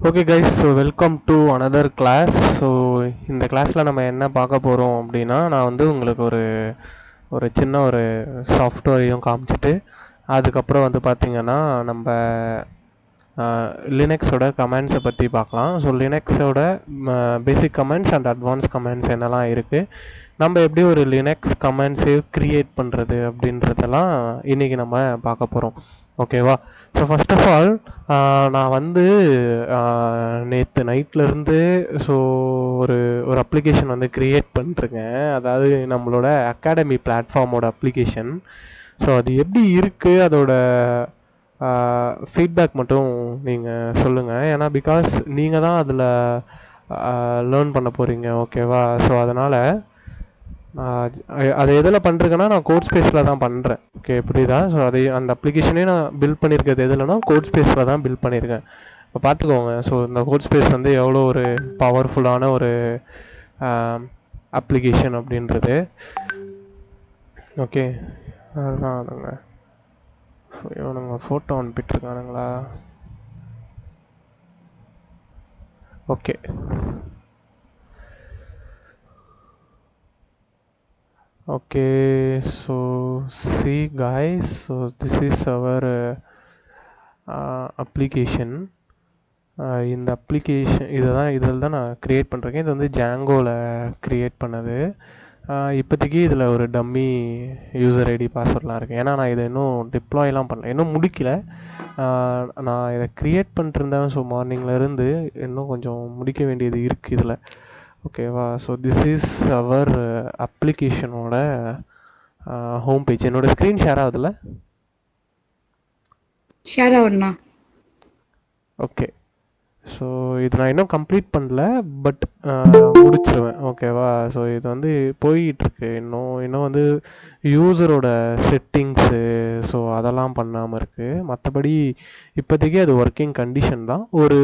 Okay guys, so welcome to another class. So இந்த கிளாஸில் நம்ம என்ன பார்க்க போகிறோம் அப்படின்னா, நான் வந்து உங்களுக்கு ஒரு ஒரு சின்ன ஒரு சாஃப்ட்வேரையும் காமிச்சிட்டு, அதுக்கப்புறம் வந்து பார்த்திங்கன்னா நம்ம லினக்ஸோட கமெண்ட்ஸை பற்றி பார்க்கலாம். ஸோ லினக்ஸோட basic commands and advance commands என்னெல்லாம் இருக்குது, நம்ம எப்படி ஒரு லினக்ஸ் கமெண்ட்ஸை க்ரியேட் பண்ணுறது அப்படின்றதெல்லாம் இன்றைக்கி நம்ம பார்க்க போகிறோம். ஓகேவா? ஸோ ஃபர்ஸ்ட் ஆஃப் ஆல் நான் வந்து நேற்று நைட்லேருந்து ஸோ ஒரு ஒரு அப்ளிகேஷன் வந்து க்ரியேட் பண்ணிருக்கேன். அதாவது நம்மளோட அகாடமி பிளாட்ஃபார்மோட அப்ளிகேஷன். ஸோ அது எப்படி இருக்குது, அதோட ஃபீட்பேக் மட்டும் நீங்கள் சொல்லுங்கள். ஏன்னா பிகாஸ் நீங்கள் தான் அதில் லேர்ன் பண்ண போகிறீங்க. ஓகேவா? ஸோ அதனால் அது எதில் பண்ணுறேன்னா, நான் கோட் ஸ்பேஸில் தான் பண்ணுறேன். ஓகே, புரியுதா? ஸோ அதை அந்த அப்ளிகேஷனே நான் பில்ட் பண்ணியிருக்கிறது எதுலனா கோட் ஸ்பேஸில் தான் பில்ட் பண்ணியிருக்கேன். இப்போ பார்த்துக்கோங்க. ஸோ இந்த கோட் ஸ்பேஸ் வந்து எவ்வளோ ஒரு பவர்ஃபுல்லான ஒரு அப்ளிகேஷன் அப்படின்றது. ஓகே, அதுதானுங்க. இவனுங்க ஃபோட்டோ அனுப்பிட்டுருக்கானுங்களா? Okay, okay, so see guys, so this is our application. இந்த அப்ளிகேஷன் இதில் தான் நான் க்ரியேட் பண்ணுறேன். இது வந்து ஜாங்கோவில் க்ரியேட் பண்ணது. இப்போதைக்கு இதில் ஒரு டம்மி யூசர் ஐடி பாஸ்வேர்ட்லாம் இருக்குது. ஏன்னா நான் இதை இன்னும் டிப்ளாய்லாம் பண்ணல, இன்னும் முடிக்கல. நான் இதை க்ரியேட் பண்ணிட்டுருந்தேன். ஸோ மார்னிங்லேருந்து இன்னும் கொஞ்சம் முடிக்க வேண்டியது இருக்குது இதில். ஓகேவா? ஸோ திஸ் இஸ் அவர் அப்ளிகேஷனோட ஹோம் பேஜ். என்னோட ஸ்க்ரீன் ஷேர் ஆகுதுல்ல? ஷேர் ஆகுதுண்ணா. ஓகே, ஸோ இது நான் இன்னும் கம்ப்ளீட் பண்ணல, பட் முடிச்சிருவேன். ஓகேவா? ஸோ இது வந்து போயிட்டுருக்கு. இன்னும் வந்து யூசரோட செட்டிங்ஸு ஸோ அதெல்லாம் பண்ணாமல் இருக்குது. மற்றபடி இப்போதைக்கு அது ஒர்க்கிங் கண்டிஷன் தான். ஒரு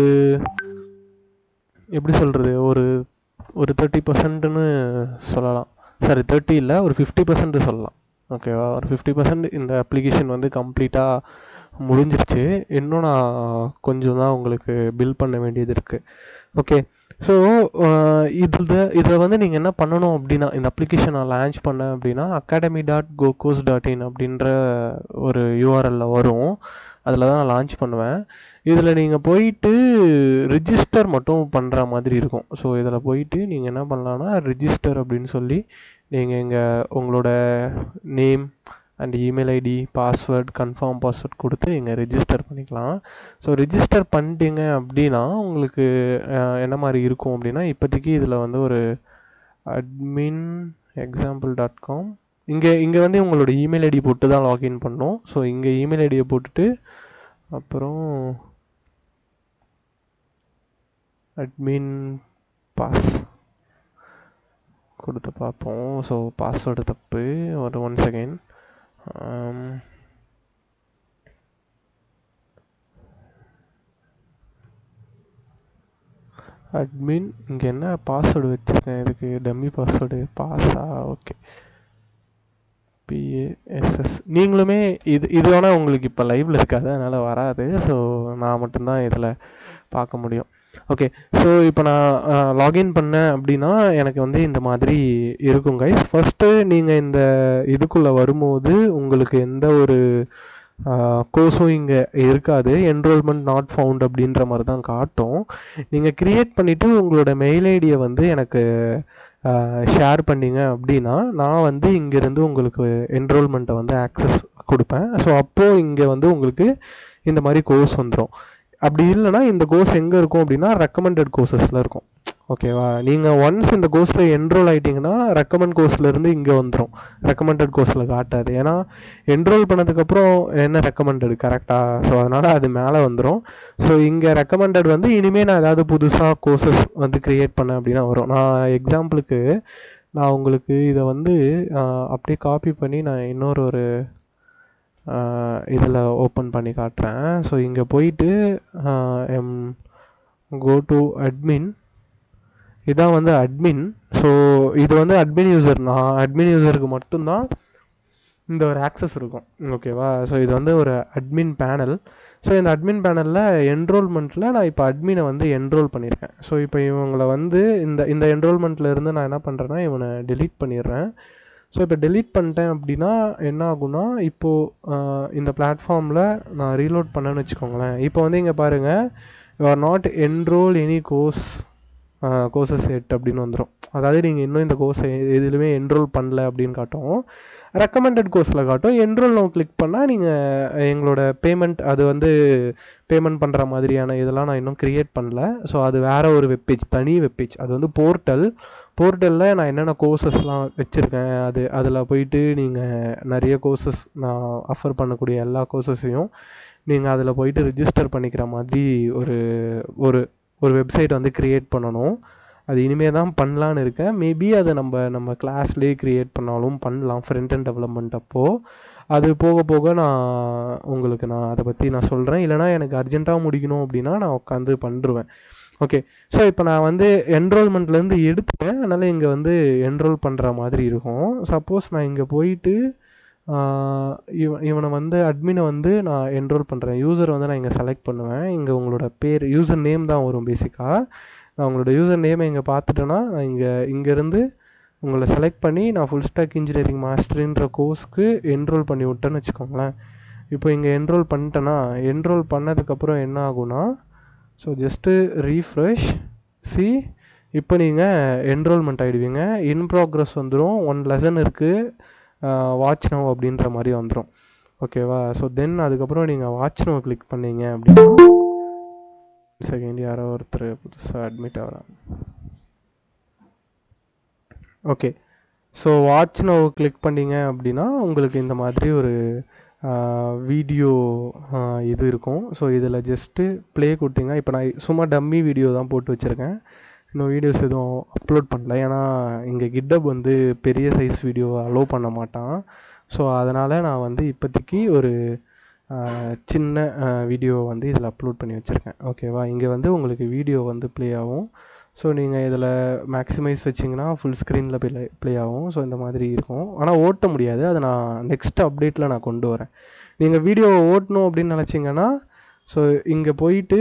எப்படி சொல்கிறது, ஒரு 30%ன்னு சொல்லலாம். சாரி, 30 இல்லை, ஒரு 50% சொல்லலாம். ஓகேவா? ஒரு 50% இந்த அப்ளிகேஷன் வந்து கம்ப்ளீட்டாக முடிஞ்சிருச்சு. இன்னும் நான் கொஞ்சம் தான் உங்களுக்கு பில்ட் பண்ண வேண்டியது இருக்குது. ஓகே, ஸோ இதில் வந்து நீங்கள் என்ன பண்ணணும் அப்படின்னா, இந்த அப்ளிகேஷன் நான் லான்ச் பண்ணேன் அப்படின்னா academy.gocos.in அப்படின்ற ஒரு யூஆர்எல்லில் வரும். அதில் தான் நான் லான்ச் பண்ணுவேன். இதில் நீங்கள் போயிட்டு ரிஜிஸ்டர் மட்டும் பண்ணுற மாதிரி இருக்கும். ஸோ இதில் போயிட்டு நீங்கள் என்ன பண்ணலான்னா, ரிஜிஸ்டர் அப்படின்னு சொல்லி நீங்கள் இங்கே உங்களோட name and email ID, password, confirm password கொடுத்து நீங்கள் ரிஜிஸ்டர் பண்ணிக்கலாம். ஸோ ரிஜிஸ்டர் பண்ணிட்டீங்க அப்படின்னா உங்களுக்கு என்ன மாதிரி இருக்கும் அப்படின்னா, இப்போதைக்கு இதில் வந்து ஒரு admin example.com இங்கே வந்து உங்களோட இமெயில் ஐடி போட்டு தான் லாகின் பண்ணணும். ஸோ இங்கே இமெயில் ஐடியை போட்டுட்டு அப்புறம் அட்மின் பாஸ் கொடுத்து பார்ப்போம். ஸோ பாஸ்வேர்டு தப்பு, ஒரு 1 செகண்ட். அட்மின் இங்கே என்ன பாஸ்வேர்டு வச்சுருக்கேன், இதுக்கு டம்மி பாஸ்வேர்டு பாஸா? ஓகே, பிஏஎஸ்எஸ். நீங்களுமே இது வேணால் உங்களுக்கு இப்போ லைவில் இருக்காது, அதனால் வராது. ஸோ நான் மட்டும்தான் இதில் பார்க்க முடியும். ஓகே, ஸோ இப்போ நான் லாகின் பண்ணேன் அப்படின்னா எனக்கு வந்து இந்த மாதிரி இருக்கும் கைஸ். ஃபஸ்ட்டு நீங்கள் இந்த இதுக்குள்ளே வரும்போது உங்களுக்கு எந்த ஒரு கோர்ஸும் இங்கே இருக்காது. என்ரோல்மெண்ட் நாட் ஃபவுண்ட் அப்படின்ற மாதிரி தான் காட்டும். நீங்கள் க்ரியேட் பண்ணிவிட்டு உங்களோட மெயில் ஐடியை வந்து எனக்கு ஷேர் பண்ணிங்க அப்படின்னா நான் வந்து இங்கேருந்து உங்களுக்கு என்ரோல்மெண்ட்டை வந்து ஆக்சஸ் கொடுப்பேன். ஸோ அப்போது இங்கே வந்து உங்களுக்கு இந்த மாதிரி கோர்ஸ் வந்துடும். அப்படி இல்லைனா இந்த கோர்ஸ் எங்கே இருக்கும் அப்படின்னா ரெக்கமெண்டட் கோர்சஸில் இருக்கும். ஓகேவா? நீங்கள் ஒன்ஸ் இந்த கோர்ஸில் என்ரோல் ஆகிட்டிங்கன்னா ரெக்கமெண்ட் கோர்ஸ்லேருந்து இங்கே வந்துடும். ரெக்கமெண்டட் கோர்ஸில் காட்டாது. ஏன்னா என்ரோல் பண்ணதுக்கப்புறம் என்ன ரெக்கமெண்டட் கரெக்டாக? ஸோ அதனால் அது மேலே வந்துடும். ஸோ இங்கே ரெக்கமெண்டட் வந்து இனிமேல் நான் ஏதாவது புதுசாக கோர்சஸ் வந்து க்ரியேட் பண்ணேன் அப்படின்னா வரும். நான் எக்ஸாம்பிளுக்கு நான் உங்களுக்கு இதை வந்து அப்படியே காப்பி பண்ணி நான் இன்னொரு இதில் ஓப்பன் பண்ணி காட்டுறேன். ஸோ இங்கே போயிட்டு கோ டு அட்மின். இதான் வந்து அட்மின். ஸோ இது வந்து அட்மின் யூசர். நான் அட்மின் யூசருக்கு மட்டும்தான் இந்த ஒரு ஆக்சஸ் இருக்கும். ஓகேவா? ஸோ இது வந்து ஒரு அட்மின் பேனல். ஸோ இந்த அட்மின் பேனலில் என்ரோல்மெண்ட்டில் நான் இப்போ அட்மினை வந்து என்ரோல் பண்ணியிருக்கேன். ஸோ இப்போ இவங்களை வந்து இந்த இந்த என்ரோல்மெண்ட்டில் இருந்து நான் என்ன பண்ணுறேன்னா இவனை டெலீட் பண்ணிடுறேன். ஸோ இப்போ டெலீட் பண்ணிட்டேன் அப்படின்னா என்ன ஆகும்னா, இப்போது இந்த பிளாட்ஃபார்மில் நான் ரீலோட் பண்ணேன்னு வச்சுக்கோங்களேன். இப்போ வந்து இங்கே பாருங்கள், you are not enrol any courses set அப்படின்னு வந்துடும். அதாவது நீங்கள் இன்னும் இந்த கோர்ஸை எதுலையுமே என்ரோல் பண்ணல அப்படின்னு காட்டும். ரெக்கமெண்டட் கோர்ஸில் காட்டும். என்ரோல் நோ கிளிக் பண்ணால் நீங்கள் எங்களோட பேமெண்ட் அது வந்து பேமெண்ட் பண்ணுற மாதிரியான இதெல்லாம் நான் இன்னும் க்ரியேட் பண்ணல. ஸோ அது வேறு ஒரு வெப்பேஜ், தனி வெப்பேஜ். அது வந்து போர்ட்டலில் நான் என்னென்ன கோர்சஸ்லாம் வச்சுருக்கேன், அதில் போயிட்டு நீங்கள் நிறைய கோர்சஸ் நான் ஆஃபர் பண்ணக்கூடிய எல்லா கோர்சஸையும் நீங்கள் அதில் போயிட்டு ரிஜிஸ்டர் பண்ணிக்கிற மாதிரி ஒரு ஒரு ஒரு வெப்சைட் வந்து க்ரியேட் பண்ணணும். அது இனிமேல் தான் பண்ணலான்னு இருக்கேன். மேபி அதை நம்ம கிளாஸ்லேயே க்ரியேட் பண்ணாலும் பண்ணலாம், ஃப்ரண்ட் அண்ட் டெவலப்மெண்ட் அப்போது. அது போக போக நான் அதை பற்றி நான் சொல்கிறேன். இல்லைனா எனக்கு அர்ஜென்ட்டாக முடிக்கணும் அப்படின்னா நான் உட்காந்து பண்ணுருவேன். ஓகே. ஸோ இப்போ நான் வந்து என்ரோல்மெண்ட்லேருந்து எடுத்துட்டேன். அதனால் இங்கே வந்து என்ரோல் பண்ணுற மாதிரி இருக்கும். சப்போஸ் நான் இங்கே போயிட்டு இவனை வந்து அட்மினை வந்து நான் என்ரோல் பண்ணுறேன். யூசர் வந்து நான் இங்கே செலக்ட் பண்ணுவேன். இங்கே உங்களோட பேர் யூசர் நேம் தான் வரும் பேசிக்காக. நான் உங்களோட யூசர் நேமை இங்கே பார்த்துட்டேன்னா நான் இங்கேருந்து உங்களை செலக்ட் பண்ணி நான் ஃபுல் ஸ்டாக் இன்ஜினியரிங் மாஸ்டர்ன்ற கோர்ஸ்க்கு என்ரோல் பண்ணி விட்டேன்னு வச்சுக்கோங்களேன். இப்போ இங்கே என்ரோல் பண்ணிட்டேன்னா, என்ரோல் பண்ணதுக்கப்புறம் என்ன ஆகும்னா, ஸோ ஜஸ்ட்டு ரீஃப்ரெஷ் சி, இப்போ நீங்கள் என்ரோல்மெண்ட் ஆகிடுவீங்க. இன் ப்ராக்ரஸ் வந்துடும். 1 லெசன் இருக்குது, வாட்ச் நவ் அப்படின்ற மாதிரி வந்துடும். ஓகேவா? ஸோ தென் அதுக்கப்புறம் நீங்கள் வாட்ச் நவ் கிளிக் பண்ணீங்க அப்படின்னா செகண்ட் யாரோ ஒருத்தர் புதுசாக அட்மிட் ஆகிறாங்க. Okay. So watch now click பண்ணிங்க அப்படின்னா உங்களுக்கு இந்த மாதிரி ஒரு வீடியோ இது இருக்கும். ஸோ இதில் ஜஸ்ட்டு ப்ளே கொடுத்தீங்கன்னா, இப்போ நான் சும்மா டம்மி வீடியோ தான் போட்டு வச்சுருக்கேன். இன்னும் வீடியோஸ் எதுவும் அப்லோட் பண்ணல. ஏன்னா இங்கே கிட்டப் வந்து பெரிய சைஸ் வீடியோ அலோவ் பண்ண மாட்டான். ஸோ அதனால் நான் வந்து இப்போதைக்கு ஒரு சின்ன வீடியோ வந்து இதில் அப்லோட் பண்ணி வச்சுருக்கேன். ஓகேவா? இங்கே வந்து உங்களுக்கு வீடியோ வந்து ப்ளே ஆகும். ஸோ நீங்கள் இதில் மேக்ஸிமைஸ் வச்சிங்கன்னா ஃபுல் ஸ்க்ரீனில் ப்ளே ஆகும். ஸோ இந்த மாதிரி இருக்கும். ஆனால் ஓட்ட முடியாது. அதை நான் நெக்ஸ்ட் அப்டேட்டில் நான் கொண்டு வரேன். நீங்கள் வீடியோவை ஓட்டணும் அப்படின்னு நினச்சிங்கன்னா, ஸோ இங்கே போயிட்டு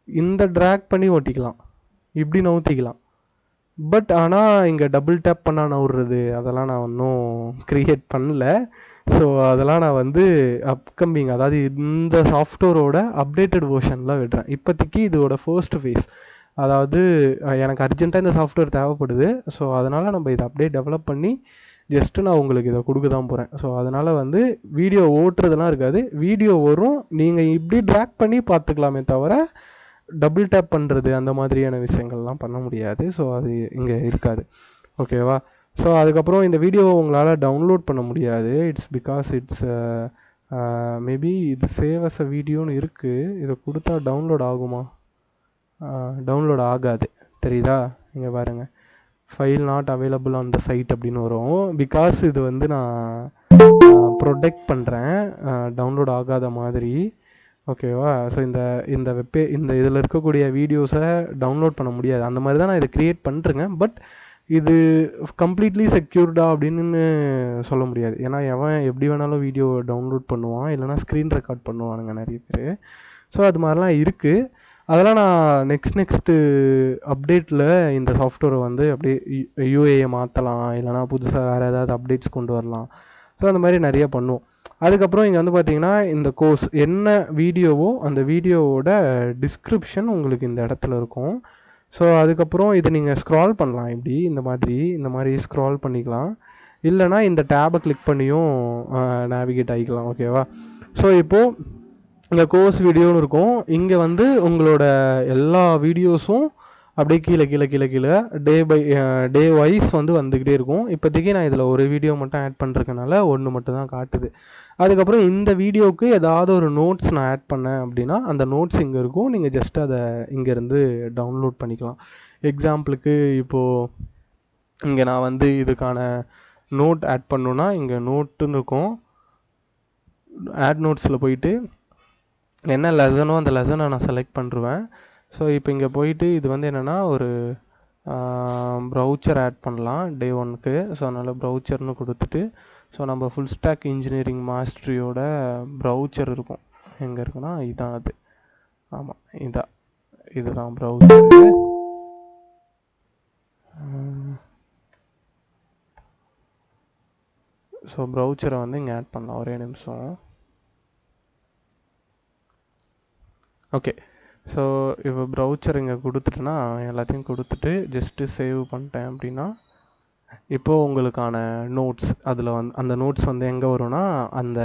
இந்த ட்ராக் பண்ணி ஓட்டிக்கலாம், இப்படி நவுத்திக்கலாம். பட் ஆனால் இங்கே டபுள் டேப் பண்ணால் நவுறது அதெல்லாம் நான் இன்னும் க்ரியேட் பண்ணல. ஸோ அதெல்லாம் நான் வந்து அப்கமிங், அதாவது இந்த சாஃப்ட்வேரோட அப்டேட்டட் வெர்ஷனில் விடுறேன். இப்போதைக்கு இதோட ஃபர்ஸ்ட் ஃபேஸ், அதாவது எனக்கு அர்ஜென்ட்டாக இந்த சாஃப்ட்வேர் தேவைப்படுது. ஸோ அதனால் நம்ம இதை அப்படியே டெவலப் பண்ணி ஜஸ்ட்டு நான் உங்களுக்கு இதை கொடுக்க தான் போகிறேன். ஸோ அதனால் வந்து வீடியோ ஓட்டுறதுலாம் இருக்காது. வீடியோ வரும், நீங்கள் இப்படி ட்ராக் பண்ணி பார்த்துக்கலாமே தவிர டபுள் டேப் பண்ணுறது அந்த மாதிரியான விஷயங்கள்லாம் பண்ண முடியாது. ஸோ அது இங்கே இருக்காது. ஓகேவா? ஸோ அதுக்கப்புறம் இந்த வீடியோவை உங்களால் டவுன்லோட் பண்ண முடியாது. இட்ஸ் பிகாஸ் இட்ஸ் மேபி இது சேவ் அஸ் அ வீடியோன்னு இருக்குது. இதை கொடுத்தா டவுன்லோட் ஆகுமா? டவுன்லோட் ஆகாது. தெரியுதா? இங்கே பாருங்கள், file not available on the site அப்படின்னு வரும். பிகாஸ் இது வந்து நான் ப்ரொடெக்ட் பண்ணுறேன் டவுன்லோட் ஆகாத மாதிரி. ஓகேவா? ஸோ இந்த இதில் இருக்கக்கூடிய வீடியோஸை டவுன்லோட் பண்ண முடியாது. அந்த மாதிரி தான் நான் இதை க்ரியேட் பண்ணுறேங்க. பட் இது கம்ப்ளீட்லி செக்யூர்டா அப்படின்னு சொல்ல முடியாது. ஏன்னா எவன் எப்படி வேணாலும் வீடியோ டவுன்லோட் பண்ணுவான், இல்லைனா ஸ்க்ரீன் ரெக்கார்ட் பண்ணுவானுங்க நிறைய பேர். ஸோ அது மாதிரிலாம் இருக்குது. அதெல்லாம் நான் நெக்ஸ்ட்டு அப்டேட்டில் இந்த சாஃப்ட்வேரை வந்து அப்படியே யூஏயை மாற்றலாம், இல்லைனா புதுசாக வேறு ஏதாவது அப்டேட்ஸ் கொண்டு வரலாம். ஸோ அந்த மாதிரி நிறைய பண்ணுவோம். அதுக்கப்புறம் இங்கே வந்து பார்த்தீங்கன்னா, இந்த கோர்ஸ் என்ன வீடியோவோ அந்த வீடியோவோட டிஸ்கிரிப்ஷன் உங்களுக்கு இந்த இடத்துல இருக்கும். ஸோ அதுக்கப்புறம் இதை நீங்கள் ஸ்க்ரால் பண்ணலாம். இப்படி இந்த மாதிரி ஸ்க்ரால் பண்ணிக்கலாம். இல்லைனா இந்த டேபை கிளிக் பண்ணியும் நேவிகேட் ஆகிக்கலாம். ஓகேவா? ஸோ இப்போது இந்த கோர்ஸ் வீடியோன்னு இருக்கும். இங்கே வந்து உங்களோட எல்லா வீடியோஸும் அப்படியே கீழே டே வைஸ் வந்து வந்துக்கிட்டே இருக்கும். இப்போதைக்கு நான் இதில் ஒரு வீடியோ மட்டும் ஆட் பண்ணுறதுனால ஒன்று மட்டும் தான் காட்டுது. அதுக்கப்புறம் இந்த வீடியோவுக்கு ஏதாவது ஒரு நோட்ஸ் நான் ஆட் பண்ணேன் அப்படின்னா அந்த நோட்ஸ் இங்கே இருக்கும். நீங்கள் ஜஸ்ட் அதை இங்கேருந்து டவுன்லோட் பண்ணிக்கலாம். எக்ஸாம்பிளுக்கு இப்போது இங்கே நான் வந்து இதுக்கான நோட் ஆட் பண்ணணுன்னா இங்கே நோட்டுன்னு இருக்கும். ஆட் நோட்ஸில் போயிட்டு என்ன லெசனோ அந்த லெசனை நான் செலக்ட் பண்ணுருவேன். ஸோ இப்போ இங்கே போயிட்டு இது வந்து என்னென்னா ஒரு ப்ரௌச்சர் ஆட் பண்ணலாம் டே 1க்கு. ஸோ அதனால் ப்ரௌச்சர்னு கொடுத்துட்டு ஸோ நம்ம ஃபுல் ஸ்டாக் இன்ஜினியரிங் மாஸ்ட்ரியோட ப்ரௌச்சர் இருக்கும். எங்கே இருக்குன்னா இதான் அது. ஆமாம், இதுதான் ப்ரௌச்சரு. ஸோ ப்ரௌச்சரை வந்து இங்கே ஆட் பண்ணலாம். ஒரே நிமிஷம். ஓகே, ஸோ இப்போ ப்ரௌச்சர் இங்கே கொடுத்துட்டுனா எல்லாத்தையும் கொடுத்துட்டு ஜஸ்ட்டு சேவ் பண்ணிட்டேன் அப்படின்னா இப்போது உங்களுக்கான நோட்ஸ் அதில் அந்த நோட்ஸ் எங்கே வரும்னா அந்த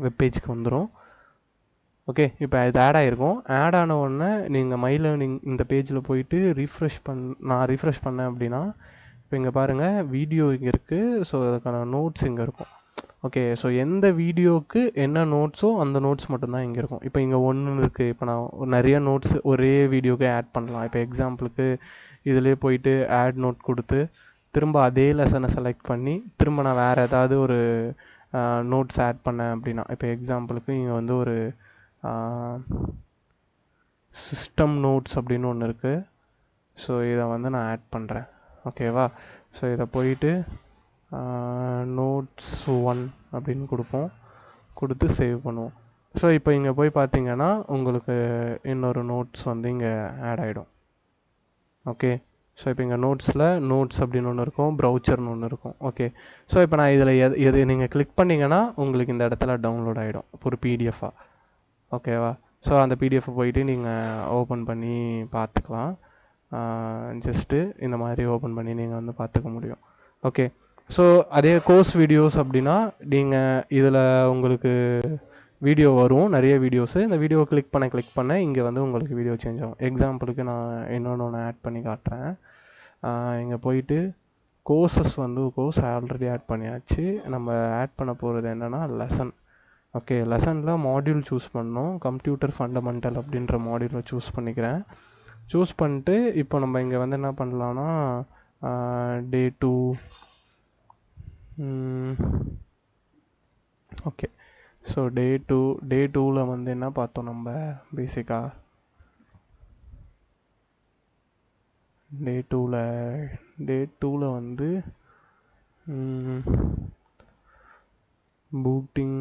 வெப்பேஜ்க்கு வந்துடும். ஓகே, இப்போ இது ஆட் ஆகிருக்கும். ஆட் ஆன உடனே நீங்கள் மை லேர்னிங் இந்த பேஜில் போயிட்டு நான் ரீஃப்ரெஷ் பண்ணேன் அப்படின்னா இப்போ இங்கே பாருங்கள், வீடியோ இங்கே இருக்குது. ஸோ அதுக்கான நோட்ஸ் இங்கே இருக்கும். ஓகே, ஸோ எந்த வீடியோவுக்கு என்ன நோட்ஸோ அந்த நோட்ஸ் மட்டும்தான் இங்கே இருக்கும். இப்போ இங்கே ஒன்று இருக்குது. இப்போ நான் நிறைய நோட்ஸ் ஒரே வீடியோக்கு ஆட் பண்ணலாம். இப்போ எக்ஸாம்பிளுக்கு இதிலே போயிட்டு ஆட் நோட் கொடுத்து திரும்ப அதே லெசனை செலக்ட் பண்ணி திரும்ப நான் வேறு ஏதாவது ஒரு நோட்ஸ் ஆட் பண்ணேன் அப்படின்னா, இப்போ எக்ஸாம்பிளுக்கு இங்கே ஒரு சிஸ்டம் நோட்ஸ் அப்படின்னு ஒன்று இருக்குது. ஸோ இதை நான் ஆட் பண்ணுறேன். ஓகேவா? ஸோ இதை போயிட்டு நோட்ஸ் 1 அப்படின்னு கொடுத்து சேவ் பண்ணுவோம். ஸோ இப்போ இங்கே போய் பார்த்தீங்கன்னா உங்களுக்கு இன்னொரு நோட்ஸ் இங்கே ஆட் ஆகிடும். ஓகே, ஸோ இப்போ இங்கே நோட்ஸ் அப்படின்னு ஒன்று இருக்கும், ப்ரௌச்சர்னு ஒன்று இருக்கும். ஓகே, ஸோ இப்போ நான் இதில் எது நீங்கள் கிளிக் பண்ணிங்கன்னா உங்களுக்கு இந்த இடத்துல டவுன்லோட் ஆகிடும் ஒரு பிடிஎஃபாக. ஓகேவா? ஸோ அந்த பிடிஎஃப்பை போயிட்டு நீங்கள் ஓப்பன் பண்ணி பார்த்துக்கலாம். ஜஸ்ட்டு இந்த மாதிரி ஓப்பன் பண்ணி நீங்கள் பார்த்துக்க முடியும். ஓகே, ஸோ அதே கோர்ஸ் வீடியோஸ் அப்படின்னா நீங்கள் இதில் உங்களுக்கு வீடியோ வரும், நிறைய வீடியோஸு. இந்த வீடியோ கிளிக் பண்ண இங்கே உங்களுக்கு வீடியோ சேஞ்ச் ஆகும். எக்ஸாம்பிளுக்கு நான் இன்னொன்று ஆட் பண்ணி காட்டுறேன். இங்கே போயிட்டு கோர்ஸஸ் கோர்ஸ் ஆல்ரெடி ஆட் பண்ணியாச்சு. நம்ம ஆட் பண்ண போகிறது என்னென்னா லெசன். ஓகே, லெசனில் மாடியூல் சூஸ் பண்ணணும். கம்ப்யூட்டர் ஃபண்டமெண்டல் அப்படின்ற மாடியூலை சூஸ் பண்ணிக்கிறேன். சூஸ் பண்ணிட்டு இப்போ நம்ம இங்கே என்ன பண்ணலான்னா டே 2. ஓகே, ஸோ டே 2ல் என்ன பார்த்தோம் நம்ம பேசிக்காக டே 2ல் பூட்டிங்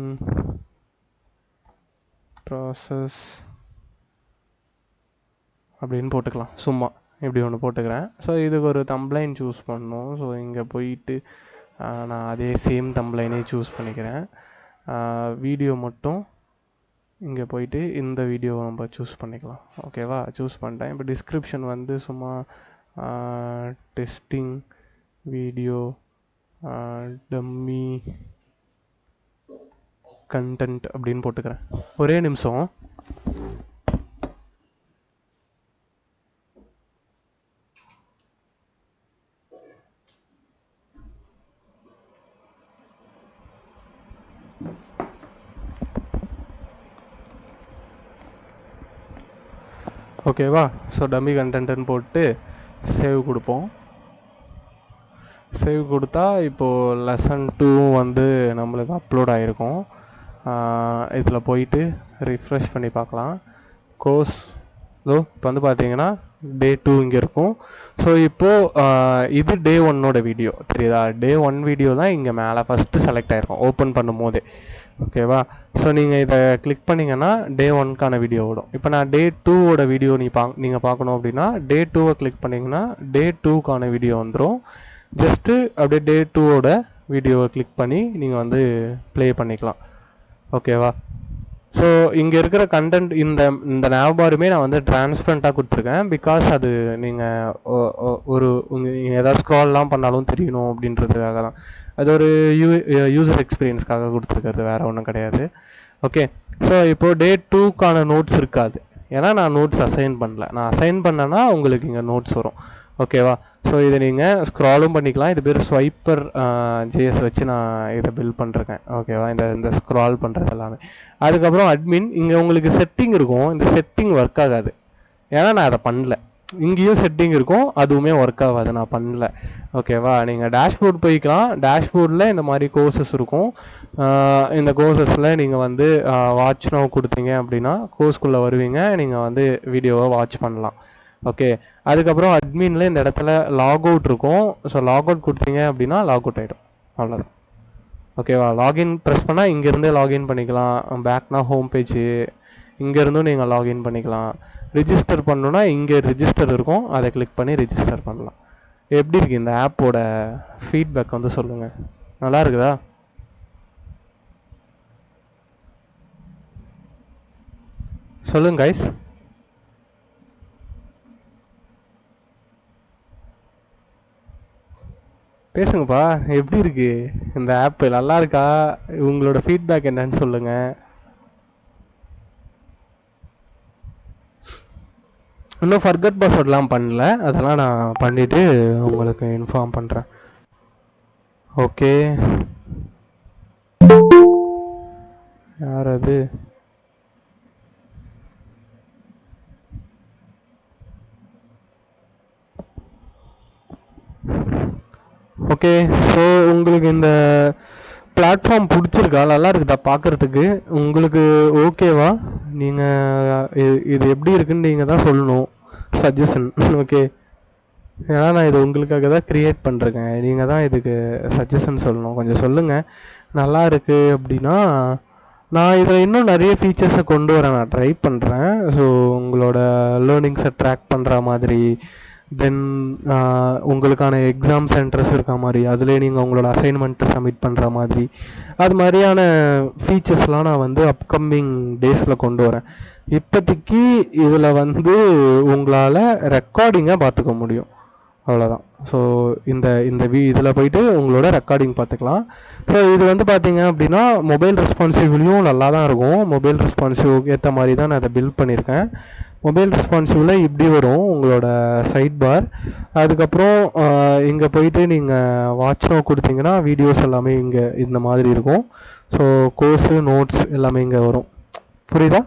ப்ராசஸ் அப்படின்னு போட்டுக்கலாம். சும்மா இப்படி ஒன்று போட்டுக்கிறேன். ஸோ இதுக்கு ஒரு தம்ப்லைன் சூஸ் பண்ணணும். ஸோ இங்கே போயிட்டு நான் அதே சேம் தம்ப்லைனே சூஸ் பண்ணிக்கிறேன். வீடியோ மட்டும் இங்கே போயிட்டு இந்த வீடியோவை நம்ம சூஸ் பண்ணிக்கலாம். ஓகேவா? சூஸ் பண்ணிட்டேன். இப்போ டிஸ்கிரிப்ஷன் சும்மா டெஸ்டிங் வீடியோ டம்மி கண்டென்ட் அப்படின்னு போட்டுக்கிறேன். ஒரே நிமிஷம். ஓகேவா? ஸோ டம்மி கண்டென்ட்னு போட்டு சேவ் கொடுப்போம். சேவ் கொடுத்தா இப்போது லெசன் 2 நம்மளுக்கு அப்லோட் ஆகிருக்கும். இதில் போயிட்டு ரிஃப்ரெஷ் பண்ணி பார்க்கலாம். கோர்ஸ் இப்போ பார்த்தீங்கன்னா டே 2 இங்கே இருக்கும். ஸோ இப்போது இது டே 1ஓட வீடியோ தெரியுதா? டே 1 வீடியோ தான் இங்கே மேலே ஃபஸ்ட்டு செலக்ட் ஆகிருக்கும் ஓப்பன் பண்ணும் போதே. ஓகேவா? ஸோ நீங்கள் இதை கிளிக் பண்ணிங்கன்னா டே 1க்கான வீடியோ விடும். இப்போ நான் டே 2ஓட வீடியோ நீங்கள் பார்க்கணும் அப்படின்னா டே 2வை கிளிக் பண்ணிங்கன்னா டே 2க்கான வீடியோ வந்துடும். ஜஸ்ட்டு அப்படியே டே 2ஓட வீடியோவை கிளிக் பண்ணி நீங்கள் ப்ளே பண்ணிக்கலாம். ஓகேவா? ஸோ இங்கே இருக்கிற கண்டென்ட் இந்த நேபாருமே நான் டிரான்ஸ்பரண்ட்டாக கொடுத்துருக்கேன். பிகாஸ் அது நீங்கள் நீங்கள் ஏதாவது ஸ்க்ரால்லாம் பண்ணாலும் தெரியணும் அப்படின்றதுக்காக தான். அது ஒரு யூசர் எக்ஸ்பீரியன்ஸ்க்காக கொடுத்துருக்கிறது, வேறு ஒன்றும் கிடையாது. ஓகே, ஸோ இப்போது டே 2க்கான நோட்ஸ் இருக்காது. ஏன்னா நான் நோட்ஸ் அசைன் பண்ணல. நான் அசைன் பண்ணேன்னா உங்களுக்கு இங்கே நோட்ஸ் வரும். ஓகேவா? ஸோ இதை நீங்கள் ஸ்க்ராலும் பண்ணிக்கலாம். இது பேர் ஸ்வைப்பர் ஜேஎஸ் வச்சு நான் இதை பில்ட் பண்ணிருக்கேன். ஓகேவா? இந்த ஸ்க்ரால் பண்ணுறது எல்லாமே. அதுக்கப்புறம் அட்மின் இங்கே உங்களுக்கு செட்டிங் இருக்கும். இந்த செட்டிங் ஒர்க் ஆகாது, ஏன்னா நான் அதை பண்ணல. இங்கேயும் செட்டிங் இருக்கும், அதுவுமே ஒர்க் ஆகாது, நான் பண்ணல. ஓகேவா? நீங்கள் டேஷ்போர்ட் போய்க்கலாம். டேஷ்போர்டில் இந்த மாதிரி கோர்சஸ் இருக்கும். இந்த கோர்சஸில் நீங்கள் வாட்ச் நவ் கொடுத்தீங்க அப்படின்னா கோர்ஸ்குள்ளே வருவீங்க. நீங்கள் வீடியோவை வாட்ச் பண்ணலாம். ஓகே, அதுக்கப்புறம் அட்மினில் இந்த இடத்துல லாக் அவுட் இருக்கும். ஸோ லாக் அவுட் கொடுத்தீங்க அப்படின்னா லாக் அவுட் ஆகிடும். அவ்வளோதான். ஓகேவா? லாகின் ப்ரெஸ் பண்ணால் இங்கேருந்தே லாகின் பண்ணிக்கலாம். பேக்னா ஹோம் பேஜு, இங்கேருந்தும் நீங்கள் லாகின் பண்ணிக்கலாம். ரிஜிஸ்டர் பண்ணணுன்னா இங்கே ரிஜிஸ்டர் இருக்கும், அதை கிளிக் பண்ணி ரிஜிஸ்டர் பண்ணலாம். எப்படி இருக்குது இந்த ஆப்போட ஃபீட்பேக் வந்து சொல்லுங்கள். நல்லா இருக்குதா? சொல்லுங்க கைஸ். பேசுங்கப்பா. எப்படி இருக்கு இந்த ஆப்? நல்லா இருக்கா? உங்களோட ஃபீட்பேக் என்னன்னு சொல்லுங்க. இன்னும் ஃபர்கட் பாஸ்வேர்ட்லாம் பண்ணல, அதெல்லாம் நான் பண்ணிட்டு உங்களுக்கு இன்ஃபார்ம் பண்ணுறேன். ஓகே, யார் அது? ஓகே, ஸோ உங்களுக்கு இந்த பிளாட்ஃபார்ம் பிடிச்சிருக்கா? நல்லா இருக்குதா பார்க்குறதுக்கு? உங்களுக்கு ஓகேவா? நீங்கள் இது எப்படி இருக்குன்னு நீங்கள் தான் சொல்லணும், சஜஷன். ஓகே, ஏன்னா நான் இது உங்களுக்காக தான் க்ரியேட் பண்ணுறேங்க. நீங்கள் தான் இதுக்கு சஜஷன் சொல்லணும். கொஞ்சம் சொல்லுங்கள். நல்லா இருக்குது அப்படின்னா நான் இதில் இன்னும் நிறைய ஃபீச்சர்ஸை கொண்டு வர நான் ட்ரை பண்ணுறேன். ஸோ உங்களோட லேர்னிங்ஸை ட்ராக் பண்ணுற மாதிரி, தென் உங்களுக்கான எக்ஸாம் சென்டர்ஸ் இருக்க மாதிரி, அதிலே நீங்கள் உங்களோட அசைன்மெண்ட்டை சப்மிட் பண்ணுற மாதிரி, அது மாதிரியான ஃபீச்சர்ஸ்லாம் நான் வந்து அப்கமிங் டேஸில் கொண்டு வரேன். இப்போதைக்கு இதில் வந்து உங்களால் ரெக்கார்டிங்கை பார்த்துக்க முடியும், அவ்வளோதான். ஸோ இந்த இந்த இதில் போயிட்டு உங்களோட ரெக்கார்டிங் பார்த்துக்கலாம். ஸோ இது வந்து பார்த்தீங்க அப்படின்னா மொபைல் ரெஸ்பான்சிவ்லையும் நல்லா தான் இருக்கும். மொபைல் ரெஸ்பான்சிவ் ஏற்ற மாதிரி தான் நான் அதை பில்ட் பண்ணியிருக்கேன். மொபைல் ரெஸ்பான்சிவில் இப்படி வரும் உங்களோட சைட் பார். அதுக்கப்புறம் இங்கே போயிட்டு நீங்கள் வாட்ச் நோ கொடுத்தீங்கன்னா வீடியோஸ் எல்லாமே இங்கே இந்த மாதிரி இருக்கும். ஸோ கோர்ஸு நோட்ஸ் எல்லாமே இங்கே வரும். புரியுதா?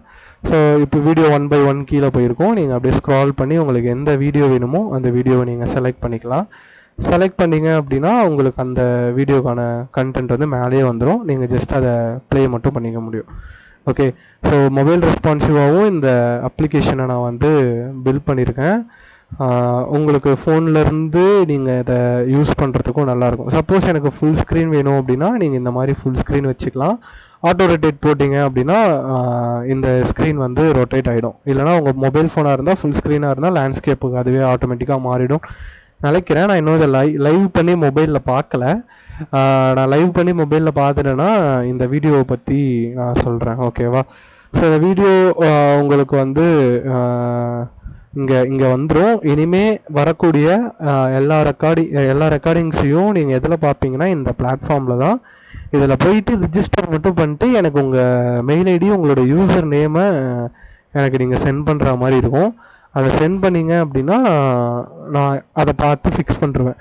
ஸோ இப்போ வீடியோ 1 by 1 கீழே போயிருக்கும். நீங்கள் அப்படியே ஸ்க்ரால் பண்ணி உங்களுக்கு எந்த வீடியோ வேணுமோ அந்த வீடியோவை நீங்கள் செலக்ட் பண்ணிக்கலாம். செலக்ட் பண்ணிங்க அப்படின்னா உங்களுக்கு அந்த வீடியோக்கான கண்டென்ட் வந்து மேலேயே வந்துடும். நீங்கள் ஜஸ்ட் அதை ப்ளே மட்டும் பண்ணிக்க முடியும். ஓகே, ஸோ மொபைல் ரெஸ்பான்சிவாகவும் இந்த அப்ளிகேஷனை நான் வந்து பில்ட் பண்ணியிருக்கேன். உங்களுக்கு ஃபோன்லேருந்து நீங்கள் இதை யூஸ் பண்ணுறதுக்கும் நல்லாயிருக்கும். சப்போஸ் எனக்கு ஃபுல் ஸ்க்ரீன் வேணும் அப்படின்னா நீங்கள் இந்த மாதிரி ஃபுல் ஸ்க்ரீன் வச்சுக்கலாம். ஆட்டோ ரொட்டேட் போட்டிங்க அப்படின்னா இந்த ஸ்க்ரீன் வந்து ரொட்டேட் ஆகிடும். இல்லைனா உங்கள் மொபைல் ஃபோனாக இருந்தால் ஃபுல் ஸ்க்ரீனாக இருந்தால் லேண்ட்ஸ்கேப்புக்கு அதுவே ஆட்டோமேட்டிக்காக மாறிடும் நினைக்கிறேன். நான் இன்னும் இதை லைவ் பண்ணி மொபைலில் பார்க்கல. நான் லைவ் பண்ணி மொபைலில் பார்த்துட்டேன்னா இந்த வீடியோவை பற்றி நான் சொல்கிறேன். ஓகேவா? ஸோ இந்த வீடியோ உங்களுக்கு வந்து இங்கே வந்துடும். இனிமே வரக்கூடிய எல்லா ரெக்கார்டிங்ஸையும் நீங்கள் எதில் பார்ப்பீங்கன்னா இந்த பிளாட்ஃபார்மில் தான். இதில் போயிட்டு ரிஜிஸ்டர் மட்டும் பண்ணிட்டு எனக்கு உங்கள் மெயில் ஐடி, உங்களோட யூசர் நேமை எனக்கு நீங்கள் சென்ட் பண்ணுற மாதிரி இருக்கும். அதை சென்ட் பண்ணிங்க அப்படின்னா நான் அதை பார்த்து ஃபிக்ஸ் பண்ணிருவேன்.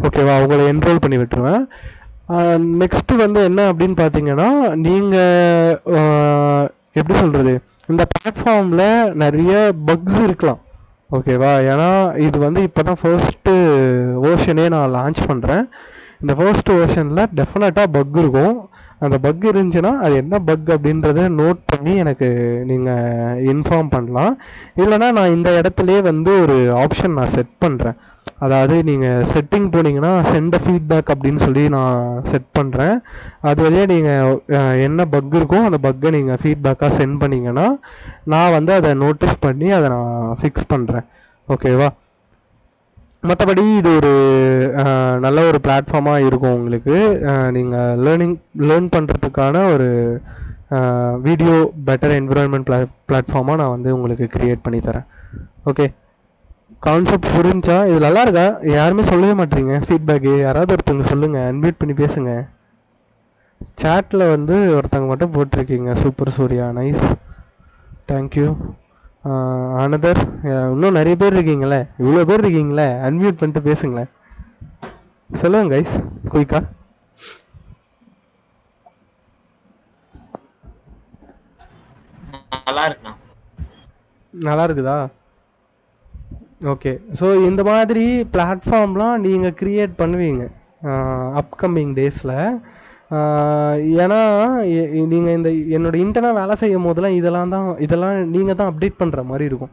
ஓகேவா? உங்களை என்ரோல் பண்ணி விட்டுருவேன். நெக்ஸ்ட்டு வந்து என்ன அப்படின்னு பார்த்தீங்கன்னா, நீங்கள் எப்படி சொல்கிறது, இந்த பிளாட்ஃபார்மில் நிறைய பக்ஸ் இருக்கலாம். ஓகேவா? ஏன்னா இது வந்து இப்போ தான் ஃபர்ஸ்ட்டு வேர்ஷனே நான் லான்ச் பண்ணுறேன். இந்த ஃபர்ஸ்ட் வெர்ஷனில் டெஃபினட்டாக பக் இருக்கும். அந்த பக் இருந்துச்சுன்னா அது என்ன பக் அப்படின்றத நோட் பண்ணி எனக்கு நீங்கள் இன்ஃபார்ம் பண்ணலாம். இல்லைனா நான் இந்த இடத்துலையே வந்து ஒரு ஆப்ஷன் நான் செட் பண்ணுறேன். அதாவது நீங்கள் செட்டிங் போனீங்கன்னா சென்ட் ஃபீட்பேக் அப்படின்னு சொல்லி நான் செட் பண்ணுறேன். அது வழியே நீங்கள் என்ன பக் இருக்கோ அந்த பக்கை நீங்கள் ஃபீட்பேக்காக சென்ட் பண்ணிங்கன்னா நான் வந்து அதை நோட்டீஸ் பண்ணி அதை நான் ஃபிக்ஸ் பண்ணுறேன். ஓகேவா? மற்றபடி இது ஒரு நல்ல ஒரு பிளாட்ஃபார்மாக இருக்கும் உங்களுக்கு. நீங்கள் லேர்ன் பண்ணுறதுக்கான ஒரு வீடியோ பெட்டர் என்விரான்மெண்ட் பிளாட்ஃபார்மாக நான் வந்து உங்களுக்கு க்ரியேட் பண்ணி தரேன். ஓகே, கான்செப்ட் புரிஞ்சா? இது நல்லா இருக்கா? யாருமே சொல்லவே மாட்டீங்க ஃபீட்பேக்கு. யாராவது ஒருத்தவங்க சொல்லுங்கள், அன்மியூட் பண்ணி பேசுங்க. சேட்டில் வந்து ஒருத்தவங்க மட்டும் போட்டிருக்கீங்க, super Surya, nice, thank you. Another, இன்னும் நிறைய பேர் இருக்கீங்களே, இவ்வளோ பேர் இருக்கீங்களே, அன்மியூட் பண்ணிட்டு பேசுங்களேன். சொல்லுங்க கைஸ், குயிக்கா. நல்லா இருக்குதா? ஓகே, ஸோ இந்த மாதிரி பிளாட்ஃபார்ம்லாம் நீங்கள் க்ரியேட் பண்ணுவீங்க அப்கமிங் டேஸில். ஏன்னா நீங்கள் என்னோடய இன்டர்னாக வேலை செய்யும் போதெல்லாம் இதெல்லாம் நீங்கள் தான் அப்டேட் பண்ணுற மாதிரி இருக்கும்.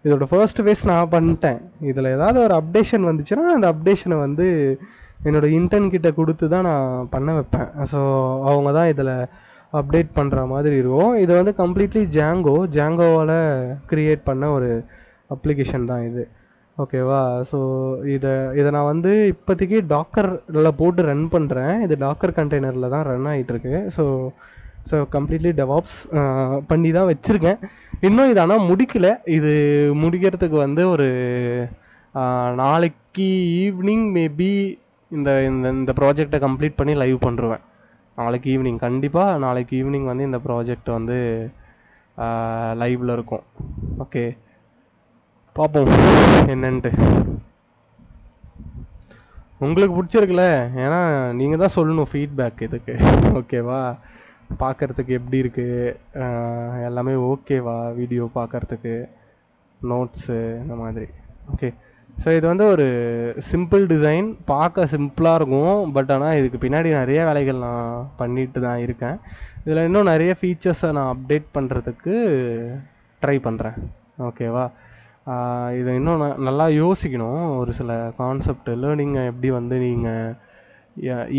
இதோட ஃபர்ஸ்ட் ஃபேஸ் நான் பண்ணிட்டேன். இதில் ஏதாவது ஒரு அப்டேஷன் வந்துச்சுன்னா அந்த அப்டேஷனை வந்து என்னோடய இன்டர்ன் கிட்ட கொடுத்து தான் நான் பண்ண வைப்பேன். ஸோ அவங்க தான் இதில் அப்டேட் பண்ணுற மாதிரி இருக்கும். இது வந்து கம்ப்ளீட்லி ஜாங்கோவால் க்ரியேட் பண்ண ஒரு அப்ளிகேஷன் தான் இது. ஓகேவா? ஸோ இதை நான் வந்து இப்போதைக்கு டாக்கரில் போட்டு ரன் பண்ணுறேன். இது டாக்கர் கண்டெய்னரில் தான் ரன் ஆகிட்டுருக்கு. ஸோ கம்ப்ளீட்லி டெவாப்ஸ் பண்ணி தான் வச்சுருக்கேன். இன்னும் இது ஆனால் முடிக்கலை. இது முடிக்கிறதுக்கு வந்து ஒரு நாளைக்கு ஈவினிங் மேபி இந்த இந்த ப்ராஜெக்டை கம்ப்ளீட் பண்ணி லைவ் பண்ணுருவேன். நாளைக்கு ஈவினிங், கண்டிப்பாக நாளைக்கு ஈவினிங் வந்து இந்த ப்ராஜெக்ட் வந்து லைவில் இருக்கும். ஓகே, பார்ப்போம் என்னன்ட்டு. உங்களுக்கு பிடிச்சிருக்குல்ல? ஏன்னா நீங்கள் தான் சொல்லணும் ஃபீட்பேக் இதுக்கு. ஓகேவா? பார்க்குறதுக்கு எப்படி இருக்குது, எல்லாமே ஓகேவா வீடியோ பார்க்குறதுக்கு, நோட்ஸு இந்த மாதிரி. ஓகே, ஸோ இது வந்து ஒரு சிம்பிள் டிசைன், பார்க்க சிம்பிளாக இருக்கும். பட் ஆனால் இதுக்கு பின்னாடி நிறைய வேலைகள் நான் பண்ணிட்டு தான் இருக்கேன். இதில் இன்னும் நிறைய ஃபீச்சர்ஸை நான் அப்டேட் பண்ணுறதுக்கு ட்ரை பண்ணுறேன். ஓகேவா? இதை இன்னும் நல்லா யோசிக்கணும். ஒரு சில கான்செப்ட் லேர்னிங்கை எப்படி வந்து நீங்கள்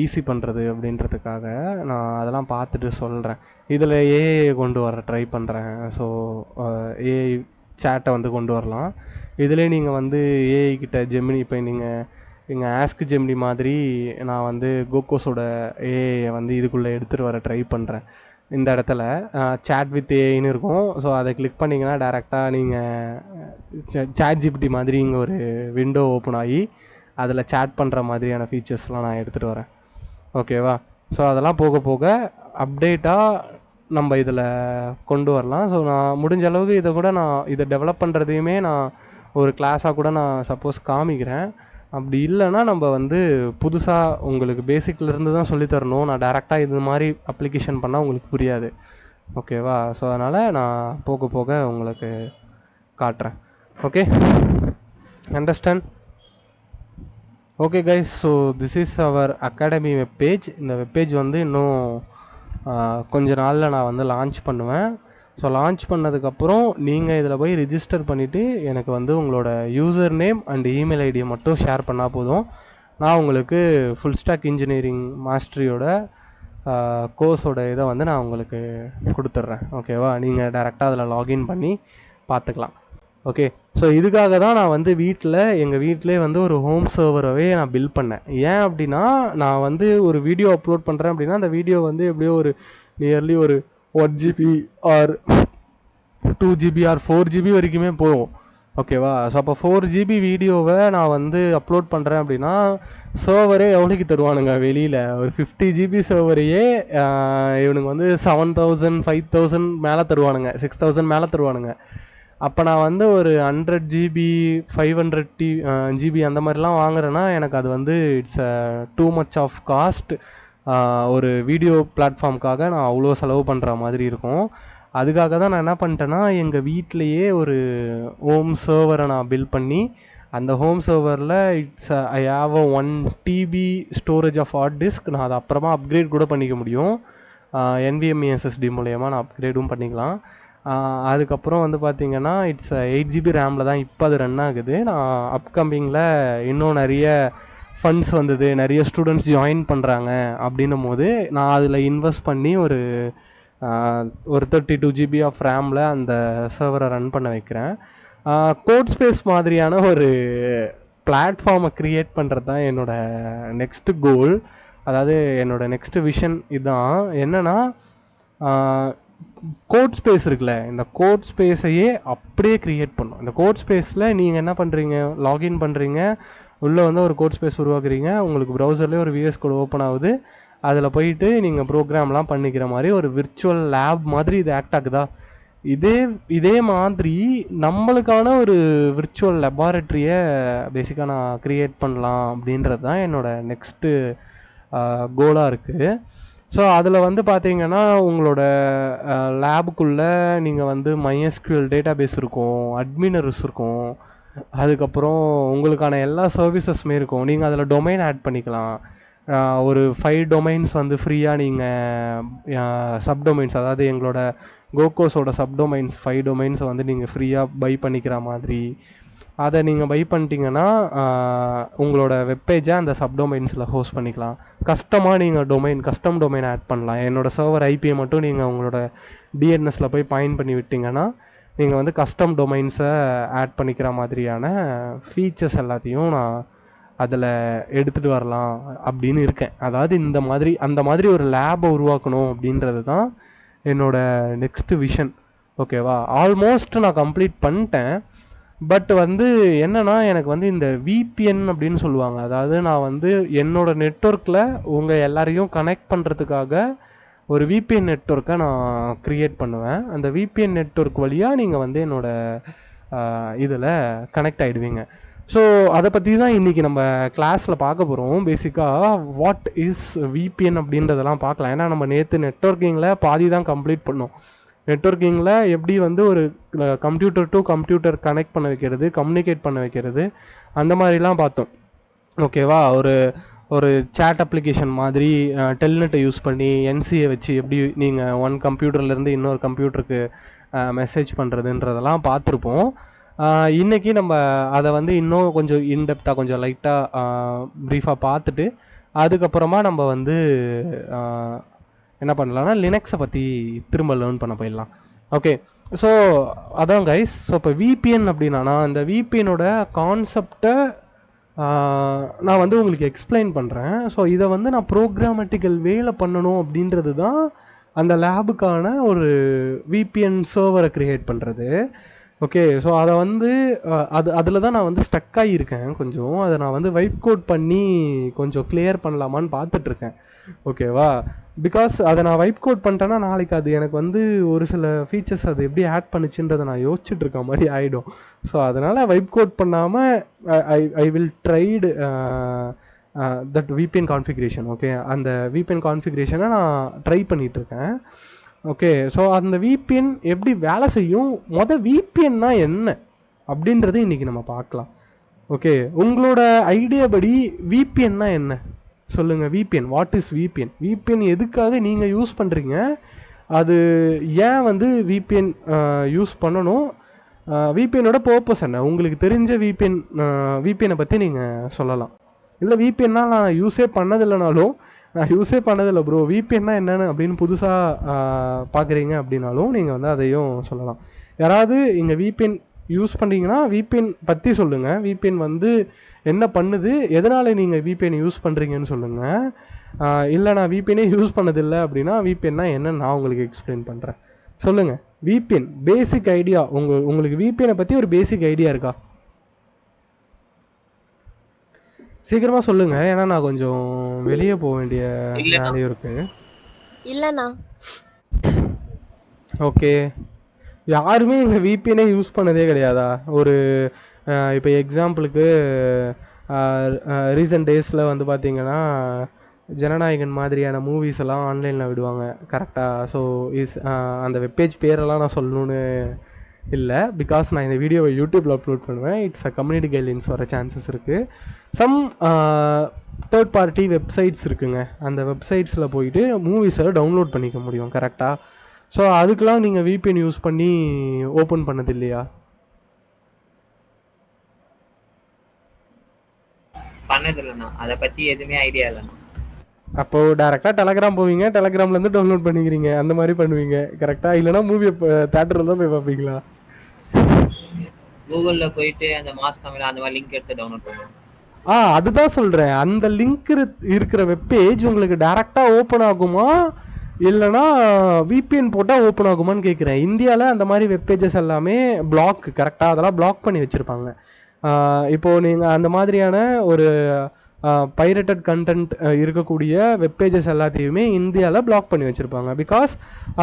ஈஸி பண்ணுறது அப்படின்றதுக்காக நான் அதெல்லாம் பார்த்துட்டு சொல்கிறேன். இதில் ஏஐ கொண்டு வர ட்ரை பண்ணுறேன். ஸோ ஏஐ சேட்டை வந்து கொண்டு வரலாம். இதிலே நீங்கள் வந்து ஏஐ கிட்ட ஜெமினி, இப்போ நீங்கள் ஆஸ்க் ஜெமினி மாதிரி நான் வந்து கோகோஸோட ஏஐயை வந்து இதுக்குள்ளே எடுத்துகிட்டு வர ட்ரை பண்ணுறேன். இந்த இடத்துல சேட் வித் ஏஐன்னு இருக்கும். ஸோ அதை கிளிக் பண்ணிங்கன்னா டேரெக்டாக நீங்கள் சேட் ஜிபிடி மாதிரி இங்கே ஒரு விண்டோ ஓப்பன் ஆகி அதில் சேட் பண்ணுற மாதிரியான ஃபீச்சர்ஸ்லாம் நான் எடுத்துகிட்டு வரேன். ஓகேவா? ஸோ அதெல்லாம் போக போக அப்டேட்டாக நம்ம இதில் கொண்டு வரலாம். ஸோ நான் முடிஞ்ச அளவுக்கு இதை டெவலப் பண்ணுறதையுமே நான் ஒரு கிளாஸாக கூட நான் சப்போஸ் காமிக்கிறேன். அப்படி இல்லைன்னா நம்ம வந்து புதுசாக உங்களுக்கு பேசிக்லேருந்து தான் சொல்லித்தரணும். நான் டேரெக்டாக இது மாதிரி அப்ளிகேஷன் பண்ணால் உங்களுக்கு புரியாது. ஓகேவா? ஸோ அதனால் நான் போக போக உங்களுக்கு காட்டுறேன். Okay, understand? Okay guys, so this is our academy webpage. இந்த வெப்பேஜ் வந்து இன்னும் கொஞ்ச நாளில் நான் வந்து லான்ச் பண்ணுவேன். ஸோ லான்ச் பண்ணதுக்கப்புறம் நீங்கள் இதில் போய் ரிஜிஸ்டர் பண்ணிவிட்டு எனக்கு வந்து உங்களோட யூசர் நேம் அண்ட் இமெயில் ஐடியை மட்டும் ஷேர் பண்ணால் போதும். நான் உங்களுக்கு ஃபுல் ஸ்டாக் இன்ஜினியரிங் மாஸ்டரியோட கோர்ஸோட இதை வந்து நான் உங்களுக்கு கொடுத்துட்றேன். ஓகேவா? நீங்கள் டேரெக்டாக அதில் லாகின் பண்ணி பார்த்துக்கலாம். ஓகே, ஸோ இதுக்காக தான் நான் வந்து எங்கள் வீட்டிலே வந்து ஒரு ஹோம் சர்வரவே நான் பில்ட் பண்ணேன். ஏன் அப்படின்னா, நான் வந்து ஒரு வீடியோ அப்லோட் பண்ணுறேன் அப்படின்னா அந்த வீடியோ வந்து எப்படியோ ஒரு நியர்லி ஒரு 1 GB or 2 GB or 4 GB வரைக்குமே போகும். ஓகேவா? ஸோ அப்போ 4 GB வீடியோவை நான் வந்து அப்லோட் பண்ணுறேன் அப்படின்னா சர்வரே எவ்வளோக்கு தருவானுங்க வெளியில்? ஒரு 50 GB சர்வரையே இவனுங்க வந்து 7000 5000 மேலே தருவானுங்க, 6000 மேலே தருவானுங்க. அப்போ நான் வந்து ஒரு 100 GB 500 GB அந்த மாதிரிலாம் வாங்குறேன்னா எனக்கு அது வந்து it's too much of cost. ஒரு வீடியோ பிளாட்ஃபார்முக்காக நான் அவ்வளோ செலவு பண்ணுற மாதிரி இருக்கும். அதுக்காக தான் நான் என்ன பண்ணிட்டேன்னா எங்கள் வீட்டிலையே ஒரு ஹோம் சர்வரை நான் பில்ட் பண்ணி அந்த ஹோம் சர்வரில் I have a 1 TB storage of hard disk. நான் அதை அப்புறமா அப்கிரேட் கூட பண்ணிக்க முடியும். NVMe SSD மூலயமா நான் அப்கிரேடும் பண்ணிக்கலாம். அதுக்கப்புறம் வந்து பார்த்திங்கன்னா இட்ஸ் 8 GB ரேமில் தான் இப்போ அது ரன் ஆகுது. நான் அப்கமிங்கில் இன்னும் நிறைய ஃபண்ட்ஸ் வந்தது, நிறைய ஸ்டூடெண்ட்ஸ் ஜாயின் பண்ணுறாங்க அப்படின்னும் போது நான் அதில் இன்வெஸ்ட் பண்ணி ஒரு 32 GB ஆஃப் ரேமில் அந்த சர்வரை ரன் பண்ண வைக்கிறேன். கோட் ஸ்பேஸ் மாதிரியான ஒரு பிளாட்ஃபார்மை க்ரியேட் பண்ணுறது தான் என்னோடய நெக்ஸ்ட்டு கோல். அதாவது என்னோடய நெக்ஸ்ட்டு விஷன் இதுதான். என்னென்னா, கோட் ஸ்பேஸ் இருக்குல்ல, இந்த கோட் ஸ்பேஸையே அப்படியே க்ரியேட் பண்ணும். இந்த கோட் ஸ்பேஸில் நீங்கள் என்ன பண்ணுறீங்க, லாகின் பண்ணுறீங்க, உள்ளே வந்து ஒரு கோட் ஸ்பேஸ் உருவாக்குறீங்க, உங்களுக்கு ப்ரௌசர்லேயே ஒரு VS கோட் ஓப்பன் ஆகுது, அதில் போயிட்டு நீங்கள் ப்ரோக்ராம்லாம் பண்ணிக்கிற மாதிரி ஒரு விர்ச்சுவல் லேப் மாதிரி இது ஆக்ட் ஆகுதா? இதே மாதிரி நம்மளுக்கான ஒரு விர்ச்சுவல் லெபார்ட்ரியை பேசிக்காக நான் க்ரியேட் பண்ணலாம் அப்படின்றது தான் என்னோடய நெக்ஸ்ட்டு கோலாக இருக்குது. ஸோ அதில் வந்து பார்த்தீங்கன்னா உங்களோட லேபுக்குள்ளே நீங்கள் வந்து MySQL டேட்டாபேஸ் இருக்கும், அட்மினர்ஸ் இருக்கும், அதுக்கப்புறம் உங்களுக்கான எல்லா சர்வீசஸுமே இருக்கும். நீங்கள் அதில் டொமைன் ஆட் பண்ணிக்கலாம். ஒரு 5 டொமைன்ஸ் வந்து ஃப்ரீயாக நீங்கள் சப்டொமைன்ஸ், அதாவது எங்களோட கோகோஸோட சப்டொமைன்ஸ் 5 டொமைன்ஸை வந்து நீங்கள் ஃப்ரீயாக பை பண்ணிக்கிற மாதிரி. அதை நீங்கள் பை பண்ணிட்டீங்கன்னா உங்களோட வெப்பேஜை அந்த சப்டொமைன்ஸில் ஹோஸ்ட் பண்ணிக்கலாம். கஸ்டமாக நீங்கள் கஸ்டம் டொமைன் ஆட் பண்ணலாம். என்னோடய சர்வர் ஐபியை மட்டும் நீங்கள் உங்களோட டிஎன்எஸில் போய் பாயிண்ட் பண்ணி விட்டிங்கன்னா நீங்கள் வந்து கஸ்டம் டொமைன்ஸை ஆட் பண்ணிக்கிற மாதிரியான ஃபீச்சர்ஸ் எல்லாத்தையும் நான் அதில் எடுத்துகிட்டு வரலாம் அப்படின்னு இருக்கேன். அதாவது அந்த மாதிரி ஒரு லேபை உருவாக்கணும் அப்படின்றது தான் என்னோடய நெக்ஸ்ட்டு விஷன். ஓகேவா, ஆல்மோஸ்ட் நான் கம்ப்ளீட் பண்ணிட்டேன். பட் வந்து என்னன்னா, எனக்கு வந்து இந்த விபிஎன் அப்படின்னு சொல்லுவாங்க. அதாவது நான் வந்து என்னோட நெட்வொர்க்கில் உங்கள் எல்லாரையும் கனெக்ட் பண்ணுறதுக்காக ஒரு விபிஎன் நெட்வொர்க்கை நான் க்ரியேட் பண்ணுவேன். அந்த விபிஎன் நெட்வொர்க் வழியாக நீங்கள் வந்து என்னோடய இதில் கனெக்ட் ஆகிடுவீங்க. ஸோ அதை பற்றி தான் இன்றைக்கி நம்ம கிளாஸில் பார்க்க போகிறோம். பேசிக்காக வாட் இஸ் விபிஎன் அப்படின்றதெல்லாம் பார்க்கலாம். ஏன்னா நம்ம நேற்று நெட்வொர்க்கிங்கில் பாதி தான் கம்ப்ளீட் பண்ணோம். நெட்வொர்க்கிங்கில் எப்படி வந்து ஒரு கம்ப்யூட்டர் டு கம்ப்யூட்டர் கனெக்ட் பண்ண வைக்கிறது, கம்யூனிகேட் பண்ண வைக்கிறது, அந்த மாதிரிலாம் பார்த்தோம். ஓகேவா, ஒரு சேட் அப்ளிகேஷன் மாதிரி டெல்நெட்டை யூஸ் பண்ணி என்சியை வச்சு எப்படி நீங்கள் ஒன் கம்ப்யூட்டர்லேருந்து இன்னொரு கம்ப்யூட்டருக்கு மெசேஜ் பண்ணுறதுன்றதெல்லாம் பார்த்துருப்போம். இன்றைக்கி நம்ம அதை வந்து இன்னும் கொஞ்சம் இன்டெப்த்தாக கொஞ்சம் லைட்டாக ப்ரீஃபாக பார்த்துட்டு அதுக்கப்புறமா நம்ம வந்து என்ன பண்ணலாம்னா லினக்ஸை பற்றி திரும்ப லேர்ன் பண்ண போயிடலாம். ஓகே, ஸோ அதான் கைஸ். ஸோ இப்போ விபிஎன் அப்படின்னா இந்த விபிஎனோட கான்செப்டை நான் வந்து உங்களுக்கு எக்ஸ்பிளைன் பண்ணுறேன். ஸோ இதை வந்து நான் ப்ரோக்ராமேட்டிக்கல் வேலை பண்ணணும் அப்படின்றது தான் அந்த லேபுக்கான ஒரு விபிஎன் சர்வரை க்ரியேட் பண்ணுறது. ஓகே, ஸோ அதை வந்து அதில் தான் நான் வந்து ஸ்டக் ஆகியிருக்கேன் கொஞ்சம். அதை நான் வந்து வைப் கோட் பண்ணி கொஞ்சம் கிளியர் பண்ணலாமான்னு பார்த்துட்ருக்கேன். ஓகேவா, பிகாஸ் அதை நான் வைப் கோட் பண்ணிட்டேன்னா நாளைக்கு அது எனக்கு வந்து ஒரு சில ஃபீச்சர்ஸ் அது எப்படி ஆட் பண்ணுச்சுன்றதை நான் யோசிச்சுட்டு இருக்க மாதிரி ஆகிடும். ஸோ அதனால் வைப் கோட் பண்ணாமல் I will tried that VPN configuration. Okay, அந்த விபிஎன் கான்ஃபிகரேஷனை நான் ட்ரை பண்ணிகிட்ருக்கேன். ஓகே, ஸோ அந்த விபிஎன் எப்படி வேலை செய்யும், விபிஎன்னா என்ன அப்படின்றத இன்றைக்கி நம்ம பார்க்கலாம். ஓகே, உங்களோட ஐடியா படி விபிஎன்னா என்ன சொல்லுங்கள். VPN, what is VPN? VPN எதுக்காக நீங்கள் யூஸ் பண்ணுறீங்க? அது ஏன் வந்து விபிஎன் யூஸ் பண்ணணும்? விபிஎனோட பர்பஸ் என்ன? உங்களுக்கு தெரிஞ்ச விபிஎனை பற்றி நீங்கள் சொல்லலாம். இல்லை விபிஎன்னா நான் யூஸே பண்ணதில்லைனாலும், நான் யூஸே பண்ணதில்லை ப்ரோ, விபிஎன்னா என்னென்னு அப்படின்னு புதுசாக பார்க்குறீங்க அப்படின்னாலும் நீங்கள் வந்து அதையும் சொல்லலாம். யாராவது இங்கே விபிஎன் யூஸ் பண்ணுறீங்கன்னா விபிஎன் பற்றி சொல்லுங்கள். விபிஎன் வந்து என்ன பண்ணுது, எதனால் நீங்கள் விபிஎன் யூஸ் பண்ணுறீங்கன்னு சொல்லுங்கள். இல்லை நான் விபிஎனே யூஸ் பண்ணதில்லை அப்படின்னா விபிஎன்னா என்னன்னு நான் உங்களுக்கு எக்ஸ்பிளைன் பண்ணுறேன். சொல்லுங்கள், விபிஎன் பேசிக் ஐடியா. உங்களுக்கு விபிஎனை பற்றி ஒரு பேசிக் ஐடியா இருக்கா? சீக்கிரமா சொல்லுங்க, ஏன்னா நான் கொஞ்சம் வெளியே போக வேண்டிய வேலையும் இருக்கு. இல்லைண்ணா. ஓகே, யாருமே இங்கே விபிஎனே யூஸ் பண்ணதே கிடையாதா? ஒரு இப்போ எக்ஸாம்பிளுக்கு ரீசன்ட் டேஸில் வந்து பார்த்தீங்கன்னா ஜனநாயகன் மாதிரியான மூவிஸ் எல்லாம் ஆன்லைனில் விடுவாங்க கரெக்டாக. ஸோ அந்த வெப்பேஜ் பேரெல்லாம் நான் சொல்லணுன்னு இல்லை, பிகாஸ் நான் இந்த வீடியோவை யூடியூப்பில் அப்லோட் பண்ணுவேன். இட்ஸ் அ கம்யூனிட்டி கைட்லைன்ஸ் வர சான்சஸ் இருக்குது. சம் தேர்ட் பார்ட்டி வெப்சைட்ஸ் இருக்குங்க. அந்த வெப்சைட்ஸில் போயிட்டு மூவிஸை டவுன்லோட் பண்ணிக்க முடியும் கரெக்டாக. ஸோ அதுக்கெலாம் நீங்கள் விபிஎன் யூஸ் பண்ணி ஓப்பன் பண்ணது இல்லையா? பண்ணதில்லைண்ணா, அதை பற்றி எதுவுமே ஐடியா இல்லைண்ணா. அப்போது டேரெக்டாக டெலகிராம் போவீங்க, டெலகிராம்லேருந்து டவுன்லோட் பண்ணிக்கிறீங்க, அந்த மாதிரி பண்ணுவீங்க கரெக்டாக? இல்லைனா மூவி தேட்டரில் தான் போய் பார்ப்பீங்களா? கூகுளில் போயிட்டு அந்த மாஸ் கமெண்ட் அந்த மாதிரி லிங்க் எடுத்து டவுன்லோட் பண்ணுவோம். அதுதான் சொல்கிறேன். அந்த லிங்க் இருக்கிற வெப்பேஜ் உங்களுக்கு டேரெக்டாக ஓப்பன் ஆகுமா இல்லைனா விபிஎன் போட்டால் ஓப்பன் ஆகுமான்னு கேட்குறேன். இந்தியாவில் அந்த மாதிரி வெப்பேஜஸ் எல்லாமே பிளாக் கரெக்டாக, அதெல்லாம் பிளாக் பண்ணி வச்சுருப்பாங்க. இப்போது நீங்கள் அந்த மாதிரியான ஒரு பைரேட்டட் கண்டென்ட் இருக்கக்கூடிய வெப்பேஜஸ் எல்லாத்தையுமே இந்தியாவில் பிளாக் பண்ணி வச்சுருப்பாங்க. பிகாஸ்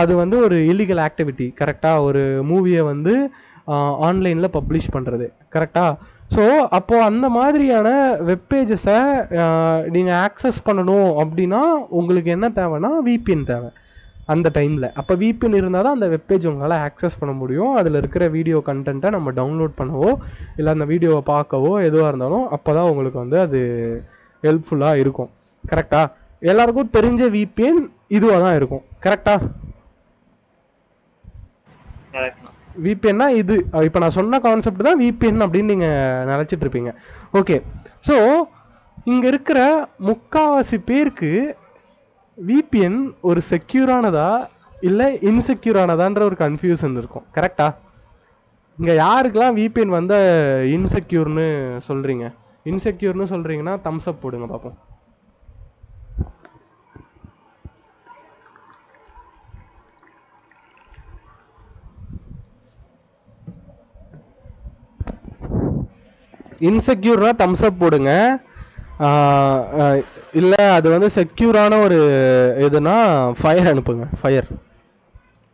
அது வந்து ஒரு இல்லீகல் ஆக்டிவிட்டி கரெக்டாக, ஒரு மூவியை வந்து ஆன்லைனில் பப்ளிஷ் பண்ணுறது கரெக்டாக. ஸோ அப்போது அந்த மாதிரியான வெப்பேஜஸை நீங்கள் ஆக்சஸ் பண்ணணும் அப்படின்னா உங்களுக்கு என்ன தேவைன்னா விபிஎன் தேவை அந்த டைமில். அப்போ விபிஎன் இருந்தால் தான் அந்த வெப்பேஜ் உங்களால் ஆக்சஸ் பண்ண முடியும். அதில் இருக்கிற வீடியோ கண்டென்ட்டை நம்ம டவுன்லோட் பண்ணவோ இல்லை அந்த வீடியோவை பார்க்கவோ எதுவாக இருந்தாலும் அப்போ தான் உங்களுக்கு வந்து அது ஹெல்ப்ஃபுல்லாக இருக்கும் கரெக்டாக. எல்லாருக்கும் தெரிஞ்ச விபிஎன் இதுவாக தான் இருக்கும் கரெக்டாக. விபிஎன்னா இது இப்போ நான் சொன்ன கான்செப்ட் தான் விபிஎன் அப்படின்னு நீங்கள் நினச்சிட்டு இருப்பீங்க. ஓகே, ஸோ இங்கே இருக்கிற முக்கால்வாசி பேருக்கு விபிஎன் ஒரு செக்யூரானதா இல்லை இன்செக்யூரானதான்ற ஒரு கன்ஃபியூஷன் இருக்கும். கரெக்டா? இங்கே யாருக்கெல்லாம் விபிஎன் வந்து இன்செக்யூர்னு சொல்கிறீங்க? இன்செக்யூர்னு சொல்கிறீங்கன்னா தம்ஸ் அப் போடுங்க பார்ப்போம். இன்செக்யூர்னா தம்ஸ் அப் போடுங்க. இல்லை அது வந்து செக்யூரான ஒரு இதுனா ஃபயர் அனுப்புங்க. ஃபயர்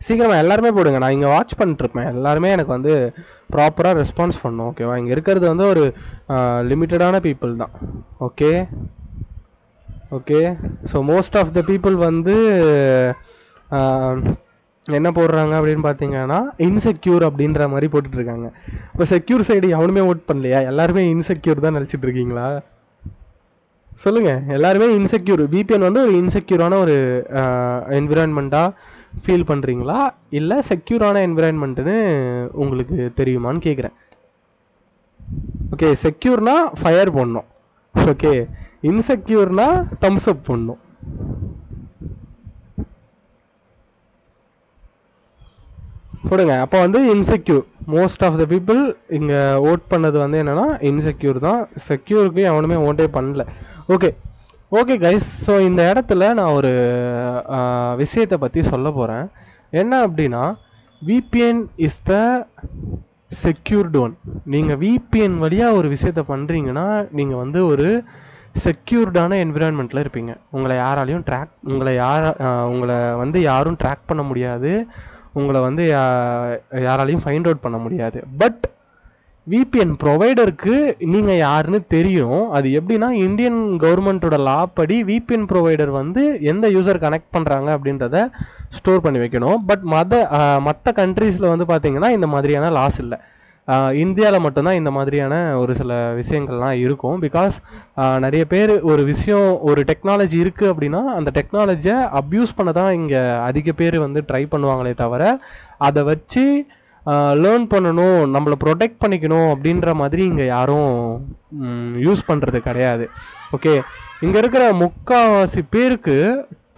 சீக்கிரமாக எல்லாருமே போடுங்க. நான் இங்கே வாட்ச் பண்ணிட்டுருப்பேன். எல்லாருமே எனக்கு வந்து ப்ராப்பராக ரெஸ்பான்ஸ் பண்ணும். ஓகேவா? இங்கே இருக்கிறது வந்து ஒரு லிமிட்டடான பீப்புள் தான். Okay okay so most of the people வந்து என்ன போடுறாங்க அப்படின்னு பார்த்தீங்கன்னா இன்செக்யூர் அப்படின்ற மாதிரி போட்டுட்ருக்காங்க. இப்போ செக்யூர் சைடு எவனுமே ஓட் பண்ணலையா? எல்லாருமே இன்செக்யூர் தான் நினச்சிட்டு இருக்கீங்களா? சொல்லுங்கள். எல்லாருமே இன்செக்யூர், விபிஎன் வந்து ஒரு இன்செக்யூரான ஒரு என்விரான்மெண்ட்டாக ஃபீல் பண்ணுறீங்களா, இல்லை செக்யூரான என்விரான்மெண்ட்டுன்னு உங்களுக்கு தெரியுமான்னு கேட்குறேன். ஓகே, செக்யூர்னா ஃபயர் போடணும். ஓகே, இன்செக்யூர்னா தம்ஸ் அப் போடணும். போடுங்க. அப்போ வந்து insecure, most of the people இங்கே ஓட் பண்ணது வந்து என்னென்னா இன்செக்யூர் தான். செக்யூருக்கு எவனுமே ஓட்டே பண்ணல. ஓகே ஓகே கைஸ், ஸோ இந்த இடத்துல நான் ஒரு விஷயத்தை பற்றி சொல்ல போகிறேன். என்ன அப்படின்னா, VPN is the secured one. நீங்கள் விபிஎன் வழியாக ஒரு விஷயத்தை பண்ணுறீங்கன்னா நீங்கள் வந்து ஒரு செக்யூர்டான என்விரான்மெண்ட்டில் இருப்பீங்க. உங்களை வந்து யாரும் ட்ராக் பண்ண முடியாது. உங்களை வந்து யாராலையும் ஃபைண்ட் அவுட் பண்ண முடியாது. பட் விபிஎன் ப்ரொவைடருக்கு நீங்கள் யாருன்னு தெரியும். அது எப்படின்னா, இந்தியன் கவர்மெண்ட்டோட லா படி விபிஎன் ப்ரொவைடர் வந்து எந்த யூசர் கனெக்ட் பண்ணுறாங்க அப்படின்றத ஸ்டோர் பண்ணி வைக்கணும். பட் மற்ற கண்ட்ரீஸில் வந்து பார்த்திங்கன்னா இந்த மாதிரியான லாஸ் இல்லை. இந்தியாவில் மட்டும்தான் இந்த மாதிரியான ஒரு சில விஷயங்கள்லாம் இருக்கும். பிகாஸ் நிறைய பேர் ஒரு டெக்னாலஜி இருக்குது அப்படின்னா அந்த டெக்னாலஜியை அப்யூஸ் பண்ண தான் இங்கே அதிக பேர் வந்து ட்ரை பண்ணுவாங்களே தவிர, அதை வச்சு லேர்ன் பண்ணணும், நம்மளை ப்ரொடெக்ட் பண்ணிக்கணும் அப்படின்ற மாதிரி இங்கே யாரும் யூஸ் பண்ணுறது கிடையாது. ஓகே, இங்கே இருக்கிற முக்கால்வாசி பேருக்கு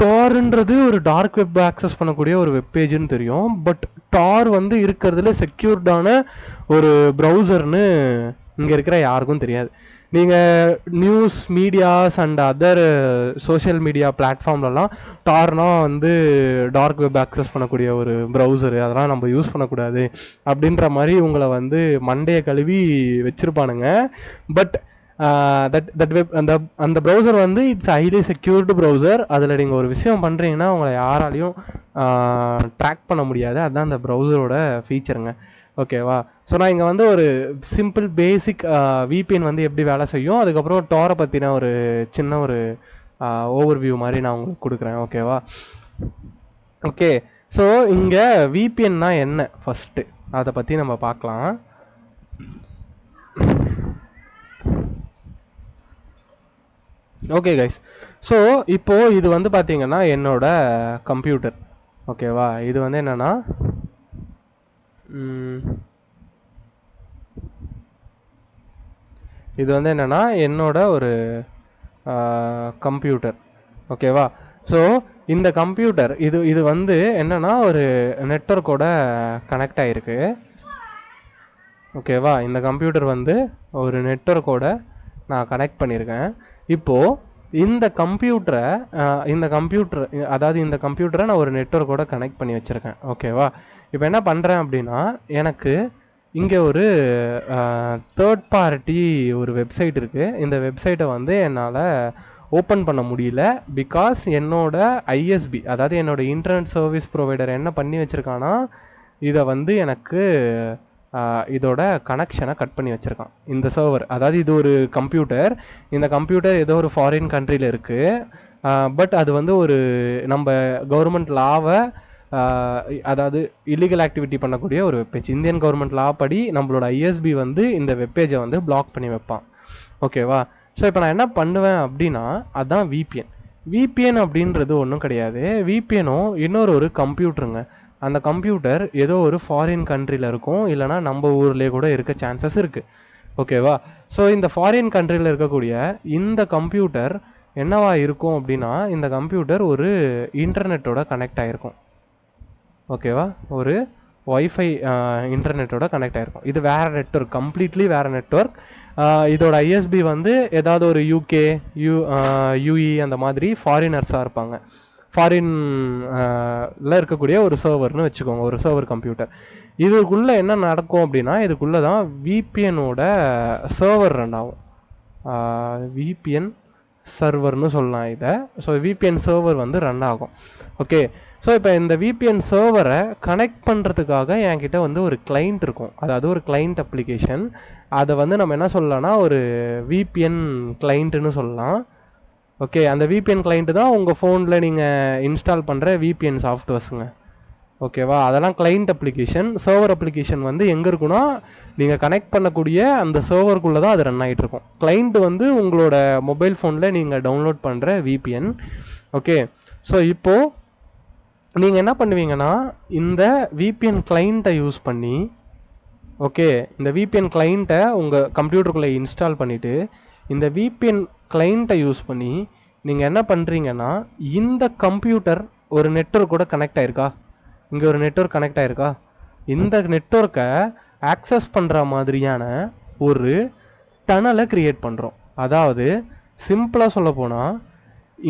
டார்ன்றது ஒரு டார்க் வெப் ஆக்சஸ் பண்ணக்கூடிய ஒரு வெப்பேஜ்னு தெரியும். பட் டார் வந்து இருக்கிறதுல செக்யூர்டான ஒரு ப்ரௌசர்னு இங்கே இருக்கிற யாருக்கும் தெரியாது. நீங்கள் news medias and other social media பிளாட்ஃபார்ம்லலாம் டார்னா வந்து டார்க் வெப் ஆக்சஸ் பண்ணக்கூடிய ஒரு ப்ரௌசரு, அதெல்லாம் நம்ம யூஸ் பண்ணக்கூடாது அப்படின்ற மாதிரி உங்களை வந்து மண்டையை கழுவி வச்சுருப்பானுங்க. பட் அந்த ப்ரௌசர் வந்து இட்ஸ் ஹைலி செக்யூர்டு ப்ரௌசர். அதில் நீங்கள் ஒரு விஷயம் பண்ணுறீங்கன்னா உங்களை யாராலையும் ட்ராக் பண்ண முடியாது. அதுதான் அந்த ப்ரௌசரோட ஃபீச்சருங்க. ஓகேவா? ஸோ நான் இங்கே வந்து ஒரு சிம்பிள் பேசிக் விபிஎன் வந்து எப்படி வேலை செய்யும், அதுக்கப்புறம் டாரை பற்றின ஒரு சின்ன ஒரு ஓவர்வியூ மாதிரி நான் உங்களுக்கு கொடுக்குறேன். ஓகேவா? ஓகே, ஸோ இங்கே விபிஎன்னா என்ன ஃபஸ்ட்டு அதை பற்றி நம்ம பார்க்கலாம். ஓகே கைஸ், ஸோ இப்போது இது வந்து பார்த்தீங்கன்னா என்னோட கம்ப்யூட்டர். ஓகேவா? இது வந்து என்னென்னா என்னோட ஒரு கம்ப்யூட்டர். ஓகேவா? ஸோ இந்த கம்ப்யூட்டர் இது வந்து என்னென்னா ஒரு நெட்வொர்க்கோட கனெக்ட் ஆகிருக்கு. ஓகேவா? இந்த கம்ப்யூட்டர் வந்து ஒரு நெட்வொர்க்கோட நான் கனெக்ட் பண்ணியிருக்கேன். இப்போது இந்த கம்ப்யூட்டரை நான் ஒரு நெட்வொர்க்கோட கனெக்ட் பண்ணி வச்சுருக்கேன். ஓகேவா? இப்போ என்ன பண்ணுறேன் அப்படின்னா, எனக்கு இங்கே ஒரு தேர்ட் பார்ட்டி ஒரு வெப்சைட் இருக்குது. இந்த வெப்சைட்டை வந்து என்னால் ஓப்பன் பண்ண முடியல. பிகாஸ் என்னோட ஐஎஸ்பி, அதாவது என்னோட இன்டர்நெட் சர்வீஸ் ப்ரொவைடர் என்ன பண்ணி வச்சுருக்கான்னா, இதை வந்து எனக்கு இதோட கனெக்ஷனை கட் பண்ணி வச்சுருக்கான். இந்த சர்வர், அதாவது இது ஒரு கம்ப்யூட்டர். இந்த கம்ப்யூட்டர் ஏதோ ஒரு ஃபாரின் கண்ட்ரியில் இருக்குது. பட் அது வந்து ஒரு நம்ம கவர்மெண்ட் லாவை, அதாவது இல்லீகல் ஆக்டிவிட்டி பண்ணக்கூடிய ஒரு வெப்பேஜ். இந்தியன் கவர்மெண்ட் லா படி நம்மளோட ஐஎஸ்பி வந்து இந்த வெப்பேஜை வந்து பிளாக் பண்ணி வைப்பான். ஓகேவா? ஸோ இப்போ நான் என்ன பண்ணுவேன் அப்படின்னா, அதுதான் விபிஎன். விபிஎன் அப்படின்றது ஒன்றும் கிடையாது. விபிஎனும் இன்னொரு கம்ப்யூட்டருங்க. அந்த கம்ப்யூட்டர் ஏதோ ஒரு ஃபாரின் கண்ட்ரியில் இருக்கும், இல்லைனா நம்ம ஊர்லேயே கூட இருக்க சான்சஸ் இருக்குது. ஓகேவா? ஸோ இந்த ஃபாரின் கண்ட்ரியில் இருக்கக்கூடிய இந்த கம்ப்யூட்டர் என்னவா இருக்கும் அப்படின்னா, இந்த கம்ப்யூட்டர் ஒரு இன்டர்நெட்டோட கனெக்ட் ஆகிருக்கும். ஓகேவா? ஒரு ஒய்ஃபை இன்டர்நெட்டோட கனெக்ட் ஆகிருக்கும். இது வேறு நெட்ஒர்க், கம்ப்ளீட்லி வேறு நெட்ஒர்க். இதோட ஐஎஸ்பி வந்து ஏதாவது ஒரு யூகே, யூஇ அந்த மாதிரி ஃபாரினர்ஸாக இருப்பாங்க. ஃபாரின்ல இருக்கக்கூடிய ஒரு சர்வர்னு வச்சுக்கோங்க, ஒரு சர்வர் கம்ப்யூட்டர். இதுக்குள்ளே என்ன நடக்கும் அப்படின்னா, இதுக்குள்ளே தான் விபிஎனோட சர்வர் ரன் ஆகும். விபிஎன் சர்வர்னு சொல்லலாம் இதை. ஸோ விபிஎன் சர்வர் வந்து ரன் ஆகும். ஓகே, ஸோ இப்போ இந்த விபிஎன் சர்வரை கனெக்ட் பண்ணுறதுக்காக என்கிட்ட வந்து ஒரு கிளைண்ட் இருக்கும், அதாவது ஒரு கிளைண்ட் அப்ளிகேஷன். அதை வந்து நம்ம என்ன சொல்லலாம்னா ஒரு விபிஎன் கிளைண்ட்டுன்னு சொல்லலாம். ஓகே, அந்த விபிஎன் கிளைண்ட்டு தான் உங்கள் ஃபோனில் நீங்கள் இன்ஸ்டால் பண்ணுற விபிஎன் சாஃப்ட்வேர்ஸுங்க. ஓகேவா? அதெல்லாம் கிளைண்ட் அப்ளிகேஷன். சர்வர் அப்ளிகேஷன் வந்து எங்கே இருக்குன்னா, நீங்கள் கனெக்ட் பண்ணக்கூடிய அந்த சர்வருக்குள்ளே தான் அது ரன் ஆகிட்டு இருக்கும். கிளைண்ட் வந்து உங்களோட மொபைல் ஃபோனில் நீங்கள் டவுன்லோட் பண்ணுற விபிஎன். ஓகே, ஸோ இப்போது நீங்கள் என்ன பண்ணுவீங்கன்னா, இந்த விபிஎன் கிளைண்ட்டை யூஸ் பண்ணி, ஓகே, இந்த விபிஎன் கிளைண்ட்டை உங்கள் கம்ப்யூட்டருக்குள்ளே இன்ஸ்டால் பண்ணிவிட்டு, இந்த விபிஎன் கிளைண்ட்டை யூஸ் பண்ணி நீங்கள் என்ன பண்ணுறீங்கன்னா, இந்த கம்ப்யூட்டர் ஒரு நெட்வொர்க் கூட கனெக்ட் ஆகிருக்கா, இங்கே ஒரு நெட்வொர்க் கனெக்ட் ஆகிருக்கா, இந்த நெட்வொர்க்கை ஆக்சஸ் பண்ணுற மாதிரியான ஒரு டனலை க்ரியேட் பண்ணுறோம். அதாவது சிம்பிளாக சொல்ல போனால்,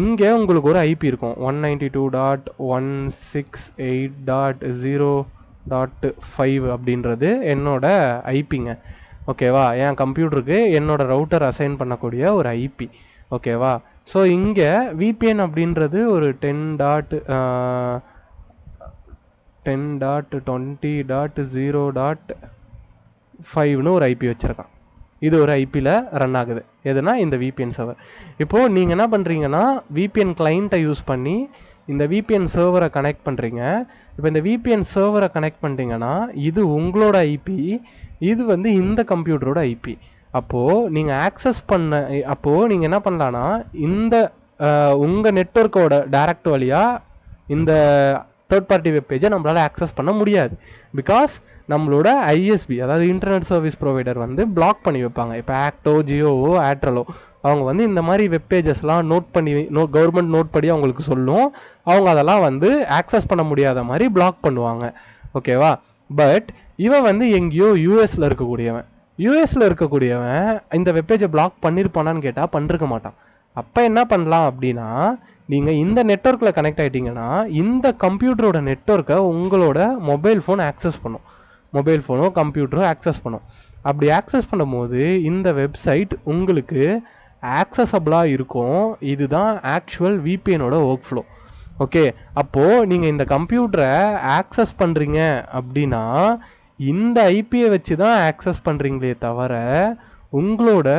இங்கே உங்களுக்கு ஒரு ஐபி இருக்கும், 192.168.0.5 அப்படின்றது என்னோட ஐபிங்க. ஓகேவா? என் கம்ப்யூட்டருக்கு என்னோட ரவுட்டர் அசைன் பண்ணக்கூடிய ஒரு ஐபி. ஓகேவா? ஸோ இங்கே விபிஎன் அப்படின்றது ஒரு 10.20.5ன்னு ஒரு ஐபி வச்சுருக்கான். இது ஒரு ஐபியில் ரன் ஆகுது. எதுனா இந்த விபிஎன் சர்வர். இப்போது நீங்கள் என்ன பண்ணுறீங்கன்னா, விபிஎன் கிளைண்ட்டை யூஸ் பண்ணி இந்த விபிஎன் சர்வரை கனெக்ட் பண்ணுறீங்க. இப்போ இந்த விபிஎன் சர்வரை கனெக்ட் பண்ணிட்டீங்கன்னா, இது உங்களோட ஐபி, இது வந்து இந்த கம்ப்யூட்டரோட ஐபி. அப்போது நீங்கள் ஆக்சஸ் அப்போது நீங்கள் என்ன பண்ணலான்னா, இந்த உங்கள் நெட்வொர்க்கோட டைரக்ட் வழியாக இந்த தேர்ட் பார்ட்டி வெப்பேஜை நம்மளால் ஆக்சஸ் பண்ண முடியாது. பிகாஸ் நம்மளோட ஐஎஸ்பி, அதாவது இன்டர்நெட் சர்வீஸ் ப்ரொவைடர் வந்து பிளாக் பண்ணி வைப்பாங்க. இப்போ ஆக்டோ, ஜியோவோ, ஏர்டெலோ அவங்க வந்து இந்த மாதிரி வெப்பேஜஸ்லாம் கவர்மெண்ட் நோட் படி அவங்களுக்கு சொல்லும். அவங்க அதெல்லாம் வந்து ஆக்சஸ் பண்ண முடியாத மாதிரி பிளாக் பண்ணுவாங்க. ஓகேவா? பட் இவன் வந்து எங்கேயோ யூஎஸில் இருக்கக்கூடியவன் இந்த வெப்பேஜை பிளாக் பண்ணியிருப்பானான்னு கேட்டால் பண்ணிருக்க மாட்டான். அப்போ என்ன பண்ணலாம் அப்படின்னா, நீங்கள் இந்த நெட்வொர்க்கில் கனெக்ட் ஆகிட்டிங்கன்னா, இந்த கம்ப்யூட்டரோட நெட்வொர்க்கை உங்களோட மொபைல் ஃபோன் ஆக்சஸ் பண்ணும், மொபைல் ஃபோனோ கம்ப்யூட்டரோ ஆக்சஸ் பண்ணும். அப்படி ஆக்சஸ் பண்ணும்போது இந்த வெப்சைட் உங்களுக்கு ஆக்சஸபிளாக இருக்கும். இதுதான் ஆக்சுவல் விபிஎனோட ஒர்க் ஃப்ளோ. ஓகே, அப்போது நீங்கள் இந்த கம்ப்யூட்டரை ஆக்சஸ் பண்ணுறீங்க அப்படின்னா, இந்த ஐபியை வச்சு தான் ஆக்சஸ் பண்ணுறீங்களே தவிர உங்களோட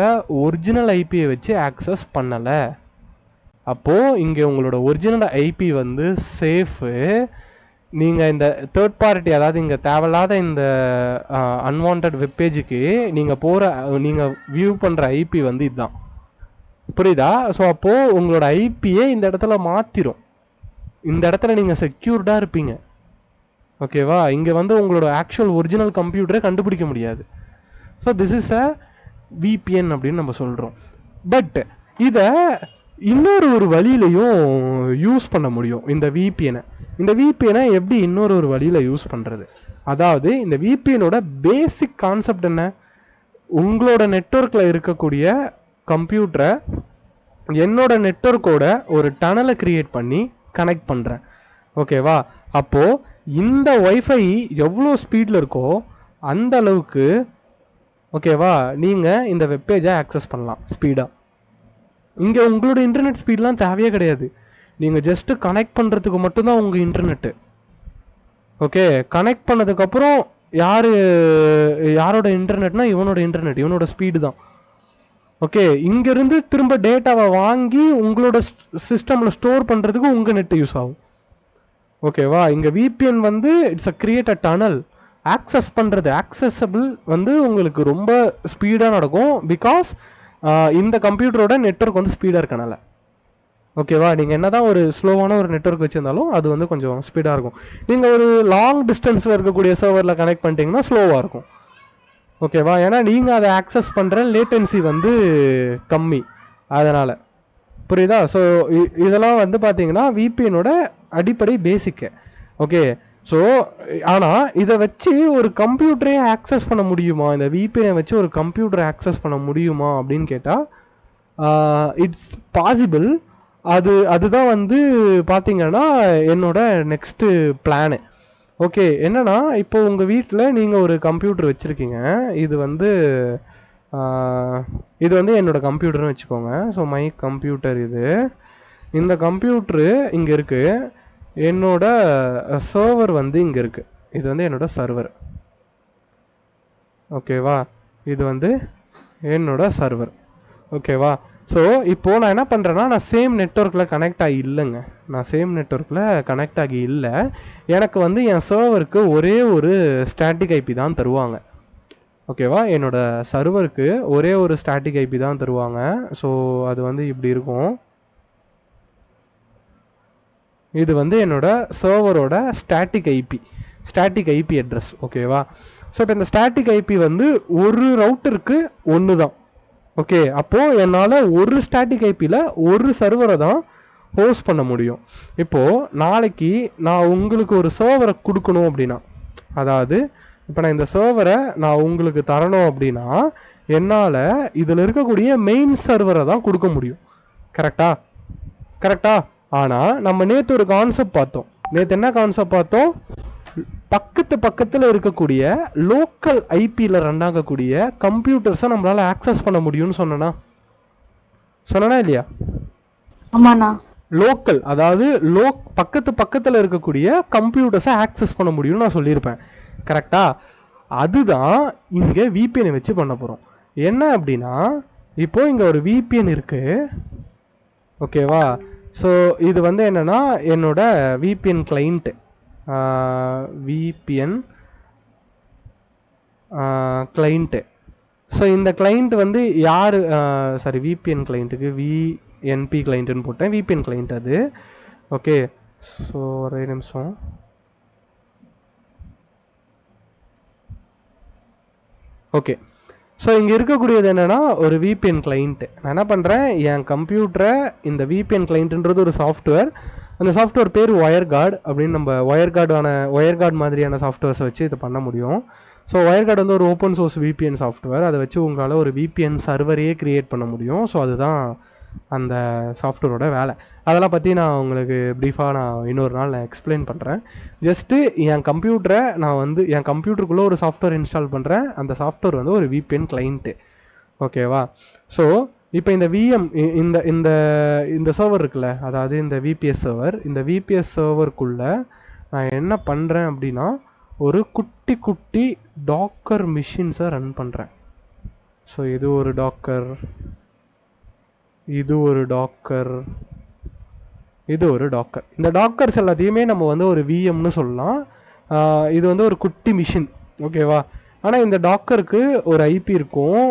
ஒரிஜினல் ஐபியை வச்சு ஆக்சஸ் பண்ணலை. அப்போது இங்கே உங்களோட ஒரிஜினல் ஐபி வந்து சேஃபு. நீங்கள் இந்த தேர்ட் பார்ட்டி, அதாவது இங்கே தேவையில்லாத இந்த அன்வான்ட் வெப்பேஜுக்கு நீங்கள் வியூ பண்ணுற ஐபி வந்து இதுதான். புரியுதா? ஸோ அப்போது உங்களோட ஐபியை இந்த இடத்துல மாற்றிடும். இந்த இடத்துல நீங்கள் செக்யூர்டாக இருப்பீங்க. ஓகேவா? இங்கே வந்து உங்களோட ஆக்சுவல் ஒரிஜினல் கம்ப்யூட்டரை கண்டுபிடிக்க முடியாது. So this is a VPN அப்படின்னு நம்ம சொல்கிறோம். பட் இதை இன்னொரு வழியிலையும் யூஸ் பண்ண முடியும். இந்த விபிஎனை எப்படி இன்னொரு வழியில் யூஸ் பண்ணுறது? அதாவது இந்த விபிஎனோட பேசிக் கான்செப்ட் என்ன? உங்களோட நெட்வொர்க்கில் இருக்கக்கூடிய கம்ப்யூட்டரை என்னோட நெட்வொர்க்கோட ஒரு டனலை க்ரியேட் பண்ணி கனெக்ட் பண்ணுறேன். ஓகேவா? அப்போது இந்த ஒய்ஃபை எவ்வளோ ஸ்பீடில் இருக்கோ அந்த அளவுக்கு, ஓகேவா, நீங்கள் இந்த வெப்பேஜை ஆக்சஸ் பண்ணலாம் ஸ்பீடாக. இங்கே உங்களோட இன்டர்நெட் ஸ்பீட்லாம் தேவையே கிடையாது. நீங்கள் ஜஸ்ட்டு கனெக்ட் பண்ணுறதுக்கு மட்டும்தான் உங்கள் இன்டர்நெட்டு. ஓகே, கனெக்ட் பண்ணதுக்கப்புறம் யாரோட இன்டர்நெட்னா இவனோட ஸ்பீடு தான். ஓகே, இங்கேருந்து திரும்ப டேட்டாவை வாங்கி உங்களோட சிஸ்டமில் ஸ்டோர் பண்ணுறதுக்கு உங்கள் நெட்டு யூஸ் ஆகும். ஓகேவா? இங்கே விபிஎன் வந்து it's a create a tunnel. Accessible வந்து உங்களுக்கு ரொம்ப ஸ்பீடாக நடக்கும். பிகாஸ் இந்த கம்ப்யூட்டரோட நெட்வொர்க் வந்து ஸ்பீடாக இருக்கனால. ஓகேவா? நீங்கள் என்ன தான் ஒரு ஸ்லோவான ஒரு நெட்வொர்க் வச்சுருந்தாலும் அது வந்து கொஞ்சம் ஸ்பீடாக இருக்கும். நீங்கள் ஒரு லாங் டிஸ்டன்ஸில் இருக்கக்கூடிய சர்வரில் கனெக்ட் பண்ணிட்டீங்கன்னா ஸ்லோவாக இருக்கும். ஓகேவா? ஏன்னா நீங்கள் அதை ஆக்சஸ் பண்ணுற லேட்டன்சி வந்து கம்மி, அதனால். புரியுதா? ஸோ இதெல்லாம் வந்து பார்த்தீங்கன்னா விபிஎனோட அடிப்படை பேசிக்கு. ஓகே. ஸோ ஆனால் இதை வச்சு ஒரு கம்ப்யூட்டரே ஆக்சஸ் பண்ண முடியுமா, இந்த விபிஎனை வச்சு ஒரு கம்ப்யூட்டரை ஆக்சஸ் பண்ண முடியுமா அப்படின்னு கேட்டால் இட்ஸ் பாசிபிள். அதுதான் வந்து பார்த்தீங்கன்னா என்னோட நெக்ஸ்ட்டு பிளானு. ஓகே. என்னன்னா இப்போ உங்கள் வீட்டில் நீங்கள் ஒரு கம்ப்யூட்டர் வச்சுருக்கீங்க. இது வந்து என்னோட கம்ப்யூட்டர்னு வச்சுக்கோங்க. ஸோ மை கம்ப்யூட்டர் இந்த கம்ப்யூட்ரு இங்கே இருக்குது. என்னோட சர்வர் வந்து இங்கே இருக்குது. இது வந்து என்னோட சர்வர். ஓகேவா? இது வந்து என்னோட சர்வர். ஓகேவா? ஸோ இப்போது நான் என்ன பண்ணுறேன்னா, நான் சேம் நெட்வொர்க்கில் கனெக்ட் ஆகி இல்லைங்க. நான் சேம் நெட்வொர்க்கில் கனெக்ட் ஆகி இல்லை. எனக்கு வந்து என் சர்வருக்கு ஒரே ஒரு ஸ்டாட்டிக் ஐபி தான் தருவாங்க. ஓகேவா? என்னோட சர்வருக்கு ஒரே ஒரு ஸ்டாட்டிக் ஐபி தான் தருவாங்க. ஸோ அது வந்து இப்படி இருக்கும். இது வந்து என்னோட சர்வரோட ஸ்டாட்டிக் ஐபி அட்ரஸ். ஓகேவா? ஸோ இப்போ இந்த ஸ்டாட்டிக் ஐபி வந்து ஒரு ரவுட்டருக்கு ஒன்று தான். ஓகே. அப்போது என்னால் ஒரு ஸ்டாட்டிக் ஐபியில் ஒரு சர்வரை தான் ஹோஸ்ட் பண்ண முடியும். இப்போது நாளைக்கு நான் உங்களுக்கு ஒரு சர்வரை கொடுக்கணும் அப்படின்னா, அதாவது இப்போ நான் இந்த சர்வரை நான் உங்களுக்கு தரணும் அப்படின்னா என்னால் இதில் இருக்கக்கூடிய மெயின் சர்வரை தான் கொடுக்க முடியும். கரெக்டா? ஆனால் நம்ம நேற்று ஒரு கான்செப்ட் பார்த்தோம். நேற்று என்ன கான்செப்ட் பார்த்தோம்? பக்கத்தில் இருக்கக்கூடிய லோக்கல் ஐபியில் ரன் ஆகக்கூடிய கம்ப்யூட்டர்ஸை நம்மளால் ஆக்சஸ் பண்ண முடியும்னு சொன்னா இல்லையா? ஆமாண்ணா. லோக்கல், அதாவது பக்கத்தில் இருக்கக்கூடிய கம்ப்யூட்டர்ஸை ஆக்சஸ் பண்ண முடியும்னு நான் சொல்லியிருப்பேன். கரெக்டா? அதுதான் இங்கே விபிஎனை வச்சு பண்ண போகிறோம். என்ன அப்படின்னா, இப்போ இங்கே ஒரு விபிஎன் இருக்குது. ஓகேவா? ஸோ இது வந்து என்னென்னா என்னோட விபிஎன் கிளைண்ட்டு. ஸோ இந்த கிளைண்ட் வந்து யார்? விபிஎன் கிளைண்ட்டுக்கு விஎன்பி கிளைண்ட்டுன்னு போட்டேன். விபிஎன் கிளைண்ட் அது. ஓகே. ஸோ ஒரே நிமிஷம். ஓகே. ஸோ இங்கே இருக்கக்கூடியது என்னென்னா ஒரு விபிஎன் கிளைண்ட்டு. நான் என்ன பண்ணுறேன், என் கம்ப்யூட்டரை இந்த விபிஎன் கிளைண்ட்டுன்றது ஒரு சாஃப்ட்வேர். அந்த சாஃப்ட்வேர் பேர் ஒயர்கார்டு அப்படின்னு. நம்ம ஒயர்கார்டு மாதிரியான சாஃப்ட்வேர்ஸை வச்சு இதை பண்ண முடியும். ஸோ ஒயர்கார்டு வந்து ஒரு ஓப்பன் சோர்ஸ் விபிஎன் சாஃப்ட்வேர். அதை வச்சு உங்களால் ஒரு விபிஎன் சர்வரையே க்ரியேட் பண்ண முடியும். ஸோ அதுதான் அந்த சாஃப்ட்வேரோட வேலை. அதெல்லாம் பற்றி நான் உங்களுக்கு ப்ரீஃபாக நான் இன்னொரு நாள் நான் எக்ஸ்பிளைன் பண்ணுறேன். ஜஸ்ட்டு என் கம்ப்யூட்டரை நான் வந்து என் கம்ப்யூட்டருக்குள்ளே ஒரு சாஃப்ட்வேர் இன்ஸ்டால் பண்ணுறேன். அந்த சாஃப்ட்வேர் வந்து ஒரு விபிஎன் கிளைண்ட்டு. ஓகேவா? ஸோ இப்போ இந்த இந்த சர்வர் இருக்குல்ல, அதாவது இந்த விபிஎஸ் சர்வருக்குள்ளே நான் என்ன பண்ணுறேன் அப்படின்னா, ஒரு குட்டி டாக்கர் மிஷின்ஸை ரன் பண்ணுறேன். ஸோ இது ஒரு டாக்கர், இது ஒரு டாக்கர். இந்த டாக்கர்ஸ் எல்லாத்தையுமே நம்ம வந்து ஒரு விஎம்னு சொல்லலாம். இது வந்து ஒரு குட்டி மிஷின். ஓகேவா? ஆனால் இந்த டாக்கருக்கு ஒரு ஐபி இருக்கும்,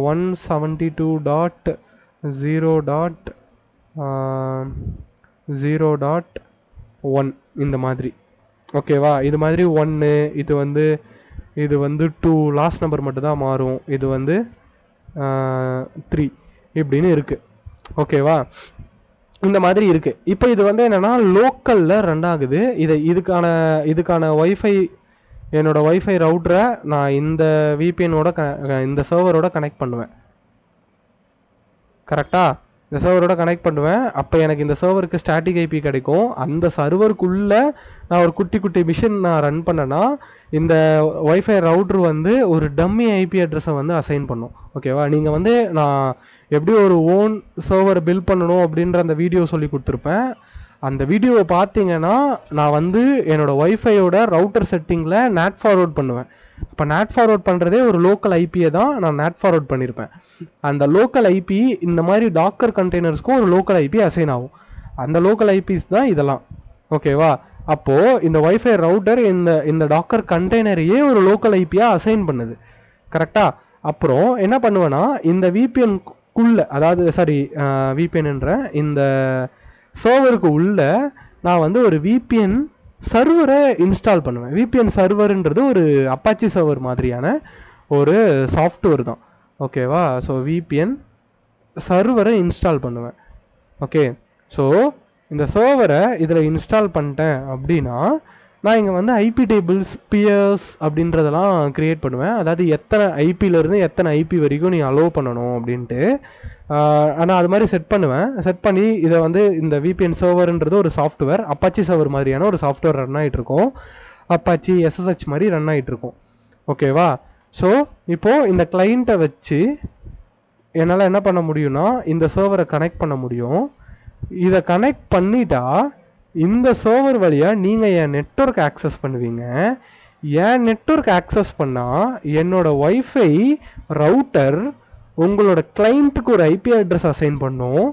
172.0.0.1 இந்த மாதிரி. ஓகேவா? இது மாதிரி 1, இது வந்து 2, லாஸ்ட் நம்பர் மட்டும்தான் மாறும். இது வந்து 3 இப்படின்னு இருக்குது. ஓகேவா? இந்த மாதிரி இருக்குது. இப்போ இது வந்து என்னென்னா லோக்கலில் ரன் ஆகுது. இதுக்கான ஒய்ஃபை, என்னோடய ஒய்ஃபை ரவுட்டரை நான் இந்த விபிஎனோட இந்த சர்வரோட கனெக்ட் பண்ணுவேன். கரெக்டாக? இந்த சர்வரோட கனெக்ட் பண்ணுவேன். அப்போ எனக்கு இந்த சர்வருக்கு ஸ்டாட்டிக் ஐபி கிடைக்கும். அந்த சர்வருக்குள்ளே நான் ஒரு குட்டி மிஷின் நான் ரன் பண்ணேன்னா இந்த ஒய்ஃபை ரவுட்ரு வந்து ஒரு டம்மி ஐபி அட்ரஸை வந்து அசைன் பண்ணும். ஓகேவா? நீங்கள் வந்து நான் எப்படி ஒரு ஓன் சர்வர் பில்ட் பண்ணணும் அப்படின்ற அந்த வீடியோ சொல்லி கொடுத்துருப்பேன். அந்த வீடியோவை பார்த்தீங்கன்னா நான் வந்து என்னோடய ஒய்ஃபையோட ரவுட்டர் செட்டிங்கில் நேட் ஃபார்வர்ட் பண்ணுவேன். இப்போ நேட் ஃபார்வர்ட் பண்ணுறதே ஒரு லோக்கல் ஐபியை தான் நான் நேட் ஃபார்வர்ட் பண்ணியிருப்பேன். அந்த லோக்கல் ஐபி இந்த மாதிரி டாக்கர் கண்டெய்னர்ஸ்க்கும் ஒரு லோக்கல் ஐபி அசைன் ஆகும். அந்த லோக்கல் ஐபிஸ் தான் இதெல்லாம். ஓகேவா? அப்போது இந்த ஒய்ஃபை ரவுட்டர் இந்த டாக்கர் கண்டெய்னரையே ஒரு லோக்கல் ஐபியாக அசைன் பண்ணுது. கரெக்டாக? அப்புறம் என்ன பண்ணுவேன்னா, இந்த விபிஎன் சர்வருக்குள்ள, அதாவது சாரி விபிஎன்ன்ற இந்த சர்வருக்கு உள்ள நான் வந்து ஒரு விபிஎன் சர்வரை இன்ஸ்டால் பண்ணுவேன். விபிஎன் சர்வருன்றது ஒரு அப்பாச்சி சர்வர் மாதிரியான ஒரு சாஃப்ட்வேர் தான். ஓகேவா? ஸோ விபிஎன் சர்வரை இன்ஸ்டால் பண்ணுவேன். ஓகே, ஸோ இந்த சர்வரை இதில் இன்ஸ்டால் பண்ணிட்டேன் அப்படின்னா நான் இங்கே வந்து ஐபி டேபிள்ஸ், பியர்ஸ் அப்படின்றதெல்லாம் க்ரியேட் பண்ணுவேன். அதாவது எத்தனை ஐபியிலேருந்து எத்தனை ஐபி வரைக்கும் நீ அலோவ் பண்ணணும் அப்படின்ட்டு நான் அது மாதிரி செட் பண்ணுவேன். செட் பண்ணி இதை வந்து இந்த விபிஎன் சர்வர்ன்றது ஒரு சாஃப்ட்வேர், அப்பாச்சி சர்வர் மாதிரியான ஒரு சாஃப்ட்வேர் ரன் ஆகிட்டு இருக்கும். அப்பாச்சி எஸ்எஸ்ஹெச் மாதிரி ரன் ஆகிட்டு இருக்கும். ஓகேவா? ஸோ இப்போது இந்த கிளைண்ட்டை வச்சு என்னால் என்ன பண்ண முடியும்னா இந்த சர்வரை கனெக்ட் பண்ண முடியும். இதை கனெக்ட் பண்ணிட்டா இந்த சர்வர் வழியாக நீங்கள் என் நெட்வொர்க் ஆக்சஸ் பண்ணுவீங்க. என் நெட்வொர்க் ஆக்சஸ் பண்ணால் என்னோடய ஒய்ஃபை ரவுட்டர் உங்களோட கிளைண்ட்டுக்கு ஒரு ஐபி அட்ரஸ் அசைன் பண்ணும்.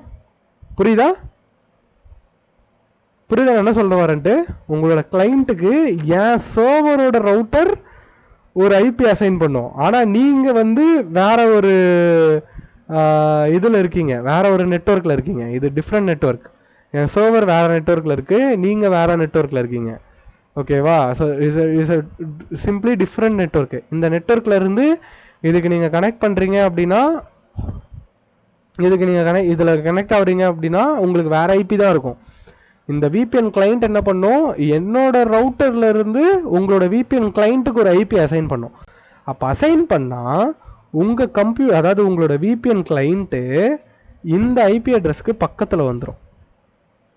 புரியுதா? நான் என்ன சொல்ல வரேன்ட்டு, உங்களோட கிளைண்ட்டுக்கு என் சர்வரோட ரவுட்டர் ஒரு ஐபி அசைன் பண்ணும். ஆனால் நீங்கள் வந்து வேற ஒரு இதில் இருக்கீங்க, வேற ஒரு நெட்வொர்க்கில் இருக்கீங்க. இது டிஃப்ரெண்ட் நெட்வொர்க். என் சர்வர் வேறு நெட்வொர்க்கில் இருக்குது, நீங்கள் வேறு நெட்வொர்க்கில் இருக்கீங்க. ஓகேவா? So is a simply different network. இந்த நெட்வொர்க்கில் இருந்து இதுக்கு நீங்கள் கனெக்ட் பண்ணுறீங்க அப்படின்னா, இதில் கனெக்ட் ஆகுறீங்க அப்படின்னா உங்களுக்கு வேறு ஐபி தான் இருக்கும். இந்த விபிஎன் கிளைண்ட் என்ன பண்ணும், என்னோட ரவுட்டரில் இருந்து உங்களோட விபிஎன் கிளைண்ட்டுக்கு ஒரு ஐபி அசைன் பண்ணும். அப்போ அசைன் பண்ணால் உங்கள் அதாவது உங்களோட விபிஎன் கிளைண்ட்டு இந்த ஐபி அட்ரஸ்க்கு பக்கத்தில் வந்துடும்.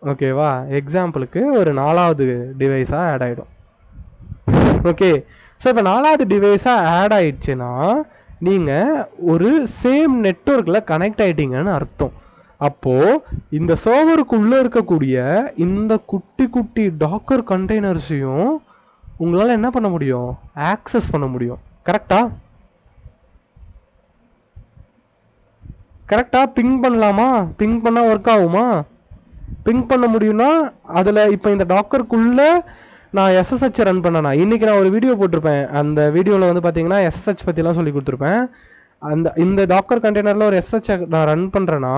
ஓகேவா? எக்ஸாம்பிளுக்கு ஒரு 4வது டிவைஸாக ஆட் ஆகிடும். ஓகே, ஸோ இப்போ 4வது டிவைஸாக ஆட் ஆயிடுச்சுன்னா நீங்கள் ஒரு சேம் நெட்வொர்க்கில் கனெக்ட் ஆகிட்டீங்கன்னு அர்த்தம். அப்போது இந்த சர்வருக்குள்ளே இருக்கக்கூடிய இந்த குட்டி குட்டி டாக்கர் கண்டெய்னர்ஸையும் உங்களால் என்ன பண்ண முடியும், ஆக்சஸ் பண்ண முடியும். கரெக்டாக பிங் பண்ணலாமா? பிங் பண்ணால் ஒர்க் ஆகுமா? பிங் பண்ண முடியும்னா அதில் இப்போ இந்த டாக்கருக்குள்ளே நான் எஸ்எஸ்ஹெச் ரன் பண்ணேன்னா, இன்றைக்கி நான் ஒரு வீடியோ போட்டிருப்பேன். அந்த வீடியோவில் வந்து பார்த்தீங்கன்னா எஸ்எஸ்ஹெச் பற்றிலாம் சொல்லி கொடுத்துருப்பேன். இந்த டாக்கர் கண்டெய்னரில் ஒரு எஸ்எஸ்ஹெச் நான் ரன் பண்ணுறேன்னா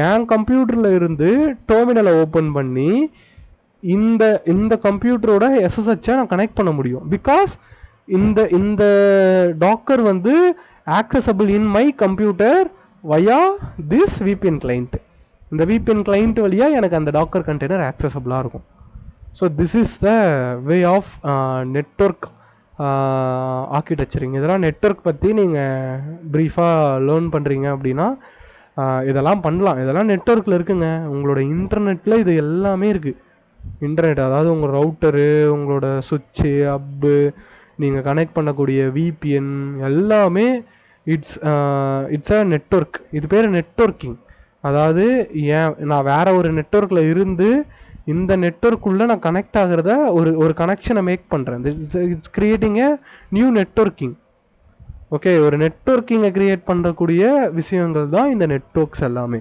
என் கம்ப்யூட்டரில் இருந்து டெர்மினலை ஓப்பன் பண்ணி இந்த கம்ப்யூட்டரோட எஸ்எஸ்ஹெச்சை நான் கனெக்ட் பண்ண முடியும். பிகாஸ் இந்த டாக்கர் வந்து accessible in my computer via this VPN client. இந்த விபிஎன் கிளைண்ட் வழியாக எனக்கு அந்த டாக்கர் கண்டெய்னர் ஆக்சசபிளாக இருக்கும். So this is the way of network architecturing. இதெல்லாம் நெட்வொர்க் பற்றி நீங்கள் ப்ரீஃபாக லேர்ன் பண்ணுறீங்க அப்படின்னா இதெல்லாம் பண்ணலாம். இதெல்லாம் நெட்வொர்க்கில் இருக்குங்க. உங்களோட இன்டர்நெட்டில் இது எல்லாமே இருக்குது. இன்டர்நெட் அதாவது உங்கள் ரவுட்டரு, உங்களோட சுவிட்சு, ஹப்பு, நீங்கள் கனெக்ட் பண்ணக்கூடிய விபிஎன் எல்லாமே இட்ஸ் அ நெட்வொர்க். இது பேர் நெட்வொர்க்கிங். அதாவது நான் வேற ஒரு நெட்வொர்க்கில் இருந்து இந்த நெட்வொர்க்குள்ளே நான் கனெக்ட் ஆகிறத ஒரு கனெக்ஷனை மேக் பண்ணுறேன். It's creating a new networking. Okay, ஒரு நெட்வொர்க்கிங்கை கிரியேட் பண்ணக்கூடிய விஷயங்கள் தான் இந்த நெட்வொர்க்ஸ் எல்லாமே.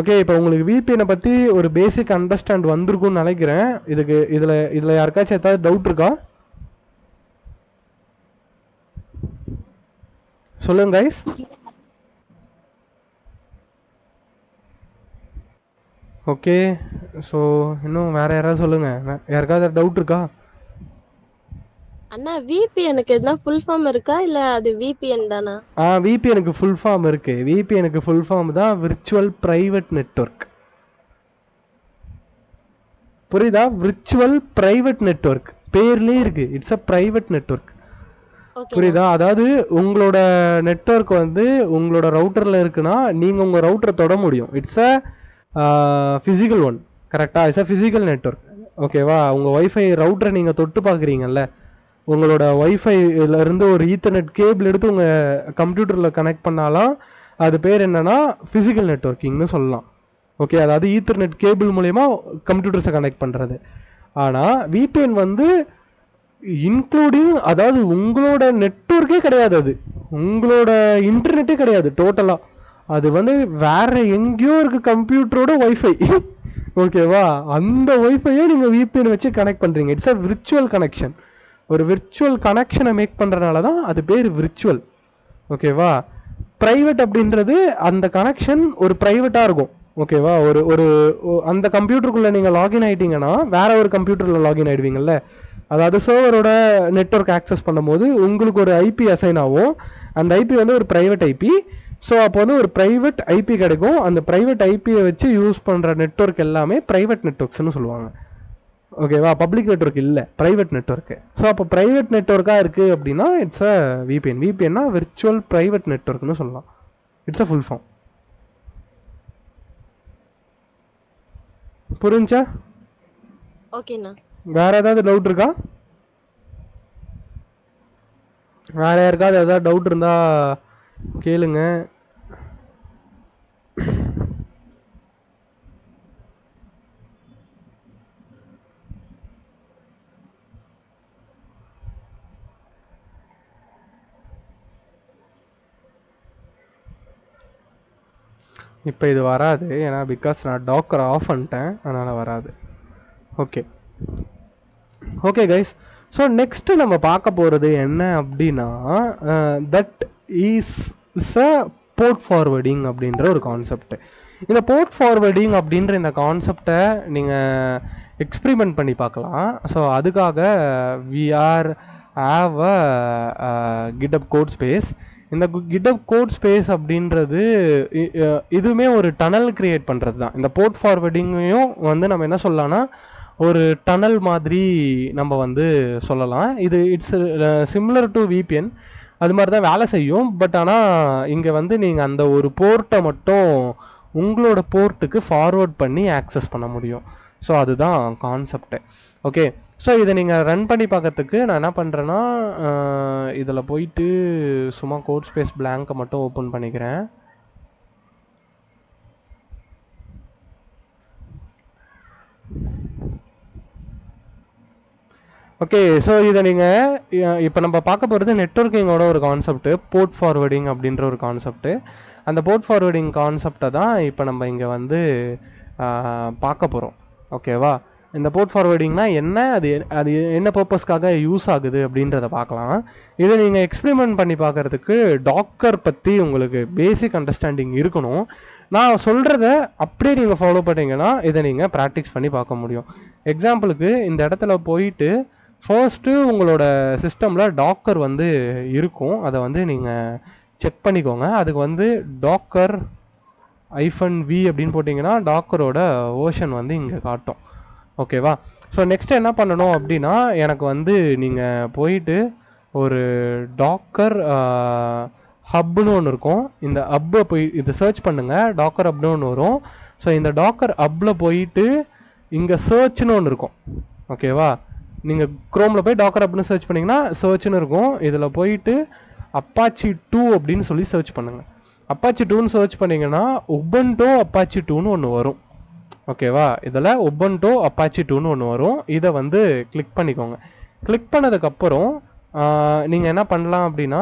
ஓகே, இப்போ உங்களுக்கு விபிஎனை பற்றி ஒரு பேசிக் அண்டர்ஸ்டாண்ட் வந்திருக்கும்னு நினைக்கிறேன். இதில் யாருக்காச்சும் ஏதாவது டவுட் இருக்கா? சொல்லுங்க கைஸ். ஓகே, ஸோ இன்னும் வேற யாராவது சொல்லுங்க. யாருக்காவது டவுட் இருக்கா? அண்ணா விபிஎனுக்கு எதுனா ஃபுல் ஃபார்ம் இருக்கா இல்ல அது விபிஎன் தானா? விபிஎனுக்கு ஃபுல் ஃபார்ம் இருக்கு. விபிஎனுக்கு ஃபுல் ஃபார்ம் தான் விர்ச்சுவல் பிரைவேட் நெட்வொர்க். புரியுதா? விர்ச்சுவல் பிரைவேட் நெட்வொர்க் பேர்லயே இருக்கு. It's a private network. புரியுதா? அதாவது உங்களோட நெட்வொர்க் வந்து உங்களோட ரவுட்டர்ல இருக்குன்னா நீங்க உங்க ரவுட்டரை தொட முடியும். It's a physical one. கரெக்டா? It's a physical network. ஓகேவா? உங்க வைஃபை ரவுட்டரை நீங்க தொட்டு பாக்குறீங்கல்ல, உங்களோட வைஃபைல இருந்து ஒரு ஈத்தர்நெட் கேபிள் எடுத்து உங்க கம்ப்யூட்டர்ல கனெக்ட் பண்ணாலாம் அது பேர் என்னன்னா பிசிக்கல் நெட்வொர்க்கிங்னு சொல்லலாம். ஓகே, அதாவது ஈத்தர்நெட் கேபிள் மூலயமா கம்ப்யூட்டர்ஸை கனெக்ட் பண்றது. ஆனா விபிஎன் வந்து இன்க்ளூடிங், அதாவது உங்களோட நெட்வொர்க்கே கிடையாது, அது உங்களோட இன்டர்நெட்டே கிடையாது டோட்டலா. அது வந்து வேற எங்கேயோ இருக்கு கம்ப்யூட்டரோட வைஃபை. ஓகேவா? அந்த வைஃபையை நீங்க விபிஎன் வச்சு கனெக்ட் பண்றீங்க. It's a virtual connection. ஒரு விர்ச்சுவல் கனெக்ஷனை மேக் பண்ணுறதுனால தான் அது பேர் விர்ச்சுவல். ஓகேவா? ப்ரைவேட் அப்படின்றது அந்த கனெக்ஷன் ஒரு ப்ரைவேட்டாக இருக்கும். ஓகேவா? ஒரு ஒரு அந்த கம்ப்யூட்டருக்குள்ளே நீங்கள் லாகின் ஆகிட்டீங்கன்னா வேற ஒரு கம்ப்யூட்டரில் லாகின் ஆகிடுவீங்கல்ல. அதாவது சர்வரோட நெட்ஒர்க் ஆக்சஸ் பண்ணும்போது உங்களுக்கு ஒரு ஐபி அசைன் ஆகும். அந்த ஐபி வந்து ஒரு ப்ரைவேட் ஐபி. ஸோ அப்போ வந்து ஒரு ப்ரைவேட் ஐபி கிடைக்கும். அந்த ப்ரைவேட் ஐபியை வச்சு யூஸ் பண்ணுற நெட்ஒர்க் எல்லாமே ப்ரைவேட் நெட்ஒர்க்ஸ்னு சொல்லுவாங்க. ஓகேவா? பப்ளிக் நெட்ஒர்க் இல்லை, ப்ரைவேட் நெட்ஒர்க்கு. ஸோ அப்போ ப்ரைவேட் நெட்ஒர்க்காக இருக்குது அப்படின்னா இட்ஸ் அ விபிஎன். விபிஎன்னா விர்ச்சுவல் ப்ரைவேட் நெட்ஒர்க்னு சொல்லலாம். It's a full form. புரிஞ்சா? ஓகேண்ணா. வேற ஏதாவது டவுட் இருக்கா? வேற யாருக்காவது ஏதாவது டவுட் இருந்தா கேளுங்க. இப்போ இது வராது, ஏன்னா பிகாஸ் நான் டாக்கர் ஆஃப் பண்ணிட்டேன், அதனால் வராது. Okay okay guys. So next நம்ம பார்க்க போகிறது என்ன அப்படின்னா that is a port forwarding அப்படின்ற ஒரு கான்செப்ட். இந்த போர்ட் ஃபார்வர்டிங் அப்படின்ற இந்த கான்செப்டை நீங்கள் எக்ஸ்பிரிமெண்ட் பண்ணி பார்க்கலாம். ஸோ அதுக்காக we are have a GitHub code space. இந்த கிட்டப் கோட் ஸ்பேஸ் அப்படின்றது இதுவுமே ஒரு டனல் கிரியேட் பண்ணுறது தான். இந்த போர்ட் ஃபார்வர்டிங்கையும் வந்து நம்ம என்ன சொல்லலாம்னா ஒரு டனல் மாதிரி நம்ம வந்து சொல்லலாம். இது இட்ஸ் சிமிலர் டு விபிஎன், அது மாதிரி தான் வேலை செய்யும். பட் ஆனால் இங்கே வந்து நீங்கள் அந்த ஒரு போர்ட்டை மட்டும் உங்களோட போர்ட்டுக்கு ஃபார்வர்ட் பண்ணி ஆக்சஸ் பண்ண முடியும். ஸோ அதுதான் கான்செப்டு. ஓகே, ஸோ இதை நீங்கள் ரன் பண்ணி பார்க்கறதுக்கு நான் என்ன பண்ணுறேன்னா இதில் போயிட்டு சும்மா கோட் ஸ்பேஸ் பிளாங்கை மட்டும் ஓப்பன் பண்ணிக்கிறேன். ஓகே, ஸோ இதை நீங்கள் இப்போ நம்ம பார்க்க போகிறது நெட்வொர்க்கிங்கோட ஒரு கான்செப்ட்டு, போர்ட் ஃபார்வர்டிங் அப்படின்ற ஒரு கான்செப்ட்டு. அந்த போர்ட் ஃபார்வர்டிங் கான்செப்டை தான் இப்போ நம்ம இங்கே வந்து பார்க்க போகிறோம். ஓகேவா? இந்த போர்ட் ஃபார்வர்டிங்னா என்ன, அது அது என்ன பர்பஸ்க்காக யூஸ் ஆகுது அப்படின்றத பார்க்கலாம். இதை நீங்கள் எக்ஸ்பெரிமெண்ட் பண்ணி பார்க்குறதுக்கு டாக்கர் பற்றி உங்களுக்கு பேசிக் அண்டர்ஸ்டாண்டிங் இருக்கணும். நான் சொல்கிறத அப்படியே நீங்கள் ஃபாலோ பண்ணிங்கன்னா இதை நீங்கள் ப்ராக்டிஸ் பண்ணி பார்க்க முடியும். எக்ஸாம்பிளுக்கு இந்த இடத்துல போயிட்டு ஃபர்ஸ்ட்டு உங்களோட சிஸ்டமில் டாக்கர் வந்து இருக்கும், அதை வந்து நீங்கள் செக் பண்ணிக்கோங்க. அதுக்கு வந்து டாக்கர் -v அப்படின்னு போட்டிங்கன்னா டாக்கரோட வேர்ஷன் வந்து இங்கே காட்டும். ஓகேவா? ஸோ நெக்ஸ்ட் என்ன பண்ணணும் அப்படின்னா எனக்கு வந்து நீங்கள் போயிட்டு ஒரு டாக்கர் ஹப்னு ஒன்று இருக்கும். இந்த ஹப்பை போய் இது சர்ச் பண்ணுங்கள், டாக்கர் ஹப்னு ஒன்று வரும். ஸோ இந்த டாக்கர் ஹப்பில் போயிட்டு இங்கே சர்ச்னு ஒன்று இருக்கும். ஓகேவா? நீங்கள் க்ரோமில் போய் டாக்கர் ஹப்னு சர்ச் பண்ணிங்கன்னா சர்ச்னு இருக்கும். இதில் போயிட்டு அப்பாச்சி 2 அப்படின்னு சொல்லி சர்ச் பண்ணுங்கள். அப்பாச்சி 2ன்னு சர்ச் பண்ணிங்கன்னா உபுண்டு அப்பாச்சி 2ன்னு ஒன்று வரும். ஓகேவா? இதில் உபுண்டு அப்பாச்சி 2ன்னு ஒன்று வரும். இதை வந்து கிளிக் பண்ணிக்கோங்க. கிளிக் பண்ணதுக்கப்புறம் நீங்கள் என்ன பண்ணலாம் அப்படின்னா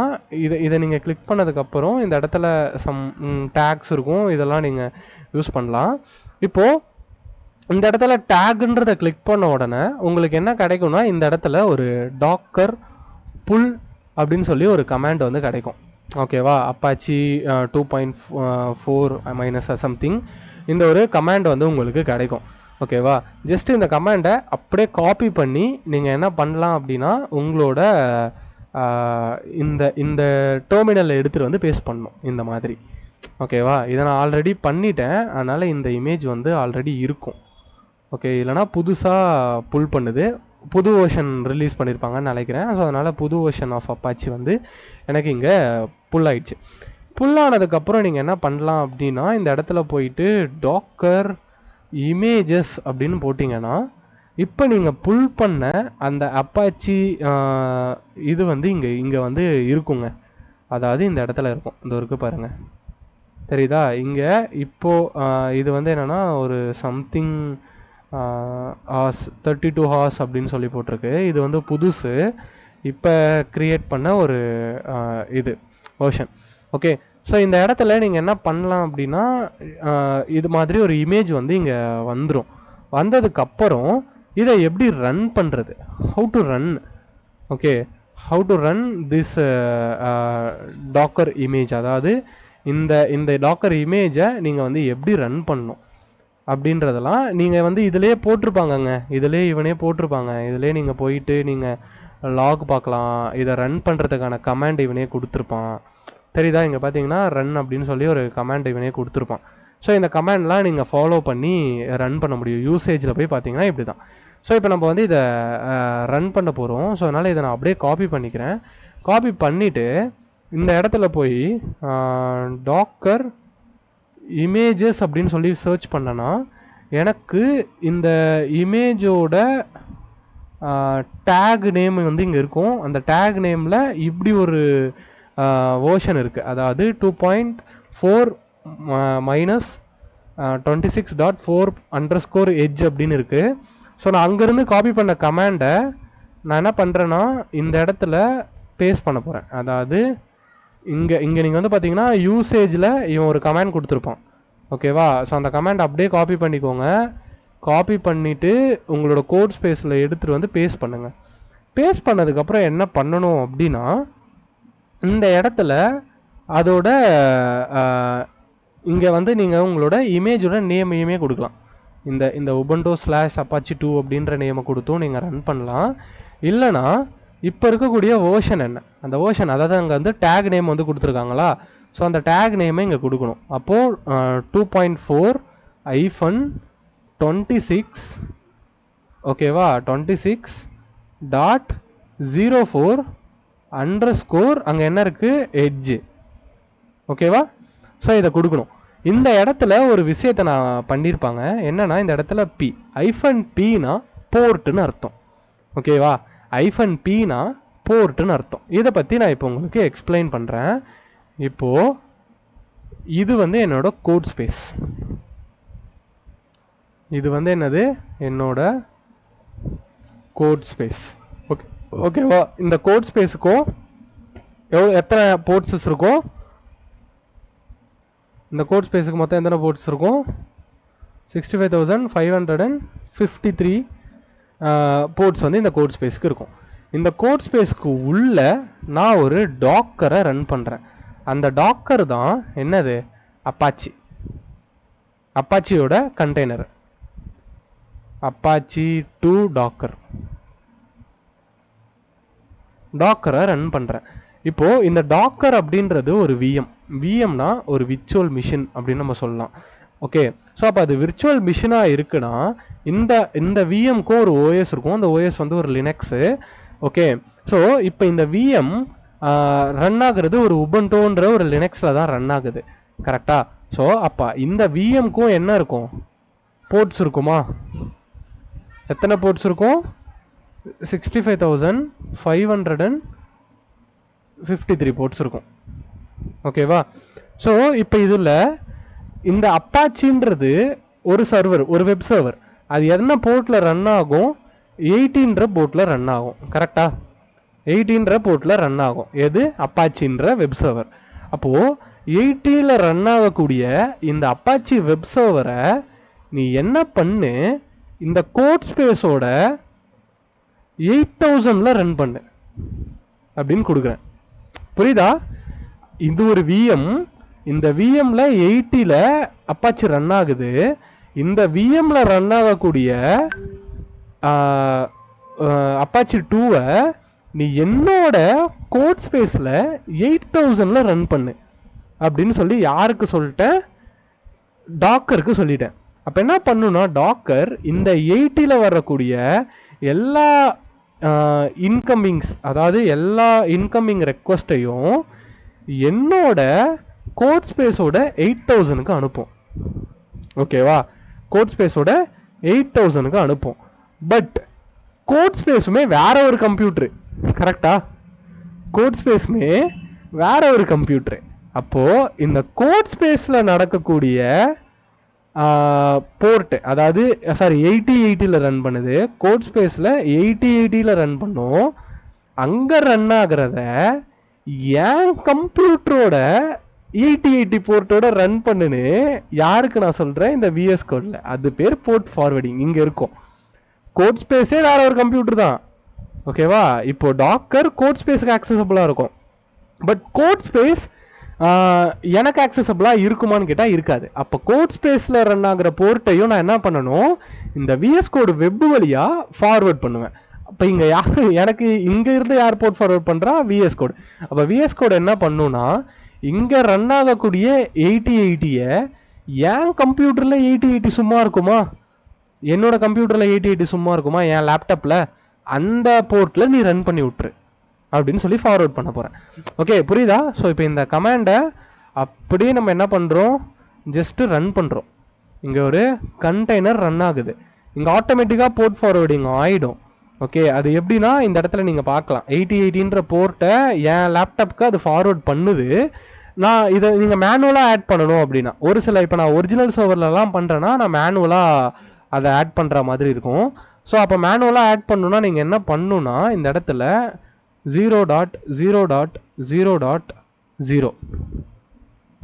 இதை நீங்கள் கிளிக் பண்ணதுக்கப்புறம் இந்த இடத்துல சம் டேக்ஸ் இருக்கும், இதெல்லாம் நீங்கள் யூஸ் பண்ணலாம். இப்போது இந்த இடத்துல டேக்குன்றதை கிளிக் பண்ண உடனே உங்களுக்கு என்ன கிடைக்கும்னா இந்த இடத்துல ஒரு டாக்கர் புல் அப்படின்னு சொல்லி ஒரு கமாண்ட் வந்து கிடைக்கும். ஓகேவா? அப்பாச்சி 2.4 - சம்திங் இந்த ஒரு கமாண்ட் வந்து உங்களுக்கு கிடைக்கும். ஓகேவா? ஜஸ்ட் இந்த கமாண்டை அப்படியே காப்பி பண்ணி நீங்கள் என்ன பண்ணலாம் அப்படின்னா உங்களோட இந்த இந்த டெர்மினலில் எடுத்துகிட்டு வந்து பேஸ்ட் பண்ணணும் இந்த மாதிரி. ஓகேவா? இதை நான் ஆல்ரெடி பண்ணிட்டேன், அதனால் இந்த இமேஜ் வந்து ஆல்ரெடி இருக்கும். ஓகே, இல்லைனா புதுசாக புல் பண்ணுது, புது வெர்ஷன் ரிலீஸ் பண்ணியிருப்பாங்கன்னு நினைக்கிறேன். ஸோ அதனால் புது வெர்ஷன் ஆஃப் அப்பாச்சி வந்து எனக்கு இங்கே புல் ஆயிடுச்சு. புல் ஆனதுக்கப்புறம் நீங்கள் என்ன பண்ணலாம் அப்படின்னா இந்த இடத்துல போயிட்டு டாக்கர் இமேஜஸ் அப்படின்னு போட்டிங்கன்னா இப்போ நீங்கள் புல் பண்ண அந்த அப்பாச்சி இது வந்து இங்கே வந்து இருக்குங்க. அதாவது இந்த இடத்துல இருக்கும், இந்த இருக்கு பாருங்கள், தெரியுதா? இங்கே இப்போது இது வந்து என்னென்னா ஒரு சம்திங் ஹார்ஸ் 32 ஹார்ஸ் அப்படின்னு சொல்லி போட்டிருக்கு. இது வந்து புதுசு, இப்போ க்ரியேட் பண்ண ஒரு இது வெர்ஷன். ஓகே, ஸோ இந்த இடத்துல நீங்கள் என்ன பண்ணலாம் அப்படின்னா இது மாதிரி ஒரு இமேஜ் வந்து இங்கே வந்துடும். வந்ததுக்கப்புறம் இதை எப்படி ரன் பண்ணுறது, how to run. Okay, how to run this Docker image. அதாவது இந்த இந்த டாக்கர் இமேஜை நீங்கள் வந்து எப்படி ரன் பண்ணணும் அப்படின்றதெல்லாம் நீங்கள் வந்து இதிலே போட்டிருப்பாங்கங்க. இதிலே இவனே போட்டிருப்பாங்க. இதிலே நீங்கள் போயிட்டு நீங்கள் லாக் பார்க்கலாம். இதை ரன் பண்ணுறதுக்கான கமாண்ட் இவனே கொடுத்துருப்பான். தெரியுதா? இங்கே பார்த்தீங்கன்னா ரன் அப்படின்னு சொல்லி ஒரு கமாண்ட் இவனே கொடுத்துருப்பான். ஸோ இந்த கமாண்ட்லாம் நீங்கள் ஃபாலோ பண்ணி ரன் பண்ண முடியும். யூசேஜில் போய் பார்த்தீங்கன்னா இப்படி தான். ஸோ இப்போ நம்ம வந்து இதை ரன் பண்ண போகிறோம். ஸோ அதனால் இதை நான் அப்படியே காப்பி பண்ணிக்கிறேன். காப்பி பண்ணிவிட்டு இந்த இடத்துல போய் டாக்கர் இமேஜஸ் அப்படின்னு சொல்லி சர்ச் பண்ணனா எனக்கு இந்த இமேஜோட டேக் நேம் வந்து இங்கே இருக்கும். அந்த டேக் நேமில் இப்படி ஒரு வேர்ஷன் இருக்குது. அதாவது 2.4 -26.4_edge அப்படின்னு இருக்குது. ஸோ நான் அங்கேருந்து காப்பி பண்ண கமாண்டை நான் என்ன பண்ணுறேன்னா இந்த இடத்துல பேஸ்ட் பண்ண போகிறேன். அதாவது இங்கே நீங்கள் வந்து பார்த்தீங்கன்னா யூசேஜில் இவன் ஒரு கமாண்ட் கொடுத்துருப்பான். ஓகேவா? ஸோ அந்த கமாண்ட் அப்படியே காப்பி பண்ணிக்கோங்க. காப்பி பண்ணிவிட்டு உங்களோட கோட் ஸ்பேஸில் எடுத்துகிட்டு வந்து பேஸ்ட் பண்ணுங்கள். பேஸ்ட் பண்ணதுக்கப்புறம் என்ன பண்ணணும் அப்படின்னா இந்த இடத்துல அதோட இங்கே வந்து நீங்கள் உங்களோட இமேஜோட நேமையுமே கொடுக்கலாம். இந்த ubuntu/apache2 அப்படின்ற நேமை கொடுத்தும் நீங்கள் ரன் பண்ணலாம். இல்லைனா இப்போ இருக்கக்கூடிய வேர்ஷன் என்ன, அந்த வேர்ஷன், அதாவது அங்கே வந்து டேக் நேம் வந்து கொடுத்துருக்காங்களா, ஸோ அந்த டேக் நேமை இங்கே கொடுக்கணும். அப்போது 2.4-26 ஓகேவா 26.04_ அங்கே என்ன இருக்குது எட்ஜு. ஓகேவா? ஸோ இதை கொடுக்கணும். இந்த இடத்துல ஒரு விஷயத்தை நான் பண்ணியிருப்பாங்க. என்னன்னா இந்த இடத்துல -p போர்ட்டுன்னு அர்த்தம். ஓகேவா? -p போர்ட்டுன்னு அர்த்தம். இதை பற்றி நான் இப்போ உங்களுக்கு எக்ஸ்பிளைன் பண்ணுறேன். இப்போது இது வந்து என்னோட கோட் ஸ்பேஸ். இது வந்து என்னது, என்னோட கோட் ஸ்பேஸ். ஓகே ஓகேவா? இந்த கோட் ஸ்பேஸுக்கும் எத்தனை போர்ட்ஸஸ் இருக்கும்? இந்த கோட் ஸ்பேஸுக்கு மொத்தம் எத்தனை போர்ட்ஸ் இருக்கும்? 65,553 போர்ட்ஸ் வந்து இந்த கோட் ஸ்பேஸுக்கு இருக்கும். இந்த கோட் ஸ்பேஸுக்கு உள்ள நான் ஒரு டாக்கரை ரன் பண்ணுறேன். அந்த டாக்கர் தான் என்னது, அப்பாச்சியோட கண்டெய்னர், apache2 டாக்கரை ரன் பண்ணுறேன். இப்போது இந்த டாக்கர் அப்படின்றது ஒரு விஎம்னா ஒரு விர்ச்சுவல் மிஷின் அப்படின்னு நம்ம சொல்லலாம். ஓகே, ஸோ அப்போ அது விர்ச்சுவல் மிஷினாக இருக்குன்னா இந்த விஎம்க்கும் ஒரு ஓஎஸ் இருக்கும். அந்த ஓஎஸ் வந்து ஒரு லினக்ஸு. ஓகே, ஸோ இப்போ இந்த விஎம் ரன் ஆகுறது ஒரு உபுண்டுன்ற ஒரு லினக்ஸில் தான் ரன் ஆகுது. கரெக்டாக? ஸோ அப்போ இந்த விஎம்க்கும் என்ன இருக்கும், போர்ட்ஸ் இருக்குமா? எத்தனை போர்ட்ஸ் இருக்கும்? 65,553 போர்ட்ஸ் இருக்கும். ஓகேவா? ஸோ இப்போ இதில் இந்த அப்பாச்சின்றது ஒரு சர்வர், ஒரு வெப் சர்வர். அது என்ன போர்ட்டில் ரன் ஆகும்? 18 போர்ட்டில் ரன் ஆகும். கரெக்டா? 18 போர்ட்டில் ரன் ஆகும். எது? அப்பாச்சின்ற வெப் சர்வர். அப்போது 18 ரன் ஆகக்கூடிய இந்த அப்பாச்சி வெப் சர்வரை நீ என்ன பண்ணு, இந்த கோட் ஸ்பேஸோட 8000 ரன் பண்ணு அப்படின்னு கொடுக்குறேன். புரியுதா? இது ஒரு விஎம். இந்த விஎம்ல 80 அப்பாச்சி ரன் ஆகுது. இந்த விஎம்ல ரன் ஆகக்கூடிய அப்பாச்சி 2 நீ என்னோட கோட் ஸ்பேஸில் 8000 ரன் பண்ணு அப்படின்னு சொல்லி யாருக்கு சொல்லிட்டேன்? டாக்கருக்கு சொல்லிட்டேன். அப்போ என்ன பண்ணுன்னா டாக்கர் இந்த 80 வரக்கூடிய எல்லா இன்கமிங்ஸ், அதாவது எல்லா இன்கமிங் ரெக்வஸ்ட்டையும் என்னோட கோட் ஸ்பேஸோட 8000க்கு அனுப்பும். ஓகேவா? கோட் ஸ்பேஸோட 8000க்கு அனுப்பும். பட் கோட் ஸ்பேஸுமே வேற ஒரு கம்ப்யூட்ரு. கரெக்டா? கோட் ஸ்பேஸுமே வேற ஒரு கம்ப்யூட்ரு. அப்போது இந்த கோட் ஸ்பேஸில் நடக்கக்கூடிய போர்ட்டு, அதாவது 8080 ரன் பண்ணுது. கோட் ஸ்பேஸில் 8080 ரன் பண்ணும். அங்கே ரன் ஆகிறத என் கம்ப்யூட்டரோட 8080 போர்ட்டோட ரன் பண்ணுன்னு யாருக்கு நான் சொல்கிறேன்? இந்த விஎஸ் கோடில். அது பேர் போர்ட் ஃபார்வர்டிங். இங்கே இருக்கும். கோட் ஸ்பேஸே வேற ஒரு கம்ப்யூட்டர் தான். ஓகேவா? இப்போ டாக்கர் கோட் ஸ்பேஸுக்கு ஆக்சசபிளாக இருக்கும். பட் கோட் ஸ்பேஸ் எனக்கு ஆக்சசபிளாக இருக்குமான்னு கேட்டால் இருக்காது. அப்போ கோட் ஸ்பேஸில் ரன் ஆகிற போர்ட்டையும் நான் என்ன பண்ணணும், இந்த விஎஸ் கோடு வெப் வழியாக ஃபார்வர்ட் பண்ணுவேன். அப்போ இங்கே எனக்கு இங்கே இருந்து யார் போர்ட் ஃபார்வர்ட் பண்ணுறா, விஎஸ் கோடு. அப்போ விஎஸ் கோடு என்ன பண்ணுன்னா, இங்கே ரன் ஆகக்கூடிய 8080 என் கம்ப்யூட்டரில் 8080 சும்மா இருக்குமா, என்னோட கம்ப்யூட்டரில் 8080 சும்மா இருக்குமா, என் லேப்டாப்பில் அந்த போர்ட்டில் நீ ரன் பண்ணி விட்ரு அப்படின்னு சொல்லி ஃபார்வர்ட் பண்ண போகிறேன். ஓகே, புரியுதா? ஸோ இப்போ இந்த கமாண்டை அப்படியே நம்ம என்ன பண்ணுறோம், ஜஸ்ட்டு ரன் பண்ணுறோம். இங்கே ஒரு கண்டெய்னர் ரன் ஆகுது, இங்கே ஆட்டோமேட்டிக்காக போர்ட் ஃபார்வர்டிங் ஆகிடும். ஓகே, அது எப்படின்னா இந்த இடத்துல நீங்கள் பார்க்கலாம், 8080ன்ற போர்ட்டை என் லேப்டாப்புக்கு அது ஃபார்வர்ட் பண்ணுது. நான் இதை நீங்கள் மேனுவலாக ஆட் பண்ணணும் அப்படின்னா, ஒரு சில இப்போ நான் ஒரிஜினல் சர்வர்லலாம் பண்ணுறேன்னா நான் மேனுவலாக அதை ஆட் பண்ணுற மாதிரி இருக்கும். ஸோ அப்போ மேனுவலாக ஆட் பண்ணணுன்னா நீங்கள் என்ன பண்ணணுன்னா, இந்த இடத்துல 0.0.0.0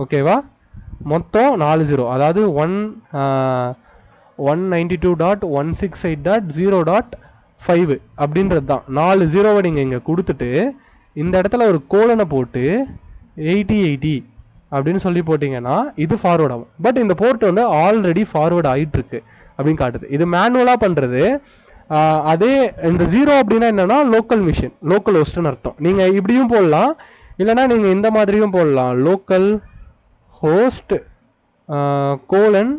ஓகேவா, மொத்தம் 4 0, அதாவது 192.168.0.5 அப்படின்றது தான். 4 0வை நீங்கள் இங்கே கொடுத்துட்டு இந்த இடத்துல ஒரு கோலனை போட்டு 8080 அப்படின்னு சொல்லி போட்டிங்கன்னா இது ஃபார்வர்ட் ஆகும். பட் இந்த போர்ட் வந்து ஆல்ரெடி ஃபார்வர்ட் ஆகிட்டுருக்கு அப்படின்னு காட்டுது. இது மேனுவலாக பண்ணுறது. அதே இந்த 0 அப்படின்னா என்னென்னா லோக்கல் மிஷின், லோக்கல் ஹோஸ்ட்னு அர்த்தம். நீங்கள் இப்படியும் போடலாம், இல்லைனா நீங்கள் இந்த மாதிரியும் போடலாம், லோக்கல் ஹோஸ்ட் கோலன்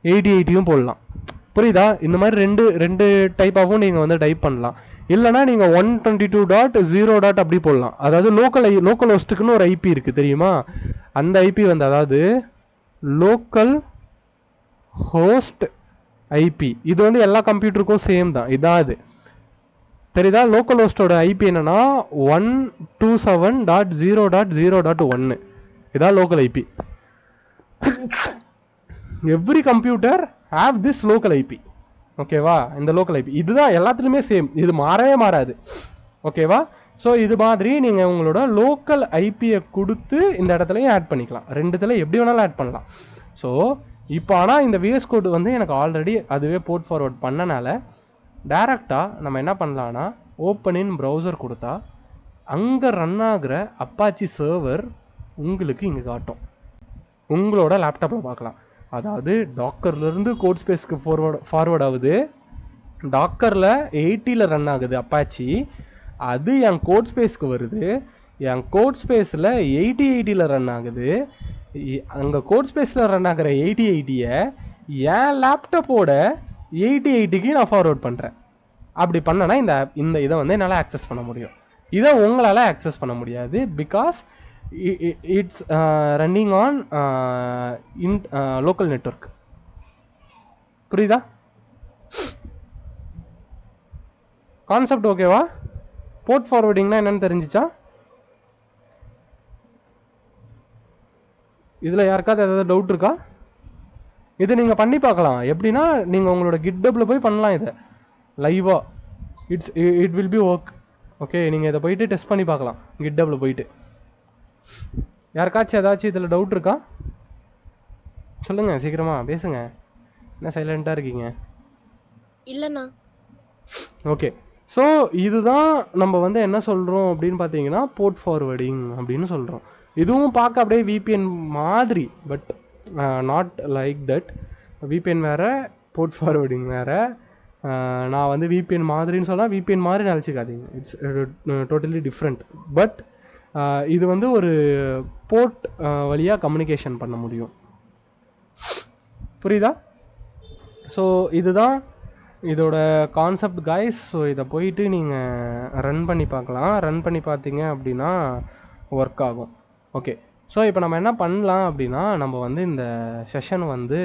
8080யும் போடலாம். புரியுதா? இந்த மாதிரி ரெண்டு டைப்பாகவும் நீங்கள் வந்து டைப் பண்ணலாம். இல்லைனா நீங்கள் 122.0. அப்படி போடலாம். அதாவது லோக்கல் ஹோஸ்ட்டுக்குன்னு ஒரு ஐபி இருக்குது தெரியுமா, அந்த ஐபி வந்து அதாவது லோக்கல் ஹோஸ்ட் ஐபி. இது வந்து எல்லா கம்ப்யூட்டருக்கும் சேம் தான், இதான் இது. தெரியுதா? லோக்கல் ஹோஸ்டோட ஐபி என்னன்னா 127.0.0.1. இதான் local IP. Every computer have this local IP. ஓகேவா? இந்த லோக்கல் ஐபி இதுதான் எல்லாத்துலேயுமே சேம், இது மாறவே மாறாது. ஓகேவா? ஸோ இது மாதிரி நீங்கள் உங்களோட லோக்கல் ஐபியை கொடுத்து இந்த இடத்துலையும் ஆட் பண்ணிக்கலாம். ரெண்டுத்தில் எப்படி வேணாலும் ஆட் பண்ணலாம். ஸோ இப்போ ஆனால் இந்த விஎஸ் கோடு வந்து எனக்கு ஆல்ரெடி அதுவே போர்ட் ஃபார்வர்ட் பண்ணனால டேரெக்டாக நம்ம என்ன பண்ணலான்னா, ஓப்பன் இன் ப்ரௌசர் கொடுத்தா அங்கே ரன் ஆகிற அப்பாச்சி சர்வர் உங்களுக்கு இங்கே காட்டும், உங்களோட லேப்டாப்பில் பார்க்கலாம். அதாவது டாக்கர்லேருந்து கோட் ஸ்பேஸ்க்கு ஃபார்வர்ட் ஆகுது, டாக்கரில் 80ல் ரன் ஆகுது அப்பாச்சி, அது என் கோட் ஸ்பேஸ்க்கு வருது, என் கோட் ஸ்பேஸில் 8080ல் ரன் ஆகுது, அங்கே கோட் ஸ்பேஸில் ரன் ஆகிற 8080 என் லேப்டாப்போட 8080க்கு நான் ஃபார்வர்ட் பண்ணுறேன். அப்படி பண்ணனா இந்த இதை வந்து என்னால் ஆக்சஸ் பண்ண முடியும். இதை உங்களால் ஆக்சஸ் பண்ண முடியாது, because it's running on local network. புரியுதா கான்செப்ட்? ஓகேவா? போர்ட் ஃபார்வர்டிங்னா என்னன்னு தெரிஞ்சிச்சா? இதில் யாருக்காவது ஏதாவது டவுட் இருக்கா? இதை நீங்கள் பண்ணி பார்க்கலாம். எப்படின்னா நீங்கள் உங்களோட கிட்டப்பில் போய் பண்ணலாம், இதை லைவாக. It will be work. Okay, நீங்கள் இதை போயிட்டு டெஸ்ட் பண்ணி பார்க்கலாம் கிட்டப்பில் போயிட்டு. யாருக்காச்சும் ஏதாச்சும் இதில் டவுட் இருக்கா? சொல்லுங்கள், சீக்கிரமாக பேசுங்க, என்ன சைலண்ட்டாக இருக்கீங்க? இல்லைண்ணா. ஓகே, ஸோ இதுதான் நம்ம வந்து என்ன சொல்கிறோம் அப்படின்னு பார்த்தீங்கன்னா போர்ட் ஃபார்வர்டிங் அப்படின்னு சொல்கிறோம். இதுவும் பார்க்க அப்படியே விபிஎன் மாதிரி, but not like that. VPN வேறு, போர்ட் ஃபார்வர்டிங் வேறு. நான் வந்து விபிஎன் மாதிரின்னு சொன்னால் விபிஎன் மாதிரி நினச்சிக்காதீங்க, இட்ஸ் டோட்டலி டிஃப்ரெண்ட். பட் இது வந்து ஒரு போர்ட் வழியாக கம்யூனிகேஷன் பண்ண முடியும். புரியுதா? ஸோ இதுதான் இதோட கான்செப்ட் காய்ஸ். ஸோ இதை போயிட்டு நீங்கள் ரன் பண்ணி பார்க்கலாம். ரன் பண்ணி பார்த்தீங்க அப்படின்னா ஒர்க் ஆகும். ஓகே, ஸோ இப்போ நம்ம என்ன பண்ணலாம் அப்படின்னா, நம்ம வந்து இந்த செஷன் வந்து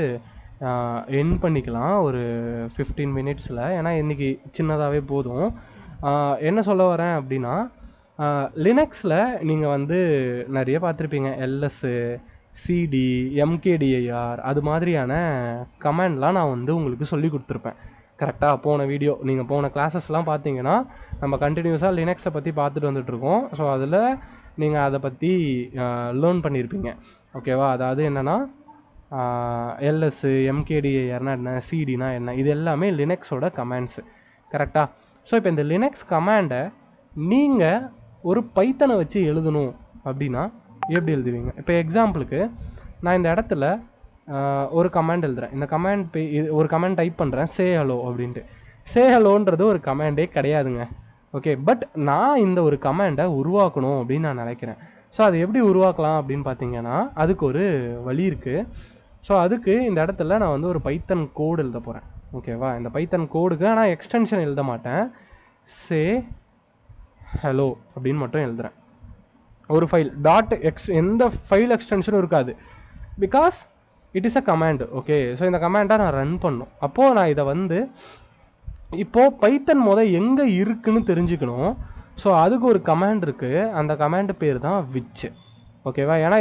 எண்ட் பண்ணிக்கலாம் ஒரு 15 மினிட்ஸில். ஏன்னா இன்றைக்கி சின்னதாகவே போதும். என்ன சொல்ல வரேன் அப்படின்னா, லினக்ஸில் நீங்கள் வந்து நிறைய பார்த்துருப்பீங்க, எல்எஸ்ஸு, சிடி, எம்கேடிஐஆர், அது மாதிரியான கமாண்ட்லாம் நான் வந்து உங்களுக்கு சொல்லி கொடுத்துருப்பேன். கரெக்டாக போன வீடியோ நீங்கள் போன கிளாஸஸ்லாம் பார்த்தீங்கன்னா நம்ம கண்டினியூஸாக லினக்ஸை பற்றி பார்த்துட்டு வந்துட்டுருக்கோம். ஸோ அதில் நீங்கள் அதை பற்றி லேர்ன் பண்ணியிருப்பீங்க. ஓகேவா? அதாவது என்னென்னா எல்எஸ்ஸு, எம்கேடிஐஆர்னா என்ன, சிடினா என்ன, இது எல்லாமே லினக்ஸோட கமாண்ட்ஸு. கரெக்டாக? ஸோ இப்போ இந்த லினக்ஸ் கமாண்டை நீங்கள் ஒரு பைத்தனை வச்சு எழுதணும் அப்படின்னா எப்படி எழுதுவீங்க? இப்போ எக்ஸாம்பிளுக்கு நான் இந்த இடத்துல ஒரு கமாண்ட் எழுதுறேன். இந்த கமாண்ட் ஒரு கமாண்ட் டைப் பண்ணுறேன், சே ஹலோ அப்படின்ட்டு. சே ஹலோன்றது ஒரு கமாண்டே கிடையாதுங்க. ஓகே, பட் நான் இந்த ஒரு கமாண்டை உருவாக்கணும் அப்படின்னு நான் நினைக்கிறேன். ஸோ அது எப்படி உருவாக்கலாம் அப்படின்னு பார்த்தீங்கன்னா அதுக்கு ஒரு வழி இருக்குது. ஸோ அதுக்கு இந்த இடத்துல நான் வந்து ஒரு பைத்தன் கோடு எழுத போகிறேன். ஓகேவா? இந்த பைத்தன் கோடுக்கு ஆனால் எக்ஸ்டென்ஷன் எழுத மாட்டேன், சே ஹலோ அப்படின்னு மட்டும் எழுதுகிறேன். ஒரு ஃபைல் எந்த ஃபைல் எக்ஸ்டென்ஷனும் இருக்காது, because it is a command. Okay, so இந்த கமாண்டை நான் ரன் பண்ணும். அப்போது நான் இதை வந்து இப்போது பைத்தன் எங்கே இருக்குன்னு தெரிஞ்சுக்கணும். ஸோ அதுக்கு ஒரு கமாண்ட் இருக்குது, அந்த கமாண்டு பேர் தான் விச். ஓகேவா? ஏன்னா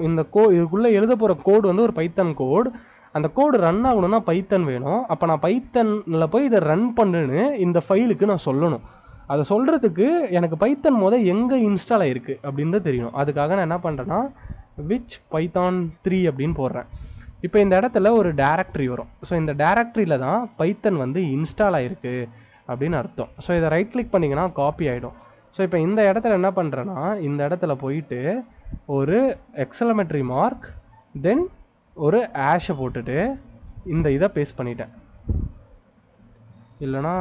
இதுக்குள்ளே எழுத போகிற கோடு வந்து ஒரு பைத்தன் கோடு. அந்த கோடு ரன் ஆகணும்னா பைத்தன் வேணும். அப்போ நான் பைத்தனில் போய் இதை ரன் பண்ணுன்னு இந்த ஃபைலுக்கு நான் சொல்லணும். அதை சொல்கிறதுக்கு எனக்கு பைத்தன் எங்கே இன்ஸ்டால் ஆகிருக்கு அப்படின்றது தெரியணும். அதுக்காக நான் என்ன பண்ணுறேன்னா விச் பைத்தான் 3 அப்படின்னு போடுறேன். இப்போ இந்த இடத்துல ஒரு டேரக்டரி வரும். ஸோ இந்த டேரக்டரியில் தான் பைத்தன் வந்து இன்ஸ்டால் ஆகிருக்கு அப்படின்னு அர்த்தம். ஸோ இதை ரைட் கிளிக் பண்ணிங்கன்னா காப்பி ஆகிடும். ஸோ இப்போ இந்த இடத்துல என்ன பண்ணுறேன்னா இந்த இடத்துல போயிட்டு ஒரு எக்ஸலமெட்ரி மார்க் தென் ஒரு ஆஷை போட்டுட்டு இந்த இதை பேஸ்ட் பண்ணிட்டேன். இல்லைனா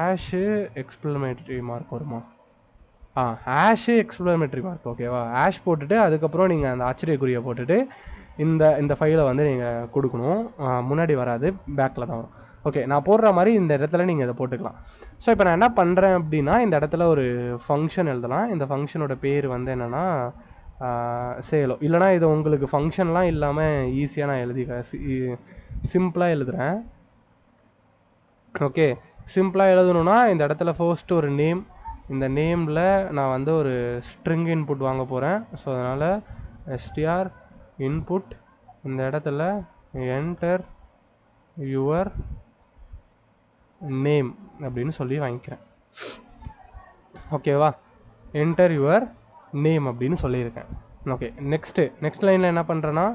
ஆஷு எக்ஸ்பிளமேட்ரி மார்க் வருமா? ஆஷு எக்ஸ்பிளமேட்ரி மார்க். ஓகேவா? ஆஷ் போட்டுட்டு அதுக்கப்புறம் நீங்கள் அந்த ஆச்சரியக்குறியை போட்டுட்டு இந்த ஃபைலை வந்து நீங்கள் கொடுக்கணும். முன்னாடி வராது, பேக்கில் தான் வரும். ஓகே, நான் போடுற மாதிரி இந்த இடத்துல நீங்கள் இதை போட்டுக்கலாம். ஸோ இப்போ நான் என்ன பண்ணுறேன் அப்படின்னா இந்த இடத்துல ஒரு ஃபங்க்ஷன் எழுதலாம். இந்த ஃபங்க்ஷனோட பேர் வந்து என்னென்னா சேலோ. இல்லைனா இது உங்களுக்கு ஃபங்க்ஷன்லாம் இல்லாமல் ஈஸியாக நான் சிம்பிளாக எழுதுகிறேன். ஓகே, சிம்பிளாக எழுதணுன்னா இந்த இடத்துல ஃபர்ஸ்ட்டு ஒரு நேம். இந்த நேமில் நான் வந்து ஒரு ஸ்ட்ரிங் இன்புட் வாங்க போகிறேன். ஸோ அதனால் str இன்புட் இந்த இடத்துல என்டர் யுவர் நேம் அப்படின்னு சொல்லி வாங்கிக்கிறேன். ஓகேவா? என்டர் யுவர் நேம் அப்படின்னு சொல்லியிருக்கேன். ஓகே, நெக்ஸ்ட் லைனில் என்ன பண்ணுறேன்னா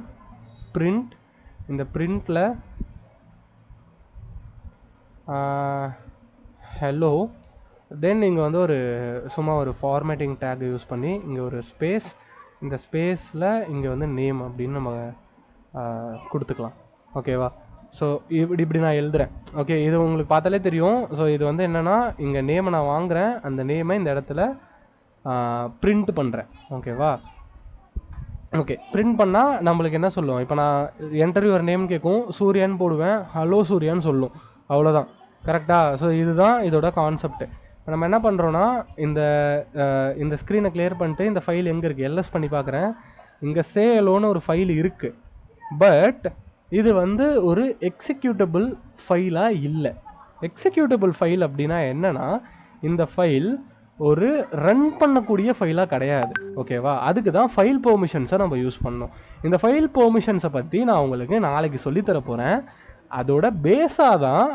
பிரிண்ட். இந்த பிரிண்டில் ஹலோ, தென் இங்கே வந்து சும்மா ஒரு ஃபார்மேட்டிங் டேக் யூஸ் பண்ணி இங்கே ஒரு ஸ்பேஸ், இந்த ஸ்பேஸில் இங்கே வந்து நேம் அப்படின்னு நம்ம கொடுத்துக்கலாம். ஓகேவா? ஸோ இப்படி நான் எழுதுகிறேன். ஓகே, இது உங்களுக்கு பார்த்தாலே தெரியும். ஸோ இது வந்து என்னென்னா இங்கே நேமை நான் வாங்குகிறேன், அந்த நேமை இந்த இடத்துல பிரிண்ட் பண்ணுறேன். ஓகேவா? ஓகே, பிரிண்ட் பண்ணால் நம்மளுக்கு என்ன சொல்லுவோம்? இப்போ நான் என்டர் யுவர் நேம் கேட்கும், சூர்யான்னு போடுவேன், ஹலோ சூர்யான்னு சொல்லும். அவ்வளோதான். கரெக்டாக? ஸோ இதுதான் இதோட கான்செப்ட். இப்போ நம்ம என்ன பண்ணுறோன்னா இந்த ஸ்க்ரீனை கிளியர் பண்ணிட்டு இந்த ஃபைல் எங்கே இருக்குது எல்எஸ் பண்ணி பார்க்குறேன். இங்கே சேலோன்னு ஒரு ஃபைல் இருக்குது, பட் இது வந்து ஒரு எக்ஸிக்யூட்டபிள் ஃபைலாக இல்லை. எக்ஸிக்யூட்டபிள் ஃபைல் அப்படின்னா என்னென்னா இந்த ஃபைல் ஒரு ரன் பண்ணக்கூடிய ஃபைலாக கிடையாது. ஓகேவா? அதுக்கு தான் ஃபைல் பெர்மிஷன்ஸை நம்ம யூஸ் பண்ணோம். இந்த ஃபைல் பெர்மிஷன்ஸை பற்றி நான் உங்களுக்கு நாளைக்கு சொல்லித்தர போகிறேன். அதோட பேஸாக தான்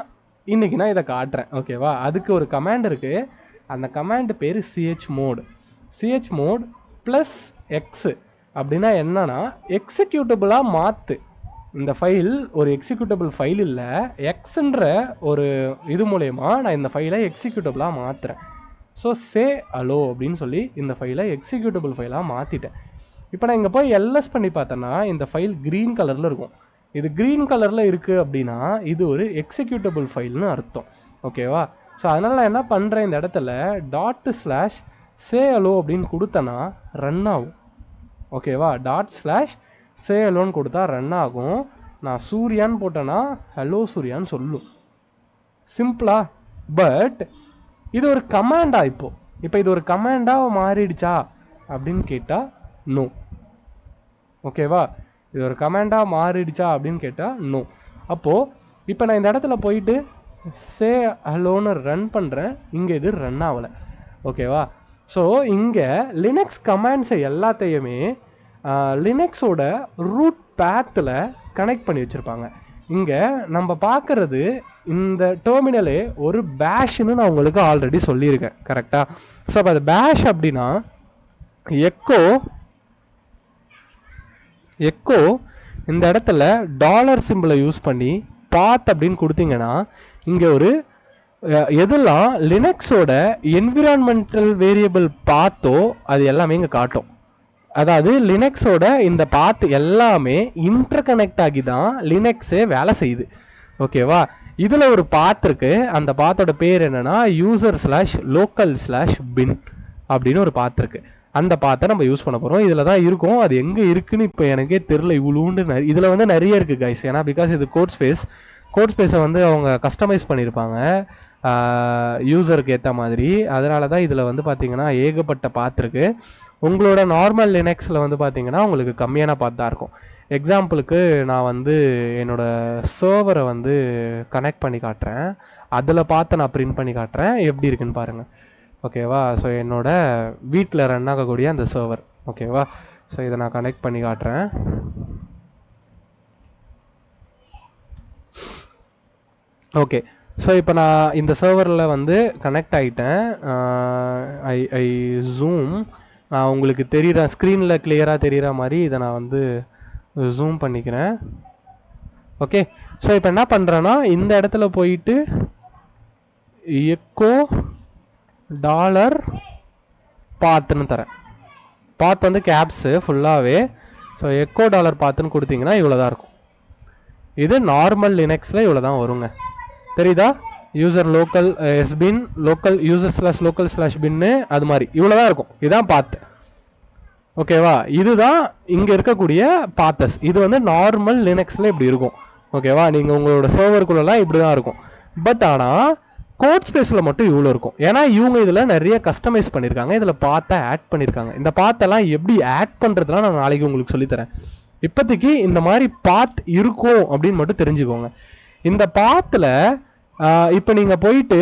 இன்றைக்கி நான் இதை காட்டுறேன். ஓகேவா? அதுக்கு ஒரு கமாண்ட் இருக்குது. அந்த கமாண்ட் பேர் chmod ப்ளஸ் எக்ஸு. அப்படின்னா என்னன்னா எக்ஸிக்யூட்டபிளாக மாற்று. இந்த ஃபைல் ஒரு எக்ஸிக்யூட்டபிள் ஃபைல் இல்லை, எக்ஸுன்ற ஒரு இது மூலயமா நான் இந்த ஃபைலை எக்ஸிக்யூட்டபிளாக மாற்றுறேன். ஸோ சே ஹலோ அப்படின்னு சொல்லி இந்த ஃபைலை எக்ஸிக்யூட்டபிள் ஃபைலாக மாற்றிட்டேன். இப்போ நான் இங்கே போய் எல்எஸ் பண்ணி பார்த்தேன்னா இந்த ஃபைல் க்ரீன் கலரில் இருக்கும். இது க்ரீன் கலரில் இருக்குது அப்படின்னா இது ஒரு எக்ஸிக்யூட்டபிள் ஃபைல்னு அர்த்தம். ஓகேவா? ஸோ அதனால் நான் என்ன பண்ணுறேன், இந்த இடத்துல /say hello அப்படின்னு கொடுத்தேன்னா ரன் ஆகும். ஓகேவா? /say helloன்னு கொடுத்தா ரன் ஆகும். நான் சூர்யான்னு போட்டேன்னா ஹலோ சூர்யான்னு சொல்லும். சிம்பிளா? பட் இது ஒரு கமாண்டா? இப்போ இது ஒரு கமாண்டாக மாறிடுச்சா அப்படின்னு கேட்டால் நோ. ஓகேவா? இது ஒரு கமாண்டாக மாறிடுச்சா அப்படின்னு கேட்டால் நோ. அப்போது இப்போ நான் இந்த இடத்துல போயிட்டு சே ஹலோன்னு ரன் பண்ணுறேன், இங்கே இது ரன் ஆகலை. ஓகேவா? ஸோ இங்கே லினக்ஸ் கமாண்ட்ஸை எல்லாத்தையுமே லினக்ஸோட ரூட் பேத்தில் கனெக்ட் பண்ணி வச்சுருப்பாங்க. இங்கே நம்ம பார்க்குறது இந்த டெர்மினலே ஒரு பேஷ்னு நான் உங்களுக்கு ஆல்ரெடி சொல்லியிருக்கேன். கரெக்டாக? ஸோ அப்போ அது பேஷ் அப்படின்னா எக்கோ இந்த இடத்துல $சிம்பிளை யூஸ் பண்ணி பாத் அப்படின்னு கொடுத்தீங்கன்னா இங்கே ஒரு எதெல்லாம் லினக்ஸோட என்விரான்மெண்டல் வேரியபிள் பார்த்தோ அது எல்லாமே இங்கே காட்டும். அதாவது லினக்ஸோட இந்த பாத் எல்லாமே இன்டர் கனெக்ட் ஆகி தான் லினக்ஸே வேலை செய்யுது. ஓகேவா? இதில் ஒரு பாத் இருக்கு. அந்த பாத்தோட பேர் என்னன்னா user/local/bin அப்படின்னு ஒரு பாத் இருக்கு. அந்த பாத்தை நம்ம யூஸ் பண்ண போகிறோம். இதில் தான் இருக்கும். அது எங்கே இருக்குன்னு இப்போ எனக்கே தெரில. இவ்வளோண்டு இதில் வந்து நிறைய இருக்குது கைஸ். ஏன்னா பிகாஸ் இது கோட் ஸ்பேஸை வந்து அவங்க கஸ்டமைஸ் பண்ணியிருப்பாங்க யூசருக்கு ஏற்ற மாதிரி. அதனால தான் இதில் வந்து பார்த்தீங்கன்னா ஏகப்பட்ட பாத் இருக்கு. உங்களோட நார்மல் லினக்ஸில் வந்து பார்த்தீங்கன்னா உங்களுக்கு கம்மியான பாத் தான் இருக்கும். எக்ஸாம்பிளுக்கு நான் வந்து என்னோடய சர்வரை வந்து கனெக்ட் பண்ணி காட்டுறேன். அதில் பார்த்து நான் பிரிண்ட் பண்ணி காட்டுறேன் எப்படி இருக்குன்னு பாருங்கள். ஓகேவா? ஸோ என்னோட வீட்டில் ரன் ஆகக்கூடிய அந்த சர்வர். ஓகேவா? ஸோ இதை நான் கனெக்ட் பண்ணி காட்டுறேன். ஓகே, ஸோ இப்போ நான் இந்த சர்வரில் வந்து கனெக்ட் ஆகிட்டேன். ஐ ஜூம் நான் உங்களுக்கு தெரிகிற ஸ்க்ரீனில் கிளியராக தெரிகிற மாதிரி இதை நான் வந்து ஜூம் பண்ணிக்கிறேன். ஓகே, ஸோ இப்போ என்ன பண்ணுறேன்னா இந்த இடத்துல போயிட்டு எக்கோ $பாத்துன்னு தரேன். பாத் வந்து கேப்ஸு ஃபுல்லாகவே. ஸோ எக்கோ $பாத்துன்னு கொடுத்தீங்கன்னா இவ்வளோ தான் இருக்கும். இது நார்மல் லினக்ஸில் இவ்வளோ தான் வருங்க. தெரியுதா? யூசர் லோக்கல் எஸ்பின் லோக்கல் user/local/bin அது மாதிரி இவ்வளோ தான் இருக்கும். இதுதான் பாத். ஓகேவா? இதுதான் இங்கே இருக்கக்கூடிய பாத்தஸ். இது வந்து நார்மல் லினக்ஸில் இப்படி இருக்கும். ஓகேவா? நீங்கள் உங்களோட சர்வருக்குள்ளெல்லாம் இப்படி தான் இருக்கும். பட் ஆனால் கோட் ஸ்பேஸில் மட்டும் இவ்வளோ இருக்கும். ஏன்னா இவங்க இதில் நிறைய கஸ்டமைஸ் பண்ணியிருக்காங்க. இதில் பாத்தை ஆட் பண்ணியிருக்காங்க. இந்த பாத்தெல்லாம் எப்படி ஆட் பண்ணுறதுலாம் நான் நாளைக்கு உங்களுக்கு சொல்லித்தரேன். இப்போதைக்கு இந்த மாதிரி பாத் இருக்கும் அப்படின்னு மட்டும் தெரிஞ்சுக்கோங்க. இந்த பாத்தில் இப்போ நீங்கள் போயிட்டு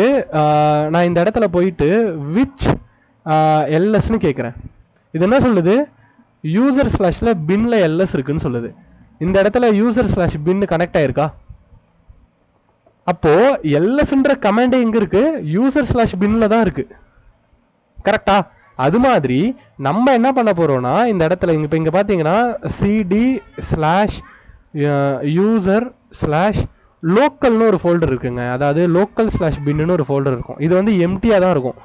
நான் இந்த இடத்துல போயிட்டு விச் எல்எஸ்ன்னு கேட்குறேன். இது என்ன சொல்லுது? user/binல எல்எஸ் இருக்குன்னு சொல்லுது. இந்த இடத்துல user/bin கனெக்ட் ஆயிருக்கா? அப்போ எல்எஸ்ன்ற கமாண்டே எங்க இருக்கு? user/binல தான் இருக்கு. கரெக்டா? அது மாதிரி நம்ம என்ன பண்ண போறோம்னா இந்த இடத்துல இப்போ இங்க பாத்தீங்கன்னா cd/user/localனு ஒரு ஃபோல்டர் இருக்குங்க. அதாவது local/binன்னு ஒரு ஃபோல்டர் இருக்கும். இது வந்து எம்டியா தான் இருக்கும்.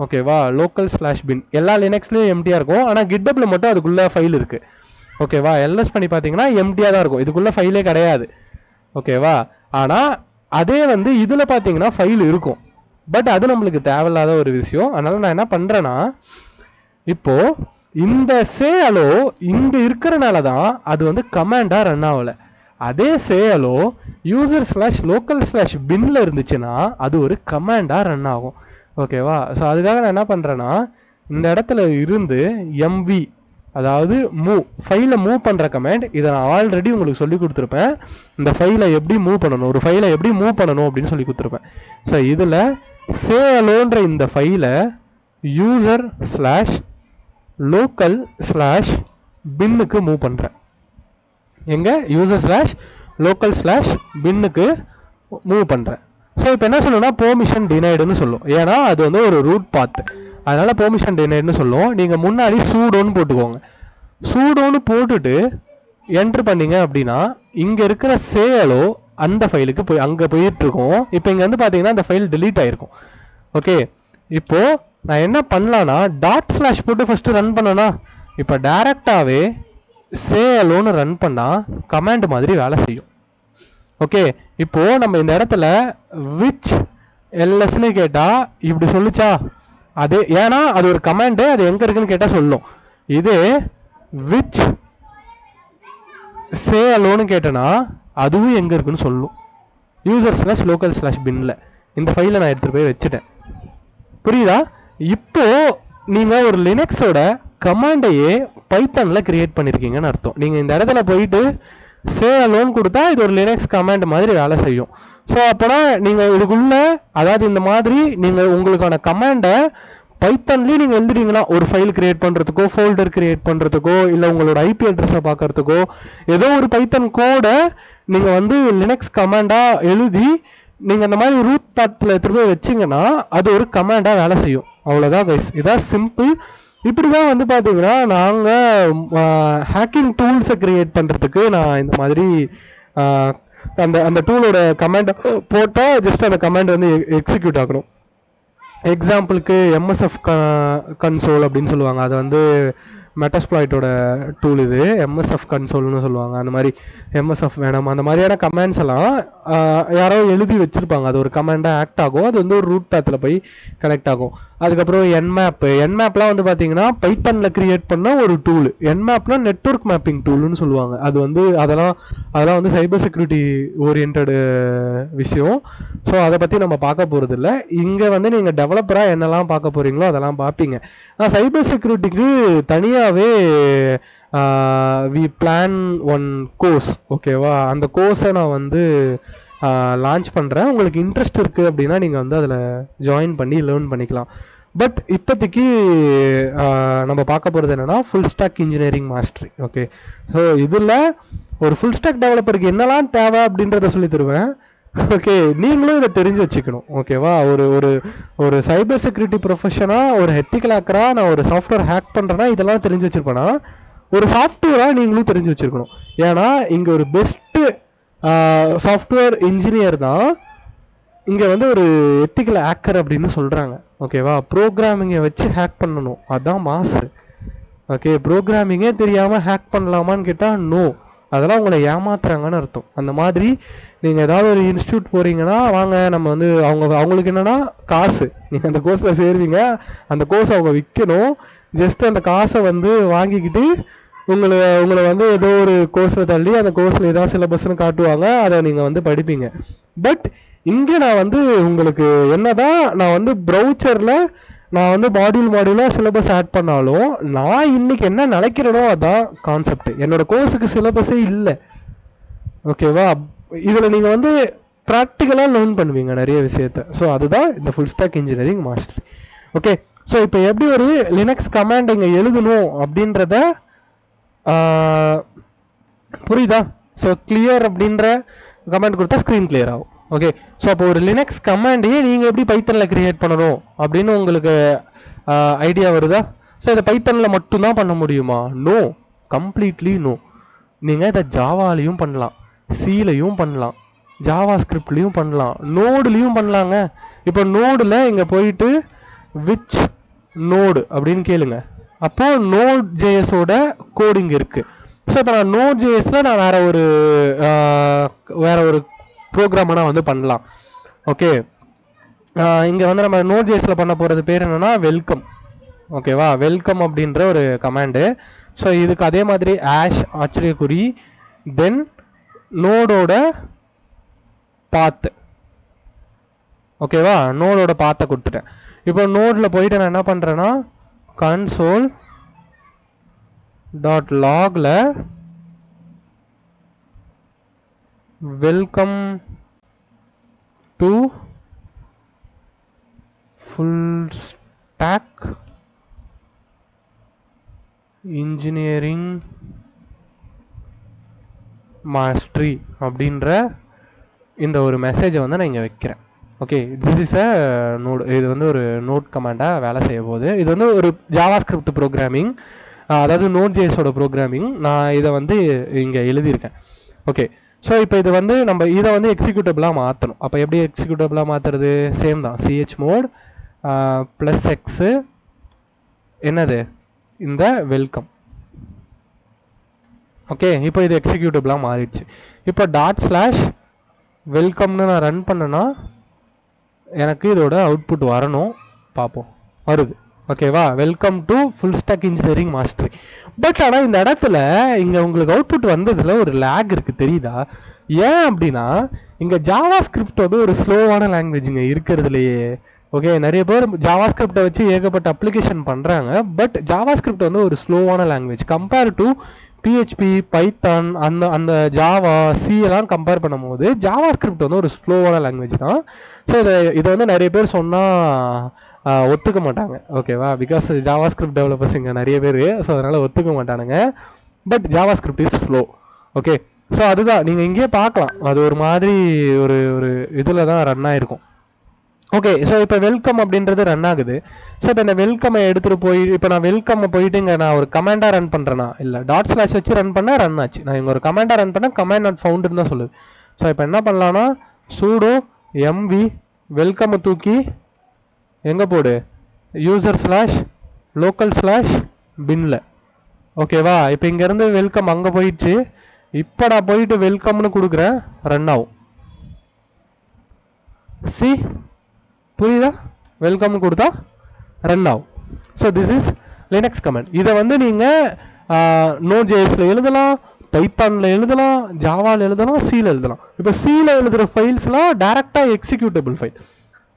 ஓகேவா? local/bin எல்லா லினக்ஸ்லயும் எம்டியா இருக்கும். ஆனால் கிட்டப்ல மட்டும் அதுக்குள்ள ஃபைல் இருக்கு. ஓகேவா? எல்எஸ் பண்ணி பார்த்தீங்கன்னா எம்டியா தான் இருக்கும். இதுக்குள்ள ஃபைலே கிடையாது. ஓகேவா? ஆனால் அதே வந்து இதில் பார்த்தீங்கன்னா ஃபைல் இருக்கும். பட் அது நம்மளுக்கு தேவையில்லாத ஒரு விஷயம். அதனால நான் என்ன பண்ணுறேன்னா இப்போ இந்த சேலோ இங்கே இருக்கிறனால தான் அது வந்து கமாண்டாக ரன் ஆகலை. அதே சேலோ user/local/binல இருந்துச்சுன்னா அது ஒரு கமாண்டாக ரன் ஆகும். ஓகேவா? ஸோ அதுக்காக நான் என்ன பண்ணுறேன்னா இந்த இடத்துல இருந்து எம்வி அதாவது ஃபைலை மூவ் பண்ணுற கமாண்ட். இதை நான் ஆல்ரெடி உங்களுக்கு சொல்லி கொடுத்துருப்பேன். இந்த ஃபைலை எப்படி மூவ் பண்ணணும், ஒரு ஃபைலை எப்படி மூவ் பண்ணணும் அப்படின்னு சொல்லி கொடுத்துருப்பேன். ஸோ இதில் சேலோன்ற இந்த ஃபைலை user/local/binக்கு மூவ் பண்ணுறேன். எங்கே? user/local/binக்கு மூவ் பண்ணுறேன். ஸோ இப்போ என்ன சொல்லணும்னா பெர்மிஷன் டினைடுன்னு சொல்லும். ஏன்னா அது வந்து ஒரு ரூட் பாத். அதனால பெர்மிஷன் டினைடுன்னு சொல்லும். நீங்கள் முன்னாடி சூடோன்னு போட்டுக்கோங்க. சூடோன்னு போட்டுட்டு என்ட்ரு பண்ணீங்க அப்படின்னா இங்கே இருக்கிற சேலோ அந்த ஃபைலுக்கு அங்கே போயிட்டு இருக்கோம். இப்போ இங்கே வந்து பார்த்தீங்கன்னா அந்த ஃபைல் delete ஆகிருக்கும். ஓகே, இப்போ நான் என்ன பண்ணலான்னா // போட்டு ஃபஸ்ட்டு ரன் பண்ணனா இப்போ டேரெக்டாகவே சேலோன்னு ரன் பண்ணால் கமாண்ட் மாதிரி வேலை செய்யும். ஓகே, இப்போ நம்ம இந்த இடத்துல விச் எல்எஸ்ன்னு கேட்டால் இப்படி சொல்லிச்சா? அது ஏன்னா அது ஒரு கமாண்டு, அது எங்கே இருக்குன்னு கேட்டால் சொல்லும். இதே விச் சேலோன்னு கேட்டேன்னா அதுவும் எங்கே இருக்குன்னு சொல்லும். user/local/binல இந்த ஃபைலை நான் எடுத்துகிட்டு போய் வச்சுட்டேன். புரியுதா? இப்போ நீங்கள் ஒரு லினக்ஸோட கமாண்டையே பைத்தானில் கிரியேட் பண்ணியிருக்கீங்கன்னு அர்த்தம். நீங்கள் இந்த இடத்துல போயிட்டு சேலோன்னு கொடுத்தா இது ஒரு லினக்ஸ் கமாண்ட் மாதிரி வேலை செய்யும். ஸோ அப்போனா நீங்கள் இதுக்குள்ள அதாவது இந்த மாதிரி நீங்கள் உங்களுக்கான கமாண்டை பைத்தான்லேயே நீங்கள் எழுதுறீங்கன்னா ஒரு ஃபைல் கிரியேட் பண்ணுறதுக்கோ ஃபோல்டர் கிரியேட் பண்ணுறதுக்கோ இல்லை உங்களோட ஐபி அட்ரஸை பார்க்கறதுக்கோ ஏதோ ஒரு பைத்தன் கோடை நீங்கள் வந்து லினக்ஸ் கமாண்டாக எழுதி நீங்கள் அந்த மாதிரி ரூட் பாத்தில் எடுத்துகிட்டு போய் வச்சிங்கன்னா அது ஒரு கமாண்டாக வேலை செய்யும். அவ்வளோதான் கைஸ், இதான் சிம்பிள். இப்படி தான் வந்து பார்த்தீங்கன்னா நாங்கள் ஹேக்கிங் டூல்ஸை க்ரியேட் பண்ணுறதுக்கு நான் இந்த மாதிரி அந்த அந்த டூலோட கமாண்ட் போட்டால் ஜஸ்ட் அந்த கமாண்ட் வந்து எக்ஸிக்யூட் ஆகணும். எக்ஸாம்பிளுக்கு எம்எஸ்எஃப் கன்சோல் அப்படின்னு சொல்லுவாங்க. அது வந்து மெட்டாஸ்ப்ளாய்ட்டோட டூல். இது எம்எஸ்எஃப் கன்சோல்னு சொல்லுவாங்க. அந்த மாதிரி எம்எஸ்எஃப் வேணும் அந்த மாதிரியான கமாண்ட்ஸ் எல்லாம் யாரோ எழுதி வச்சுருப்பாங்க. அது ஒரு கமாண்டாக ஆக்ட் ஆகும். அது வந்து ஒரு ரூட் பாத்தில் போய் கனெக்ட் ஆகும். அதுக்கப்புறம் என்மேப்லாம் வந்து பார்த்தீங்கன்னா பைத்தனில் கிரியேட் பண்ண ஒரு டூல். என்மேப்லாம் நெட்வொர்க் மேப்பிங் டூல்னு சொல்லுவாங்க. அது வந்து அதெல்லாம் வந்து சைபர் செக்யூரிட்டி ஓரியன்ட் விஷயம். ஸோ அதை பற்றி நம்ம பார்க்க போகிறது இல்லை. இங்கே வந்து நீங்கள் டெவலப்பராக என்னெல்லாம் பார்க்க போகிறீங்களோ அதெல்லாம் பார்ப்பீங்க. நான் சைபர் செக்யூரிட்டிக்கு தனியாகவே வி பிளான் ஒன் கோர்ஸ், ஓகேவா? அந்த கோர்ஸை நான் வந்து லான்ச் பண்ணுறேன். உங்களுக்கு இன்ட்ரெஸ்ட் இருக்குது அப்படின்னா நீங்கள் வந்து அதில் ஜாயின் பண்ணி லேர்ன் பண்ணிக்கலாம். பட் இப்போதைக்கு நம்ம பார்க்க போகிறது என்னென்னா full stack engineering mastery. Okay, so இதில் ஒரு ஃபுல் ஸ்டாக் டெவலப்பருக்கு என்னெல்லாம் தேவை அப்படின்றத சொல்லி தருவேன். ஓகே, நீங்களும் இதை தெரிஞ்சு வச்சுக்கணும். ஓகேவா? ஒரு சைபர் செக்யூரிட்டி ப்ரொஃபஷனாக, ஒரு எத்திக்கல் ஹேக்கராக நான் ஒரு சாஃப்ட்வேர் ஹேக் பண்ணுறேன்னா இதெல்லாம் தெரிஞ்சு வச்சுருப்பேன்னா, ஒரு சாஃப்ட்வேராக நீங்களும் தெரிஞ்சு வச்சுருக்கணும். ஏன்னா இங்கே ஒரு பெஸ்ட்டு சாஃப்ட்வேர் இன்ஜினியர் தான் இங்கே வந்து ஒரு எத்திக்கல் ஹேக்கர் அப்படின்னு சொல்கிறாங்க. ஓகேவா? ப்ரோக்ராமிங்கை வச்சு ஹேக் பண்ணணும், அதுதான் மாஸ்டர். ஓகே, ப்ரோக்ராமிங்கே தெரியாமல் ஹேக் பண்ணலாமான்னு கேட்டால் நோ, அதெல்லாம் உங்களை ஏமாத்துறாங்கன்னு அர்த்தம். அந்த மாதிரி நீங்கள் ஏதாவது ஒரு இன்ஸ்டியூட் போகிறீங்கன்னா வாங்க, நம்ம வந்து அவங்களுக்கு என்னென்னா காசு, நீங்கள் அந்த கோர்ஸில் சேருவீங்க, அந்த கோர்ஸ் அவங்க விற்கணும். ஜஸ்ட் அந்த காசை வந்து வாங்கிக்கிட்டு உங்களை வந்து ஏதோ ஒரு கோர்ஸில் தள்ளி அந்த கோர்ஸில் ஏதாவது சிலபஸ்ன்னு காட்டுவாங்க, அதை நீங்கள் வந்து படிப்பீங்க. பட் இங்கே நான் வந்து உங்களுக்கு என்னதான் நான் வந்து ப்ரௌச்சரில் நான் வந்து மாடியூலாக சிலபஸ் ஆட் பண்ணாலும் நான் இன்னைக்கு என்ன நினைக்கிறேனோ அதான் கான்செப்ட். என்னோட கோர்ஸுக்கு சிலபஸே இல்லை. ஓகேவா? இதில் நீங்கள் வந்து ப்ராக்டிக்கலாக லேர்ன் பண்ணுவீங்க நிறைய விஷயத்த. ஸோ அதுதான் இந்த full stack engineering master. Okay, so இப்போ எப்படி ஒரு லினக்ஸ் கமாண்ட் இங்கே எழுதணும் அப்படின்றத புரியுதா? ஸோ கிளியர் அப்படின்ற கமாண்ட் கொடுத்தா ஸ்க்ரீன் கிளியர் ஆகும். ஓகே, ஸோ அப்போ ஒரு லினக்ஸ் கமாண்டையே நீங்கள் எப்படி பைத்தனில் கிரியேட் பண்ணணும் அப்படின்னு உங்களுக்கு ஐடியா வருதா? ஸோ இதை பைத்தனில் மட்டும்தான் பண்ண முடியுமா? No, completely no. நீங்கள் இதை ஜாவாலையும் பண்ணலாம், சிலையும் பண்ணலாம், ஜாவா ஸ்கிரிப்ட்லேயும் பண்ணலாம், நோடுலேயும் பண்ணலாங்க. இப்போ நோடில் இங்கே போயிட்டு விச் நோடு அப்படின்னு கேளுங்க, அப்போ நோட் ஜேஎஸோட கோடிங் இருக்குது. ஸோ இப்போ நான் நோட் ஜேஎஸில் நான் வேற ஒரு ப்ரோக்ராமை நான் வந்து பண்ணலாம். ஓகே, இங்கே வந்து நம்ம நோட் ஜேஎஸில் பண்ண போகிறது பேர் என்னென்னா வெல்கம். ஓகேவா? வெல்கம் அப்படின்ற ஒரு கமாண்டு. ஸோ இதுக்கு அதே மாதிரி ஆஷ் ஆச்சரியக்குறி தென் நோடோட பாத்து. ஓகேவா? நோடோட பாத்தை கொடுத்துட்டேன். இப்போ நோடில் போயிட்டு நான் என்ன பண்ணுறேன்னா console.logல welcome to full stack engineering mastery அப்படின்ற இந்த ஒரு மெசேஜை வந்து நான் இங்கே வைக்கிறேன். Okay, this is a note. இது வந்து ஒரு நோட் கமாண்டாக வேலை செய்ய போகுது. இது வந்து ஒரு ஜாவா ஸ்கிரிப்ட் ப்ரோக்ராமிங், அதாவது நோட் ஜேஎஸோட ப்ரோக்ராமிங். நான் இதை வந்து இங்கே எழுதியிருக்கேன். ஓகே, ஸோ இப்போ இது வந்து நம்ம இதை வந்து எக்ஸிக்யூட்டபிளாக மாற்றணும். அப்போ எப்படி எக்ஸிக்யூட்டபிளாக மாற்றுறது? சேம் தான், chmod +x என்னது இந்த வெல்கம். ஓகே, இப்போ இது எக்ஸிக்யூட்டபிளாக மாறிடுச்சு. இப்போ ./வெல்கம்னு நான் ரன் பண்ணேன்னா எனக்கு இதோட அவுட்புட் வரணும். பார்ப்போம், வருது. ஓகேவா? Welcome to full stack engineering mastery. But ஆனால் இந்த இடத்துல இங்கே உங்களுக்கு அவுட்புட் வந்ததில் ஒரு லேக் இருக்குது, தெரியுதா? ஏன் அப்படின்னா இங்கே ஜாவா ஸ்கிரிப்ட் வந்து ஒரு ஸ்லோவான லாங்குவேஜ் இங்கே இருக்கிறதுலையே. ஓகே, நிறைய பேர் ஜாவா ஸ்கிரிப்டை வச்சு ஏகப்பட்ட அப்ளிகேஷன் பண்ணுறாங்க. பட் ஜாவா ஸ்கிரிப்ட் வந்து ஒரு ஸ்லோவான language compare to PHP, Python, அந்த ஜாவா, சி எல்லாம் கம்பேர் பண்ணும்போது ஜாவா ஸ்கிரிப்ட் வந்து ஒரு ஸ்லோவான லாங்குவேஜ் தான். ஸோ இதை வந்து நிறைய பேர் சொன்னால் ஒத்துக்க மாட்டாங்க. ஓகேவா? பிகாஸ் ஜாவா ஸ்கிரிப்ட் டெவலப்பர்ஸ் இங்கே நிறைய பேர், ஸோ அதனால் ஒத்துக்க மாட்டானுங்க. But Java script is slow. Okay, so அதுதான் நீங்கள் இங்கேயே பார்க்கலாம். அது ஒரு மாதிரி ஒரு இதில் தான் ரன் ஆகிருக்கும். ஓகே, ஸோ இப்போ வெல்கம் அப்படின்றது ரன் ஆகுது. ஸோ இப்போ இந்த வெல்கம்மை எடுத்துகிட்டு போய் இப்போ நான் வெல்கம்மை போயிட்டு இங்கே நான் ஒரு கமாண்டாக ரன் பண்ணுறேன்னா இல்லை ./ வச்சு ரன் பண்ணால் ரன் ஆச்சு. நான் இங்கே ஒரு கமாண்டாக ரன் பண்ணால் கமாண்ட் நாட் ஃபவுண்டுன்னு தான் சொல்லுது. ஸோ இப்போ என்ன பண்ணலான்னா சூடோ எம்வி வெல்கம் தூக்கி எங்கே போடு யூசர் ஸ்லாஷ் லோக்கல் ஸ்லாஷ் பின்னில். ஓகேவா? இப்போ இங்கேருந்து வெல்கம் அங்கே போயிடுச்சு. இப்போ நான் போயிட்டு வெல்கம்னு கொடுக்குறேன், ரன் ஆகும். சி புரியுதா? வெல்கம்னு கொடுத்தா ரன் ஆகும். So this is Linux comment. இதை வந்து நீங்கள் நோட்.js எழுதலாம், பைத்தானில் எழுதலாம், ஜாவாவில் எழுதலாம், சியில் எழுதலாம். இப்போ சியில் எழுதுகிற ஃபைல்ஸ்லாம் டேரெக்டாக எக்ஸிக்யூட்டபிள் ஃபைல்.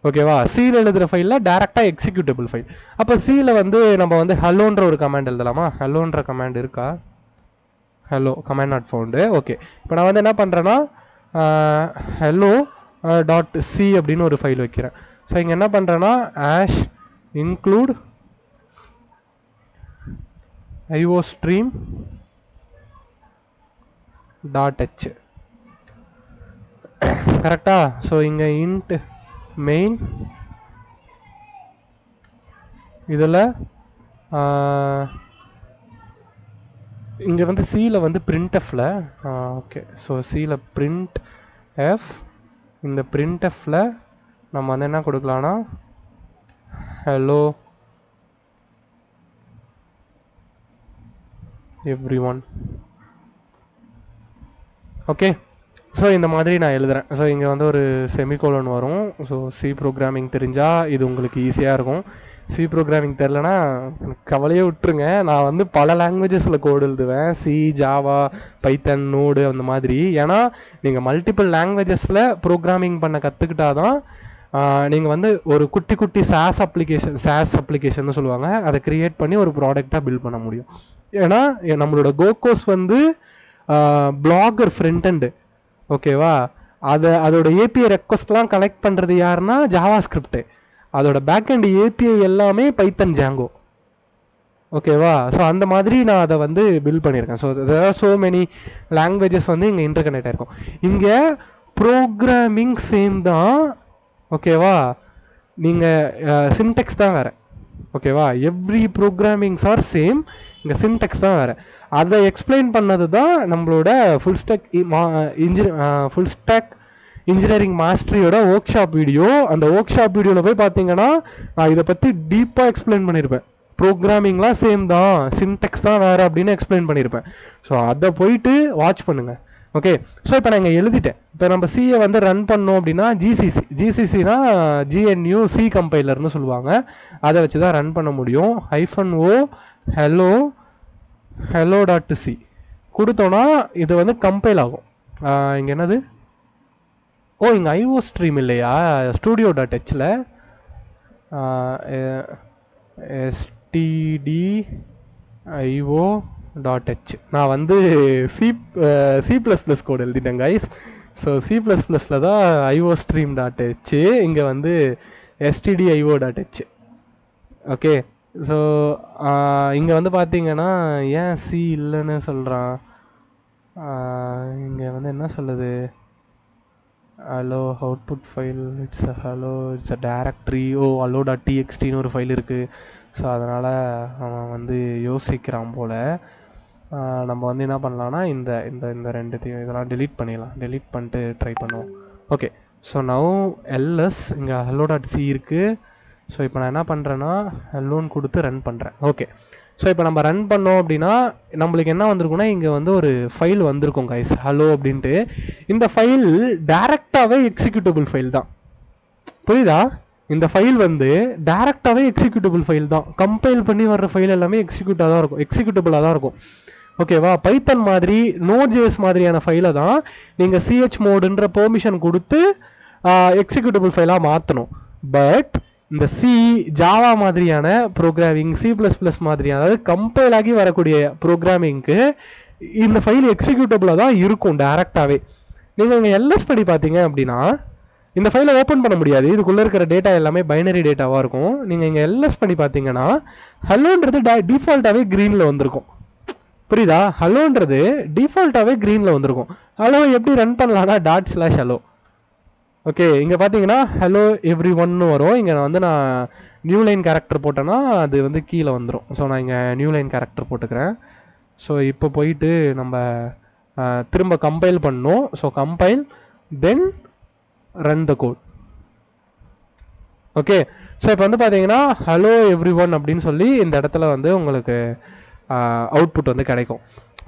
ஓகேவா? சியில் எழுதுகிற ஃபைலில் டேரெக்டாக எக்ஸிக்யூட்டபிள் ஃபைல். அப்போ சியில் வந்து நம்ம வந்து ஹலோன்ற ஒரு கமாண்ட் எழுதலாமா? ஹலோன்ற கமாண்ட் இருக்கா? Hello command not found. Okay, இப்போ நான் வந்து என்ன பண்ணுறேன்னா ஹலோ டாட் சி அப்படின்னு ஒரு ஃபைல் வைக்கிறேன். ஸோ இங்கே என்ன பண்ணுறேன்னா ஆஷ் இன்க்ளூட் iostream .h கரெக்டா? ஸோ இங்கே இன்ட் மெயின் இதில் இங்கே வந்து சியில் வந்து printfல ஓகே. ஸோ சியில் printf, இந்த printfல நம்ம வந்து என்ன கொடுக்கலான்னா ஹலோ எவ்ரிஒன். ஓகே, ஸோ இந்த மாதிரி நான் எழுதுகிறேன். ஸோ இங்கே வந்து ஒரு செமிகோலன் வரும். ஸோ சி ப்ரோக்ராமிங் தெரிஞ்சால் இது உங்களுக்கு ஈஸியாக இருக்கும். சி ப்ரோக்ராமிங் தெரிலனா கவலையே விட்டுருங்க. நான் வந்து பல லாங்குவேஜஸில் கோடு எழுதுவேன், சி, ஜாவா, பைத்தன், நோடு அந்த மாதிரி. ஏன்னா நீங்கள் மல்டிபிள் லாங்குவேஜஸில் ப்ரோக்ராமிங் பண்ண கற்றுக்கிட்டா தான் நீங்கள் வந்து ஒரு குட்டி குட்டி சாஸ் அப்ளிகேஷன் சொல்லுவாங்க, அதை க்ரியேட் பண்ணி ஒரு ப்ராடக்டாக பில்ட் பண்ண முடியும். ஏன்னா நம்மளோட கோகோஸ் வந்து பிளாகர் ஃப்ரண்ட் எண்டு. ஓகேவா? அதோட ஏபிஐ ரெக்வஸ்ட்லாம் கலெக்ட் பண்ணுறது யாருன்னா ஜாவா ஸ்கிரிப்டு. அதோட பேக்எண்ட் ஏபிஐ எல்லாமே பைத்தன் ஜாங்கோ. ஓகேவா? ஸோ அந்த மாதிரி நான் அதை வந்து பில்ட் பண்ணியிருக்கேன். So there are so many languages வந்து இங்கே இன்டர்கனெக்ட் ஆகிருக்கும். இங்கே ப்ரோக்ராமிங் சேம் தான். ஓகேவா? நீங்கள் சின்டெக்ஸ் தான் வேறு. ஓகேவா? எவ்ரி ப்ரோக்ராமிங்ஸ் ஆர் சேம், இங்கே சின்டெக்ஸ் தான் வேறு. அதை எக்ஸ்பிளைன் பண்ணது தான் நம்மளோட ஃபுல் ஸ்டாக் இன்ஜினியரிங் மாஸ்டரியோட ஒர்க் ஷாப் வீடியோ. அந்த ஒர்க் ஷாப் வீடியோவில் போய் பார்த்தீங்கன்னா நான் இதை பற்றி டீப்பாக எக்ஸ்பிளைன் பண்ணியிருப்பேன். ப்ரோக்ராமிங்லாம் சேம் தான், சின்டெக்ஸ் தான் வேறு அப்படின்னு எக்ஸ்பிளைன் பண்ணியிருப்பேன். ஸோ அதை போயிட்டு வாட்ச் பண்ணுங்கள். ஓகே, ஸோ இப்போ நான் இங்கே எழுதிட்டேன். இப்போ நம்ம சியை வந்து ரன் பண்ணோம் அப்படின்னா ஜிசிசினா GNU சி கம்பைலர்னு சொல்லுவாங்க. அதை வச்சு தான் ரன் பண்ண முடியும். -o hello.c கொடுத்தோன்னா இது வந்து கம்பைல் ஆகும். இங்கே என்னது? ஓ, இங்கே iostream இல்லையா? studio.hல stdio.h நான் வந்து C++ கோட் எழுதிட்டேன் கைஸ். ஸோ C++ல தான் iostream.h, இங்கே வந்து stdio.h. ஓகே, ஸோ இங்கே வந்து பார்த்தீங்கன்னா ஏன் சி இல்லைன்னு சொல்கிறான். இங்கே வந்து என்ன சொல்லுது? Hello output file it's a directory. Oh, hello.txt ஒரு ஃபைல் இருக்குது. ஸோ அதனால் அவன் வந்து யோசிக்கிறான் போல். நம்ம வந்து என்ன பண்ணலான்னா இந்த இந்த இந்த ரெண்டுத்தையும் இதெல்லாம் டெலீட் பண்ணிடலாம். டெலீட் பண்ணிட்டு ட்ரை பண்ணுவோம். ஓகே, ஸோ நவ் எல்எஸ் இங்கே hello.c இருக்குது. ஸோ இப்போ நான் என்ன பண்ணுறேன்னா ஹலோன்னு கொடுத்து ரன் பண்ணுறேன். ஓகே, ஸோ இப்போ நம்ம ரன் பண்ணோம் அப்படின்னா நம்மளுக்கு என்ன வந்திருக்குன்னா இங்கே வந்து ஒரு ஃபைல் வந்திருக்கும் கைஸ், ஹலோ அப்படின்ட்டு. இந்த ஃபைல் டேரெக்டாகவே எக்ஸிக்யூட்டபிள் ஃபைல் தான். புரியுதா? இந்த ஃபைல் வந்து டேரெக்டாகவே எக்ஸிக்யூட்டபிள் ஃபைல் தான். கம்பைல் பண்ணி வர்ற ஃபைல் எல்லாமே எக்ஸிக்யூட்டபிளாக தான் இருக்கும். ஓகேவா? பைத்தன் மாதிரி நோட்.js மாதிரியான ஃபைலை தான் நீங்கள் chmodன்ற பெர்மிஷன் கொடுத்து எக்ஸிக்யூட்டபிள் ஃபைலாக மாற்றணும். பட் இந்த சி, ஜாவா மாதிரியான ப்ரோக்ராமிங், C++ மாதிரியான அதாவது கம்பைல் ஆகி வரக்கூடிய ப்ரோக்ராமிங்க்கு இந்த ஃபைல் எக்ஸிக்யூட்டபிளாக தான் இருக்கும் டேரெக்டாகவே. நீங்கள் இங்கே எல்எஸ் படி பார்த்தீங்க அப்படின்னா இந்த ஃபைலை ஓப்பன் பண்ண முடியாது. இதுக்குள்ளே இருக்கிற டேட்டா எல்லாமே பைனரி டேட்டாவாக இருக்கும். நீங்கள் இங்கே எல்எஸ் பண்ணி பார்த்தீங்கன்னா ஹலோன்றது டிஃபால்ட்டாகவே க்ரீனில் வந்திருக்கும். புரியுதா? ஹலோன்றது டிஃபால்ட்டாகவே க்ரீனில் வந்திருக்கும். ஹலோ எப்படி ரன் பண்ணலான்னா ./hello. ஓகே, இங்கே பார்த்தீங்கன்னா ஹலோ எவ்ரி ஒன்னு வரும். இங்கே நான் நியூ லைன் கேரக்டர் போட்டேன்னா அது வந்து கீழே வந்துடும். ஸோ நான் இங்கே நியூ லைன் கேரக்டர் போட்டுக்கிறேன். ஸோ இப்போ போயிட்டு நம்ம திரும்ப கம்பைல் பண்ணணும். So compile then run the code. Okay, so இப்போ வந்து பார்த்தீங்கன்னா ஹலோ எவ்ரி ஒன் அப்படின்னு சொல்லி இந்த இடத்துல வந்து உங்களுக்கு அவுட்புட் வந்து கிடைக்கும்.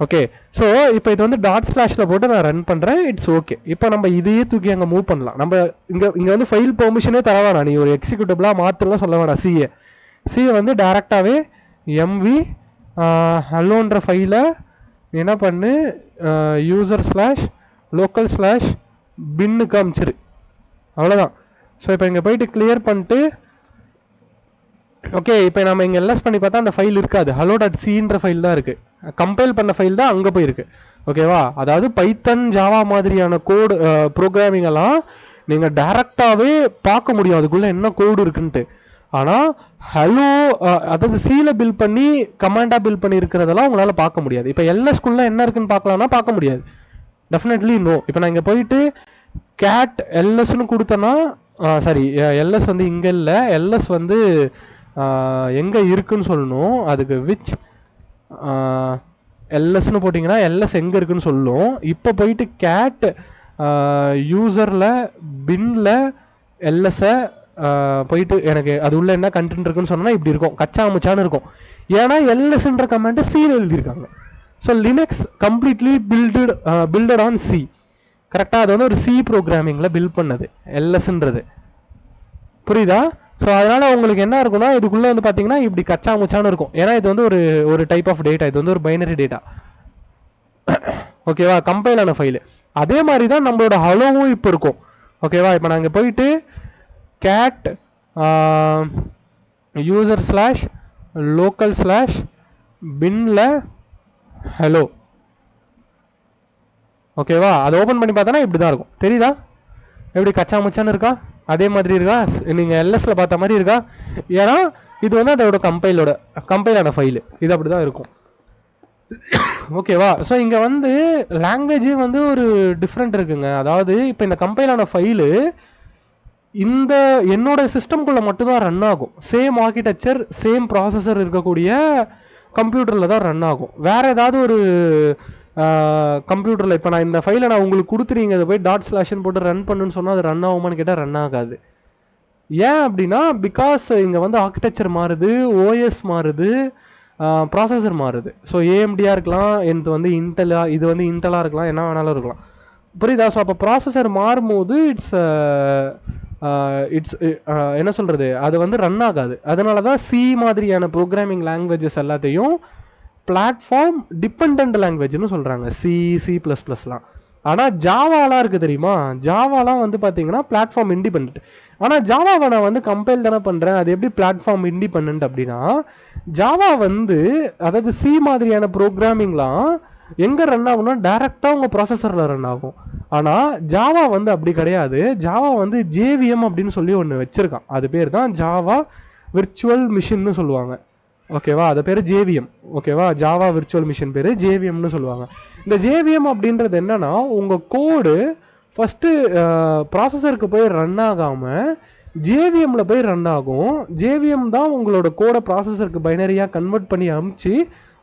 ஓகே, ஸோ இப்போ இது வந்து டாட் ஸ்லாஷில் போட்டு நான் ரன் பண்ணுறேன். It's okay. இப்போ நம்ம இதையே தூக்கி அங்கே மூவ் பண்ணலாம். நம்ம இங்கே வந்து ஃபைல் பெர்மிஷனே தர வேணாம், நீ ஒரு எக்ஸிக்யூட்டிவ்லாம் மாற்றலாம் சொல்ல வேணாம். சிஏ வந்து டேரெக்டாகவே எம்வி ஹலோன்ற ஃபைலை என்ன பண்ணு யூசர் ஸ்லாஷ் லோக்கல் ஸ்லாஷ் பின்னுக்கு அமிச்சிரு, அவ்வளோதான். ஸோ இப்போ இங்கே போயிட்டு கிளியர் பண்ணிட்டு ஓகே, இப்போ நம்ம இங்கே எல்எஸ் பண்ணி பார்த்தா அந்த ஃபைல் இருக்காது, ஹலோ டாட் சின்ற ஃபைல் தான் இருக்குது. கம்பைல் பண்ண ஃபைல் தான் அங்கே போயிருக்கு. ஓகேவா, அதாவது பைத்தன் ஜாவா மாதிரியான கோடு ப்ரோக்ராமிங் எல்லாம் நீங்கள் டைரெக்டாகவே பார்க்க முடியும் அதுக்குள்ளே என்ன கோடு இருக்குன்ட்டு. ஆனால் ஹலோ அதாவது சியில் பில் பண்ணி கமாண்டாக பில் பண்ணி இருக்கிறதெல்லாம் உங்களால் பார்க்க முடியாது. இப்போ எல்எஸ்குள்ளே என்ன இருக்குன்னு பார்க்கலான்னா பார்க்க முடியாது, டெஃபினெட்லி நோ. இப்போ நான் இங்கே போயிட்டு கேட் எல்எஸ்ன்னு கொடுத்தேன்னா சாரி எல்எஸ் வந்து இங்கே இல்லை, எல்எஸ் வந்து எங்கே இருக்குன்னு சொல்லணும். அதுக்கு விச் எல்எஸ்ன்னு போட்டிங்கன்னா எல்எஸ் எங்கே இருக்குன்னு சொல்லும். இப்போ போயிட்டு கேட் யூசரில் பின்னில் எல்எஸ்ஸை போயிட்டு எனக்கு அது உள்ள என்ன கண்டென்ட் இருக்குன்னு சொன்னால் இப்படி இருக்கும், கச்சா முச்சான்னு இருக்கும். ஏன்னா எல்எஸ்ன்ற கமெண்ட்டை சியில் எழுதியிருக்காங்க. So Linux completely built on C. கரெக்டாக அது வந்து ஒரு சி ப்ரோக்ராமிங்கில் பில்ட் பண்ணது எல்எஸ்ன்றது, புரியுதா? ஸோ அதனால் உங்களுக்கு என்ன இருக்குன்னா இதுக்குள்ளே வந்து பார்த்தீங்கன்னா இப்படி கச்சா முச்சான்னு இருக்கும். ஏன்னா இது வந்து ஒரு டைப் ஆஃப் டேட்டா, இது வந்து ஒரு பைனரி டேட்டா. ஓகேவா, கம்பைல் ஆன ஃபைலு. அதே மாதிரி தான் நம்மளோட ஹலோவும் இப்போ இருக்கும். ஓகேவா, இப்போ நாங்கள் போயிட்டு cat user slash local slash பின்னில் ஹலோ, ஓகேவா, அதை ஓப்பன் பண்ணி பார்த்தோன்னா இப்படி தான் இருக்கும். தெரியுதா எப்படி கச்சா முச்சான்னு இருக்கா? அதே மாதிரி இருக்கா, நீங்கள் எல்எஸ்ல பார்த்த மாதிரி இருக்கா? ஏன்னா இது வந்து அதோட கம்பைலான ஃபைலு, இது அப்படி தான் இருக்கும். ஓகேவா, ஸோ இங்கே வந்து லாங்குவேஜே வந்து ஒரு டிஃப்ரெண்ட் இருக்குங்க. அதாவது இப்போ இந்த கம்பைலான ஃபைலு இந்த என்னோட சிஸ்டம்குள்ளே மட்டும்தான் ரன் ஆகும். சேம் ஆர்கிடெக்சர் சேம் ப்ராசஸர் இருக்கக்கூடிய கம்ப்யூட்டரில் தான் ரன் ஆகும். வேறு ஏதாவது ஒரு கம்ப்யூட்டரில் இப்போ நான் இந்த ஃபைலை நான் உங்களுக்கு கொடுத்துறீங்க, அதை போய் டாட் ஸ்லாஷ்னு போட்டு ரன் பண்ணுன்னு சொன்னால் அது ரன் ஆகுமான்னு கேட்டால் ரன் ஆகாது. ஏன் அப்படின்னா பிகாஸ் இங்கே வந்து ஆர்கிடெக்சர் மாறுது, ஓஎஸ் மாறுது, ப்ராசஸர் மாறுது. ஸோ ஏஎம்டியாக இருக்கலாம், இது வந்து இன்டலாக இருக்கலாம், என்ன வேணாலும் இருக்கலாம், புரியுதா? ஸோ அப்போ ப்ராசஸர் மாறும்போது இட்ஸ் என்ன சொல்கிறது, அது வந்து ரன் ஆகாது. அதனால தான் சி மாதிரியான ப்ரோக்ராமிங் லாங்குவேஜஸ் எல்லாத்தையும் பிளாட்ஃபார்ம் டிபெண்ட் லாங்குவேஜ்னு சொல்கிறாங்க, சி ப்ளஸ் ப்ளஸ்லாம். ஆனால் ஜாவாலாம் இருக்குது தெரியுமா, ஜாவாலாம் வந்து பார்த்தீங்கன்னா பிளாட்ஃபார்ம் இண்டிபெண்ட். ஆனால் ஜாவாவை நான் வந்து கம்பைல் தானே பண்ணுறேன், அது எப்படி பிளாட்ஃபார்ம் இண்டிபெண்ட் அப்படின்னா, ஜாவா வந்து அதாவது சி மாதிரியான ப்ரோக்ராமிங்லாம் எங்கே ரன் ஆகும்னா டேரெக்டாக உங்கள் ப்ராசஸரில் ரன் ஆகும். ஆனால் ஜாவா வந்து அப்படி கிடையாது. ஜாவா வந்து ஜேவிஎம் அப்படின்னு சொல்லி ஒன்று வச்சுருக்கான், அது பேர் தான் ஜாவா விர்ச்சுவல் மிஷின்னு சொல்லுவாங்க. ஓகேவா, அது பேர் ஜேவிஎம். ஓகேவா, ஜாவா விர்ச்சுவல் மிஷின் பேர் ஜேவிஎம்னு சொல்லுவாங்க. இந்த ஜேவிஎம் அப்படின்றது என்னன்னா, உங்கள் கோடு ஃபஸ்ட்டு ப்ராசஸருக்கு போய் ரன் ஆகாமல் ஜேவிஎம்மில் போய் ரன் ஆகும். ஜேவிஎம் தான் உங்களோட கோடை ப்ராசஸருக்கு பைனரியாக கன்வெர்ட் பண்ணி அமுச்சு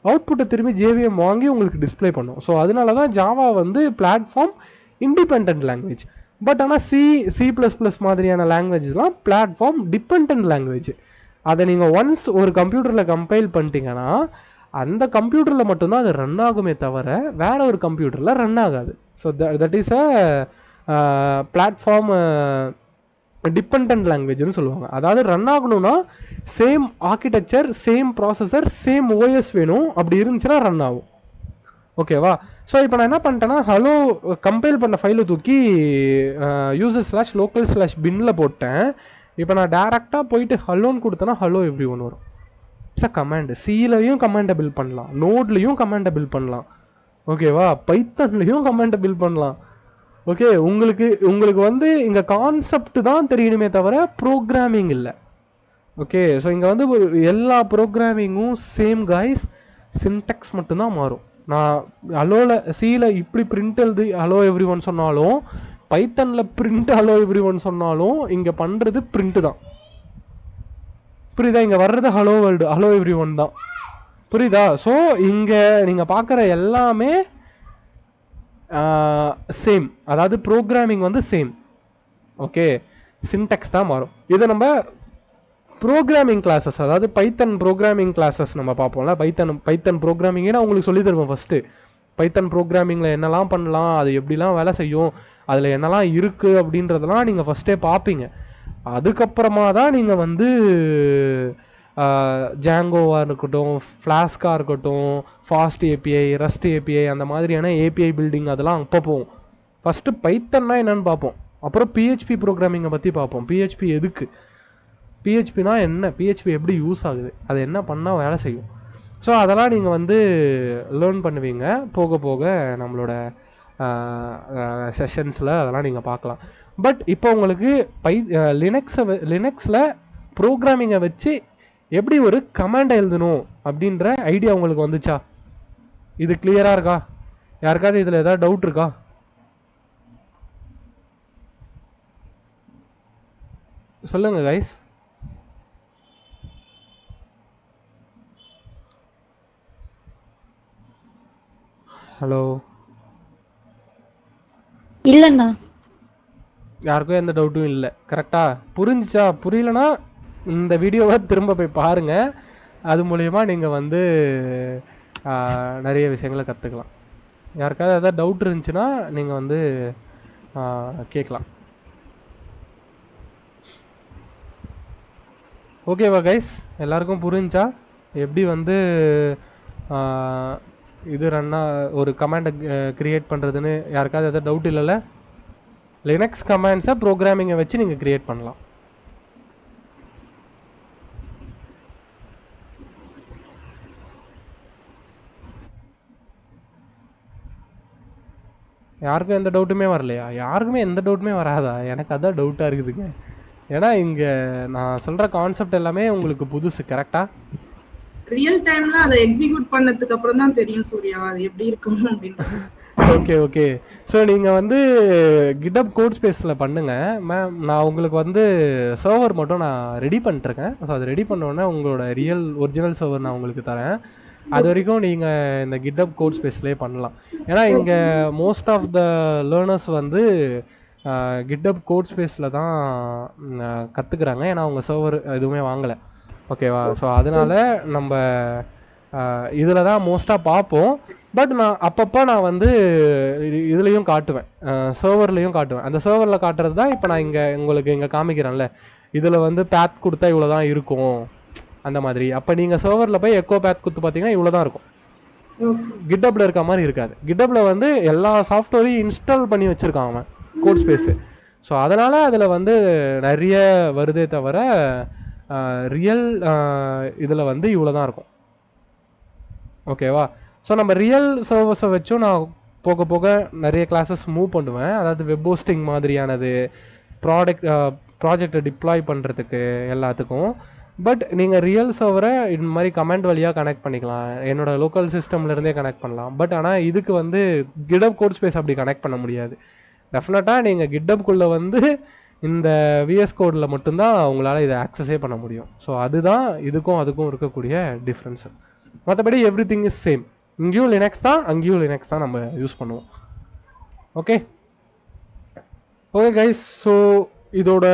அவுட்புட்டை திரும்பி ஜேவிஎம் வாங்கி உங்களுக்கு டிஸ்பிளே பண்ணும். ஸோ அதனால தான் ஜாவா வந்து பிளாட்ஃபார்ம் இண்டிபெண்ட் லாங்குவேஜ். பட் ஆனால் சி ப்ளஸ் ப்ளஸ் மாதிரியான லாங்குவேஜஸ்லாம் பிளாட்ஃபார்ம் டிபெண்ட் லாங்குவேஜ். அதை நீங்கள் ஒன்ஸ் ஒரு கம்ப்யூட்டரில் கம்பைல் பண்ணிட்டீங்கன்னா அந்த கம்ப்யூட்டரில் மட்டும்தான் அது ரன் ஆகுமே தவிர வேற ஒரு கம்ப்யூட்டரில் ரன் ஆகாது. So that is a platform depend லாங்குவேஜ்னு சொல்லுவாங்க. அதாவது ரன் ஆகணும்னா same architecture, same processor, same OS வேணும். அப்படி இருந்துச்சுன்னா ரன் ஆகும். ஓகேவா, ஸோ இப்போ நான் என்ன பண்ணிட்டேன்னா ஹலோ கம்பைல் பண்ண ஃபைலை தூக்கி யூசர் ஸ்லாஷ் லோக்கல் ஸ்லாஷ் பின்னில் போட்டேன். இப்போ நான் டேரெக்டாக போயிட்டு ஹலோன்னு கொடுத்தேன்னா ஹலோ எவ்ரி ஒன் வரும். It's a command. சிலையும் கமாண்டை பில்ட் பண்ணலாம், நோட்லேயும் கமாண்டை பில்ட் பண்ணலாம், ஓகேவா, பைத்தன்லேயும் கமாண்டை பில்ட் பண்ணலாம். ஓகே, உங்களுக்கு வந்து இங்கே கான்செப்ட் தான் தெரியணுமே தவிர ப்ரோக்ராமிங் இல்லை. ஓகே, ஸோ இங்கே வந்து எல்லா ப்ரோக்ராமிங்கும் சேம் காய்ஸ், சின்டெக்ஸ் மட்டும்தான் மாறும். நான் ஹலோவில் சியில் இப்படி பிரிண்ட் எழுதி ஹலோ எவ்ரி ஒன் சொன்னாலும், பைத்தனில் பிரிண்ட் ஹலோ எவ்ரி ஒன் சொன்னாலும் இங்கே பண்ணுறது பிரிண்ட்டு தான், புரியுதா? இங்கே வர்றது hello world, hello every one தான், புரியுதா? ஸோ இங்கே நீங்கள் பார்க்குற எல்லாமே சேம், அதாவது ப்ரோக்ராமிங் வந்து சேம். ஓகே, சின்டெக்ஸ் தான் மாறும். இதை நம்ம ப்ரோக்ராமிங் கிளாஸஸ், அதாவது பைத்தன் ப்ரோக்ராமிங் கிளாஸஸ் நம்ம பார்ப்போம்ல. பைத்தன் ப்ரோக்ராமிங்கே நான் உங்களுக்கு சொல்லி தருவேன். ஃபஸ்ட்டு பைத்தன் ப்ரோக்ராமிங்கில் என்னெல்லாம் பண்ணலாம், அது எப்படிலாம் வேலை செய்யும், அதில் என்னெல்லாம் இருக்குது அப்படின்றதெல்லாம் நீங்கள் ஃபஸ்ட்டே பார்ப்பீங்க. அதுக்கப்புறமா தான் நீங்கள் வந்து ஜாங்கோவாக இருக்கட்டும், ஃப்ளாஸ்காக இருக்கட்டும், ஃபாஸ்ட் ஏபிஐ, ரஸ்ட் ஏபிஐ, அந்த மாதிரியான ஏபிஐ பில்டிங் அதெல்லாம் அப்போ போவோம். ஃபஸ்ட்டு பைத்தன்னா என்னென்னு பார்ப்போம். அப்புறம் பிஹெச்பி ப்ரோக்ராமிங்கை பற்றி பார்ப்போம். பிஹெச்பி எதுக்கு, பிஹெச்பினா என்ன, பிஹெச்பி எப்படி யூஸ் ஆகுது, அது என்ன பண்ணால் வேலை செய்யும். ஸோ அதெல்லாம் நீங்கள் வந்து லேர்ன் பண்ணுவீங்க போக போக நம்மளோட செஷன்ஸில், அதெல்லாம் நீங்கள் பார்க்கலாம். பட் இப்போ உங்களுக்கு லினக்ஸில் ப்ரோக்ராமிங்கை வச்சு எப்படி ஒரு கமாண்டை எழுதணும் அப்படின்ற ஐடியா உங்களுக்கு வந்துச்சா? இது கிளியராக இருக்கா? யாருக்காவது இதில் ஏதாவது டவுட் இருக்கா? சொல்லுங்கள் கைஸ். ஹலோ, இல்லண்ணா. யாருக்கும் எந்த டவுட்டும் இல்லை. கரெக்டா புரிஞ்சிச்சா? புரியலனா இந்த வீடியோவை திரும்ப போய் பாருங்கள். அது மூலயமா நீங்கள் வந்து நிறைய விஷயங்களை கற்றுக்கலாம். யாருக்காவது எதாவது டவுட் இருந்துச்சுன்னா நீங்கள் வந்து கேட்கலாம். ஓகேவா கைஸ்? எல்லாருக்கும் புரிஞ்சா எப்படி வந்து இது ஒரு கமாண்டை க்ரியேட் பண்ணுறதுன்னு? யாருக்காவது எதாவது டவுட் இல்லைல்ல? லினக்ஸ் கமாண்ட்ஸை ப்ரோக்ராமிங்கை வச்சு நீங்கள் க்ரியேட் பண்ணலாம். யாருக்கும் எந்த டவுட்டுமே வரலையா? யாருக்குமே எந்த டவுட்டுமே வராதா? எனக்கு அதான் டவுட்டாக இருக்குதுங்க. ஏன்னா இங்கே நான் சொல்கிற கான்செப்ட் எல்லாமே உங்களுக்கு புதுசு. கரெக்டா? ரியல் டைம்ல அதை எக்ஸிக்யூட் பண்ணதுக்கு அப்புறம் தான் தெரியும் சூர்யா அது எப்படி இருக்கும் அப்படின்னு. Okay okay. ஸோ நீங்கள் வந்து கிட்டப் கோட் ஸ்பேஸில் பண்ணுங்கள் மேம். நான் உங்களுக்கு வந்து சர்வர் மட்டும் நான் ரெடி பண்ணிட்டுருக்கேன். ஸோ அதை ரெடி பண்ணோன்னே உங்களோட ஒரிஜினல் சர்வர் நான் உங்களுக்கு தரேன். அது வரைக்கும் நீங்கள் இந்த கிட்டப் கோட் ஸ்பேஸ்லேயே பண்ணலாம். ஏன்னா இங்கே மோஸ்ட் ஆஃப் த லேர்னர்ஸ் வந்து கிட்டப் கோட் ஸ்பேஸில் தான் கற்றுக்குறாங்க. ஏன்னா அவங்க சர்வர் எதுவுமே வாங்கலை. ஓகேவா? ஸோ அதனால் நம்ம இதில் தான் மோஸ்ட்டாக பார்ப்போம். பட் நான் அப்பப்போ நான் வந்து இதுலேயும் காட்டுவேன், சர்வர்லேயும் காட்டுவேன். அந்த சர்வரில் காட்டுறது தான் இப்போ நான் உங்களுக்கு இங்கே காமிக்கிறேன்ல. இதில் வந்து பேத் கொடுத்தா இவ்வளோ தான் இருக்கும் அந்த மாதிரி. அப்போ நீங்கள் சர்வரில் போய் எக்கோ பேத் கொடுத்து பார்த்தீங்கன்னா இவ்வளோ தான் இருக்கும். கிட்டப்பில் இருக்க மாதிரி இருக்காது. கிட்டப்பில் வந்து எல்லா சாஃப்ட்வேரையும் இன்ஸ்டால் பண்ணி வச்சுருக்கான் அவன் கோட் ஸ்பேஸு. ஸோ அதனால் அதில் வந்து நிறைய வருதே தவிர ரியல் இதில் வந்து இவ்வளோ தான் இருக்கும். ஓகேவா? ஸோ நம்ம ரியல் சர்வர்ஸை வச்சும் நான் போக போக நிறைய கிளாஸஸ் மூவ் பண்ணுவேன். அதாவது வெப் ஹோஸ்டிங் மாதிரியானது, ப்ராஜெக்டை டிப்ளாய் பண்ணுறதுக்கு எல்லாத்துக்கும். பட் நீங்கள் ரியல் சர்வரை இந்த மாதிரி கமெண்ட் வழியாக கனெக்ட் பண்ணிக்கலாம். என்னோடய லோக்கல் சிஸ்டம்லேருந்தே கனெக்ட் பண்ணலாம். பட் ஆனால் இதுக்கு வந்து கிட்டப் கோட் ஸ்பேஸ் அப்படி கனெக்ட் பண்ண முடியாது. டெஃபினட்டாக நீங்கள் கிட்டப்குள்ளே வந்து இந்த விஎஸ் கோடில் மட்டும்தான் உங்களால் இதை ஆக்சஸே பண்ண முடியும். ஸோ அதுதான் இதுக்கும் அதுக்கும் இருக்கக்கூடிய டிஃப்ரென்ஸு. மற்றபடி எவ்ரி திங் இஸ் சேம். இங்கேயும் லினக்ஸ் தான், அங்கேயும் லினக்ஸ் தான் நம்ம யூஸ் பண்ணுவோம். Okay okay guys. ஸோ இதோட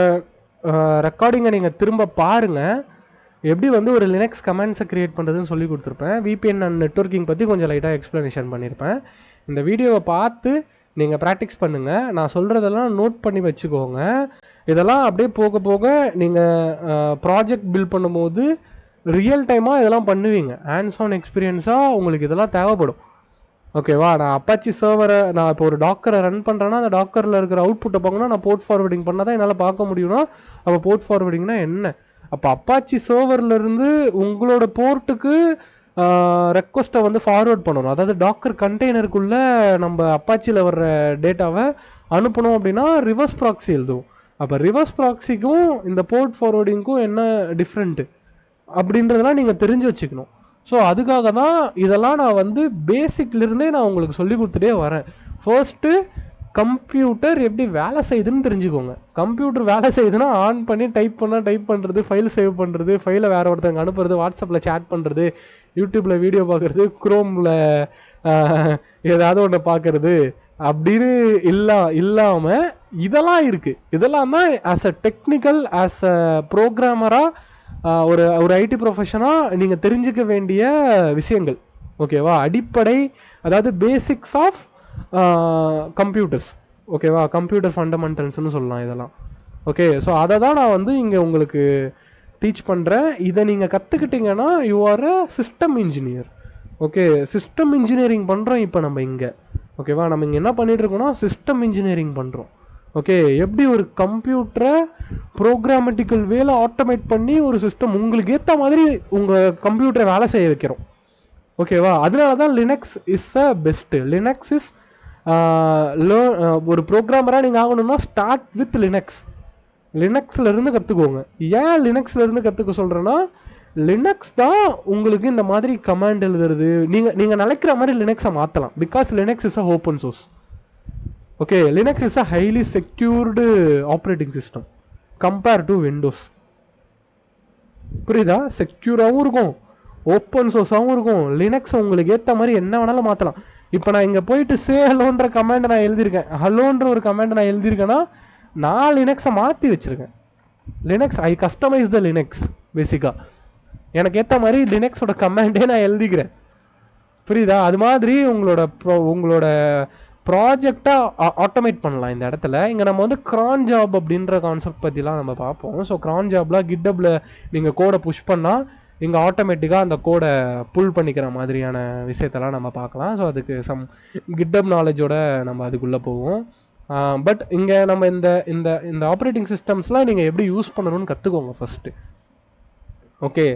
ரெக்கார்டிங்கை நீங்கள் திரும்ப பாருங்கள். எப்படி வந்து ஒரு லினக்ஸ் கமெண்ட்ஸை க்ரியேட் பண்ணுறதுன்னு சொல்லி கொடுத்துருப்பேன். விபிஎன் அண்ட் நெட்வொர்க்கிங் பற்றி கொஞ்சம் லைட்டாக எக்ஸ்ப்ளனேஷன் பண்ணியிருப்பேன். இந்த வீடியோவை பார்த்து நீங்கள் ப்ராக்டிஸ் பண்ணுங்கள். நான் சொல்கிறதெல்லாம் நோட் பண்ணி வச்சுக்கோங்க. இதெல்லாம் அப்படியே போக போக நீங்கள் ப்ராஜெக்ட் பில்ட் பண்ணும்போது ரியல் டைமாக இதெல்லாம் பண்ணுவீங்க. ஹேண்ட்ஸ் ஆன் எக்ஸ்பீரியன்ஸாக உங்களுக்கு இதெல்லாம் தேவைப்படும். ஓகேவா? நான் அப்பாச்சி சர்வரை நான் இப்போ ஒரு டாக்கரை ரன் பண்ணுறேன்னா அந்த டாக்கரில் இருக்கிற அவுட்புட்டை பார்க்கணும். நான் போர்ட் ஃபார்வர்டிங் பண்ணால் தான் என்னால் பார்க்க முடியும்னா அப்போ போர்ட் ஃபார்வர்டிங்னா என்ன? அப்போ அப்பாச்சி சர்வர்லேருந்து உங்களோட போர்ட்டுக்கு ரெக்வஸ்ட்டை வந்து ஃபார்வர்ட் பண்ணணும். அதாவது டாக்கர் கண்டெய்னருக்குள்ளே நம்ம அப்பாச்சியில் வர்ற டேட்டாவை அனுப்பணும் அப்படின்னா ரிவர்ஸ் ப்ராக்ஸி எழுதுவோம். அப்போ ரிவர்ஸ் ப்ராக்ஸிக்கும் இந்த போர்ட் ஃபார்வர்டிங்க்கும் என்ன டிஃப்ரெண்ட்டு அப்படின்றதெல்லாம் நீங்கள் தெரிஞ்சு வச்சுக்கணும். ஸோ அதுக்காக தான் இதெல்லாம் நான் வந்து பேசிக்லேருந்தே நான் உங்களுக்கு சொல்லி கொடுத்துட்டே வரேன். ஃபர்ஸ்ட்டு கம்ப்யூட்டர் எப்படி வேலை செய்யுதுன்னு தெரிஞ்சுக்கோங்க. கம்ப்யூட்டர் வேலை செய்யுதுன்னா ஆன் பண்ணி டைப் பண்ணுறது, ஃபைல் சேவ் பண்ணுறது, ஃபைலை வேறு ஒருத்தவங்க அனுப்புறது, வாட்ஸ்அப்பில் சேட் பண்ணுறது, யூடியூப்பில் வீடியோ பார்க்குறது, குரோமில் ஏதாவது ஒன்று பார்க்குறது, அப்படின்னு இல்லாமல் இதெல்லாம் இருக்குது. இதெல்லாம் தான் as a technical, as a ப்ரோக்ராமராக ஒரு ஐடி ப்ரொஃபஷனாக நீங்கள் தெரிஞ்சுக்க வேண்டிய விஷயங்கள். ஓகேவா? அடிப்படை, அதாவது பேசிக்ஸ் ஆஃப் கம்ப்யூட்டர்ஸ். ஓகேவா? கம்ப்யூட்டர் ஃபண்டமெண்டல்ஸ்னு சொல்லலாம் இதெல்லாம். ஓகே, ஸோ அதை தான் நான் வந்து இங்கே உங்களுக்கு டீச் பண்ணுறேன். இதை நீங்கள் கற்றுக்கிட்டிங்கன்னா you are a system engineer. Okay, system engineering பண்ணுறோம் இப்போ நம்ம இங்கே. ஓகேவா? நம்ம இங்கே என்ன பண்ணிகிட்ருக்கோம்னா சிஸ்டம் இன்ஜினியரிங் பண்ணுறோம். ஓகே, எப்படி ஒரு கம்ப்யூட்டரை ப்ரோக்ராமட்டிக்கல் வேலை ஆட்டோமேட் பண்ணி ஒரு சிஸ்டம் உங்களுக்கு ஏற்ற மாதிரி உங்கள் கம்ப்யூட்டரை வேலை செய்ய வைக்கிறோம். ஓகேவா? அதனால தான் Linux is a best. Linux is ஒரு ப்ரோக்ராமராக நீங்கள் ஆகணும்னா ஸ்டார்ட் வித் லினக்ஸ். லினக்ஸ்லேருந்து கற்றுக்கோங்க. ஏன் லினக்ஸ்லேருந்து கற்றுக்க சொல்கிறேன்னா, லினக்ஸ் தான் உங்களுக்கு இந்த மாதிரி கமாண்ட் எழுதுறது, நீங்கள் நினைக்கிற மாதிரி லினக்ஸை மாற்றலாம். Because Linux is a open source. Okay, Linux is a highly secured operating system compare to Windows. புரியுதா? செக்யூராகவும் இருக்கும், ஓப்பன் சோர்ஸாகவும் இருக்கும். லினக்ஸ் உங்களுக்கு ஏற்ற மாதிரி என்ன வேணாலும் மாற்றலாம். இப்போ நான் இங்கே போயிட்டு சே ஹலோன்ற கமாண்டை நான் எழுதியிருக்கேன், ஹலோன்ற ஒரு கமாண்டை நான் எழுதியிருக்கேன்னா நான் லினக்ஸை மாற்றி வச்சுருக்கேன். லினக்ஸ் ஐ கஸ்டமைஸ் த லினக்ஸ். பேசிக்காக எனக்கு ஏற்ற மாதிரி லினக்ஸோட கமாண்டே நான் எழுதிக்கிறேன். புரியுதா? அது மாதிரி உங்களோட ப்ராஜெக்டை ஆட்டோமேட் பண்ணலாம் இந்த இடத்துல. இங்கே நம்ம வந்து க்ரான் ஜாப் அப்படின்ற கான்செப்ட் பற்றிலாம் நம்ம பார்ப்போம். ஸோ க்ரான் ஜாப்லாம் கிட்டப்பில் நீங்கள் கோடை புஷ் பண்ணால் இங்கே ஆட்டோமேட்டிக்காக அந்த கோடை புல் பண்ணிக்கிற மாதிரியான விஷயத்தெல்லாம் நம்ம பார்க்கலாம். ஸோ அதுக்கு சம் கிட்டப் நாலேஜோட நம்ம அதுக்குள்ளே போவோம். பட் இங்கே நம்ம இந்த ஆப்ரேட்டிங் சிஸ்டம்ஸ்லாம் நீங்கள் எப்படி யூஸ் பண்ணணும்னு கற்றுக்கோங்க ஃபஸ்ட்டு. ஓகே,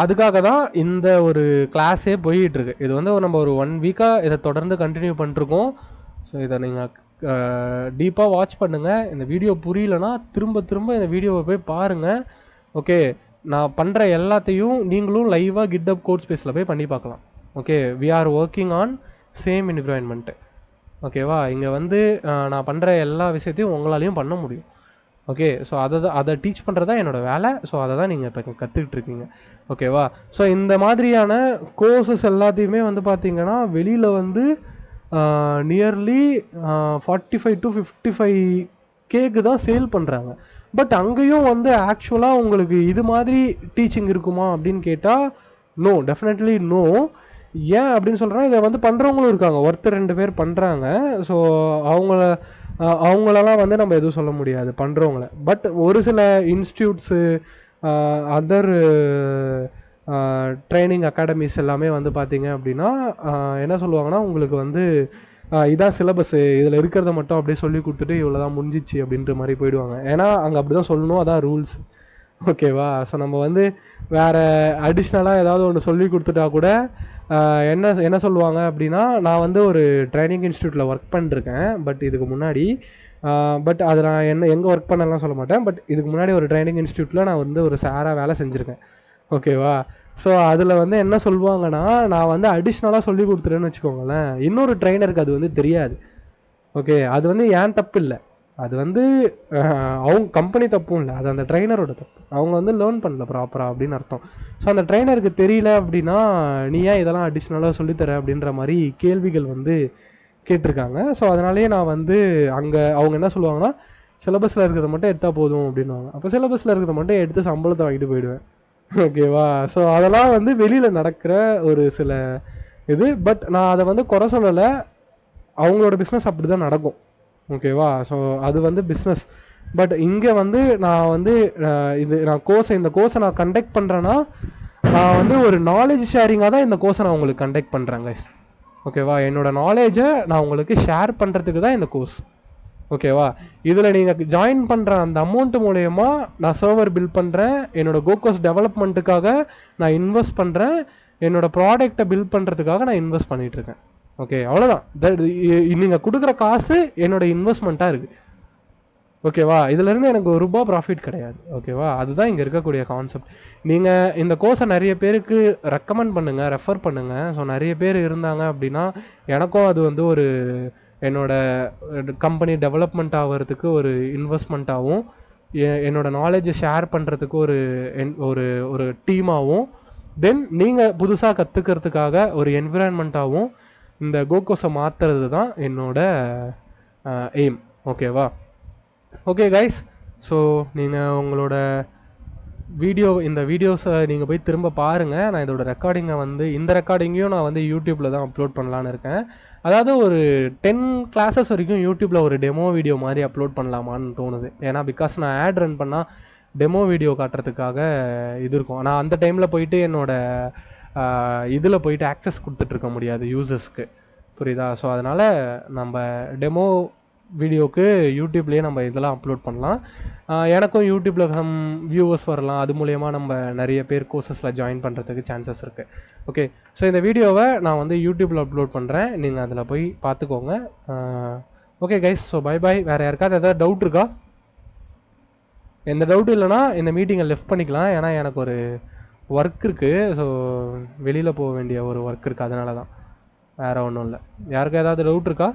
அதுக்காக தான் இந்த ஒரு கிளாஸே போயிட்டுருக்கு. இது வந்து நம்ம ஒரு 1 வீக்காக இதை தொடர்ந்து கண்டினியூ பண்ணிருக்கோம். ஸோ இதை நீங்கள் டீப்பாக வாட்ச் பண்ணுங்கள். இந்த வீடியோ புரியலன்னா திரும்ப இந்த வீடியோவை போய் பாருங்கள். ஓகே, நான் பண்ணுற எல்லாத்தையும் நீங்களும் லைவாக கிட்டப் கோட் ஸ்பேஸில் போய் பண்ணி பார்க்கலாம். Okay, we are working on same environment. ஓகேவா? இங்கே வந்து நான் பண்ணுற எல்லா விஷயத்தையும் உங்களாலையும் பண்ண முடியும். ஓகே, ஸோ அதை டீச் பண்ணுறது தான் என்னோடய வேலை. ஸோ அதை தான் நீங்கள் இப்போ கற்றுக்கிட்டு இருக்கீங்க. ஓகேவா? ஸோ இந்த மாதிரியான கோர்சஸ் எல்லாத்தையுமே வந்து பார்த்திங்கன்னா வெளியில் வந்து நியர்லி 45 to 55K தான் சேல் பண்ணுறாங்க. பட் அங்கேயும் வந்து ஆக்சுவலாக உங்களுக்கு இது மாதிரி டீச்சிங் இருக்குமா அப்படின்னு கேட்டால் நோ, டெஃபினெட்லி நோ. ஏன் அப்படின்னு சொல்கிறேன்னா, இதை வந்து பண்ணுறவங்களும் இருக்காங்க, ஒருத்தர் 2 பேர் பண்ணுறாங்க. ஸோ அவங்களெல்லாம் வந்து நம்ம எதுவும் சொல்ல முடியாது பண்ணுறவங்கள. பட் ஒரு சில இன்ஸ்டியூட்ஸு, அதர் ட்ரைனிங் அகாடமிஸ் எல்லாமே வந்து பார்த்திங்க அப்படின்னா என்ன சொல்லுவாங்கன்னா, உங்களுக்கு வந்து இதான் சிலபஸ்ஸு, இதில் இருக்கிறத மட்டும் அப்படியே சொல்லி கொடுத்துட்டு இவ்வளோ தான் முடிஞ்சிச்சு அப்படின்ற மாதிரி போயிடுவாங்க. ஏன்னா அங்கே அப்படி தான் சொல்லணும், அதான் ரூல்ஸ். ஓகேவா? ஸோ நம்ம வந்து வேறு அடிஷ்னலாக ஏதாவது ஒன்று சொல்லி கொடுத்துட்டா கூட என்ன சொல்லுவாங்க அப்படின்னா, நான் வந்து ஒரு ட்ரைனிங் இன்ஸ்டியூட்டில் ஒர்க் பண்ணிருக்கேன். பட் இதுக்கு முன்னாடி பட் அது நான் எங்கே ஒர்க் பண்ணலாம் சொல்ல மாட்டேன். பட் இதுக்கு முன்னாடி ஒரு ட்ரைனிங் இன்ஸ்டியூட்டில் நான் வந்து ஒரு சாராக வேலை செஞ்சுருக்கேன். ஓகேவா? ஸோ அதில் வந்து என்ன சொல்லுவாங்கன்னா, நான் வந்து அடிஷ்னலாக சொல்லி கொடுத்துட்டேன்னு வச்சுக்கோங்களேன், இன்னொரு ட்ரைனருக்கு அது வந்து தெரியாது. ஓகே, அது வந்து ஏன் தப்பு இல்லை, அது வந்து அவங்க கம்பெனி தப்பும் இல்லை, அது அந்த ட்ரைனரோட தப்பு. அவங்க வந்து லேர்ன் பண்ணல ப்ராப்பராக அப்படின்னு அர்த்தம். ஸோ அந்த ட்ரைனருக்கு தெரியல அப்படின்னா நீ ஏன் இதெல்லாம் அடிஷ்னலாக சொல்லித்தர அப்படின்ற மாதிரி கேள்விகள் வந்து கேட்டிருக்காங்க. ஸோ அதனாலேயே நான் வந்து அங்கே அவங்க என்ன சொல்லுவாங்கன்னா, சிலபஸில் இருக்கிறத மட்டும் எடுத்தால் போதும் அப்படின்வாங்க. அப்போ சிலபஸில் இருக்கிறத மட்டும் எடுத்து சம்பளத்தை வாங்கிட்டு போயிடுவேன். ஓகேவா? ஸோ அதெல்லாம் வந்து வெளியில் நடக்கிற ஒரு சில இது. பட் நான் அதை வந்து குறை சொல்லலை, அவங்களோட பிஸ்னஸ் அப்படி தான் நடக்கும். ஓகேவா? ஸோ அது வந்து பிஸ்னஸ். பட் இங்கே வந்து நான் வந்து இந்த கோர்ஸை நான் கண்டக்ட் பண்ணுறேன்னா, நான் வந்து ஒரு நாலேஜ் ஷேரிங்காக தான் இந்த கோர்ஸை நான் உங்களுக்கு கண்டக்ட் பண்ணுறேன் கைஸ். ஓகேவா? என்னோடய நாலேஜை நான் உங்களுக்கு ஷேர் பண்ணுறதுக்கு தான் இந்த கோர்ஸ். ஓகேவா? இதில் நீங்கள் ஜாயின் பண்ணுற அந்த அமௌண்ட் மூலயமா நான் சர்வர் பில்ட் பண்ணுறேன், என்னோடய கோகோஸ் டெவலப்மெண்ட்டுக்காக நான் இன்வெஸ்ட் பண்ணுறேன், என்னோடய ப்ராடக்டை பில்ட் பண்ணுறதுக்காக நான் இன்வெஸ்ட் பண்ணிகிட்ருக்கேன். ஓகே, அவ்வளோதான். நீங்கள் கொடுக்குற காசு என்னோடய இன்வெஸ்ட்மெண்ட்டாக இருக்குது. ஓகேவா? இதிலேருந்து எனக்கு ₹1 ப்ராஃபிட் கிடையாது. ஓகேவா? அதுதான் இங்கே இருக்கக்கூடிய கான்செப்ட். நீங்கள் இந்த கோர்ஸை நிறைய பேருக்கு ரெக்கமெண்ட் பண்ணுங்கள், ரெஃபர் பண்ணுங்கள். ஸோ நிறைய பேர் இருந்தாங்க அப்படின்னா எனக்கும் அது வந்து ஒரு என்னோடய கம்பெனி டெவலப்மெண்ட் ஆகிறதுக்கு ஒரு இன்வெஸ்ட்மெண்ட்டாகவும், என்னோடய நாலேஜை ஷேர் பண்ணுறதுக்கு ஒரு டீமாகவும், தென் நீங்கள் புதுசாக கற்றுக்கிறதுக்காக ஒரு என்விரான்மெண்ட்டாகவும் இந்த கோகோஸை மாற்றுறது தான் என்னோட எய்ம். ஓகேவா? ஓகே கைஸ், ஸோ நீங்கள் உங்களோட இந்த வீடியோஸை நீங்கள் போய் திரும்ப பாருங்கள். நான் இதோட ரெக்கார்டிங்கை இந்த ரெக்கார்டிங்கையும் நான் யூடியூப்பில் தான் அப்லோட் பண்ணலான்னு இருக்கேன். அதாவது ஒரு 10 கிளாஸஸ் வரைக்கும் யூடியூப்பில் ஒரு டெமோ வீடியோ மாதிரி அப்லோட் பண்ணலாமான்னு தோணுது. ஏன்னா பிகாஸ் நான் ஆட் ரன் பண்ணால் டெமோ வீடியோ காட்டுறதுக்காக இது இருக்கும். நான் அந்த டைமில் போயிட்டு என்னோட இதில் போயிட்டு ஆக்சஸ் கொடுத்துட்ருக்க முடியாது யூசர்ஸ்க்கு, புரியுதா? ஸோ அதனால் நம்ம டெமோ வீடியோக்கு யூடியூப்லேயே நம்ம இதெல்லாம் அப்லோட் பண்ணலாம். எனக்கும் யூடியூப்பில் வியூவர்ஸ் வரலாம். அது மூலயமா நம்ம நிறைய பேர் கோர்சஸில் ஜாயின் பண்ணுறதுக்கு சான்சஸ் இருக்குது. ஓகே, ஸோ இந்த வீடியோவை நான் யூடியூப்பில் அப்லோட் பண்ணுறேன். நீங்கள் அதில் போய் பார்த்துக்கோங்க. Okay guys, so bye bye. வேறு யாருக்காவது எதாவது டவுட் இருக்கா? எந்த டவுட்டும் இல்லைனா இந்த மீட்டிங்கை லெஃப்ட் பண்ணிக்கலாம். ஏன்னா எனக்கு ஒரு ஒர்க் இருக்குது. ஸோ வெளியில் போக வேண்டிய ஒரு ஒர்க் இருக்குது, அதனால தான், வேறு ஒன்றும் இல்லை. யாருக்கும் ஏதாவது டவுட் இருக்கா?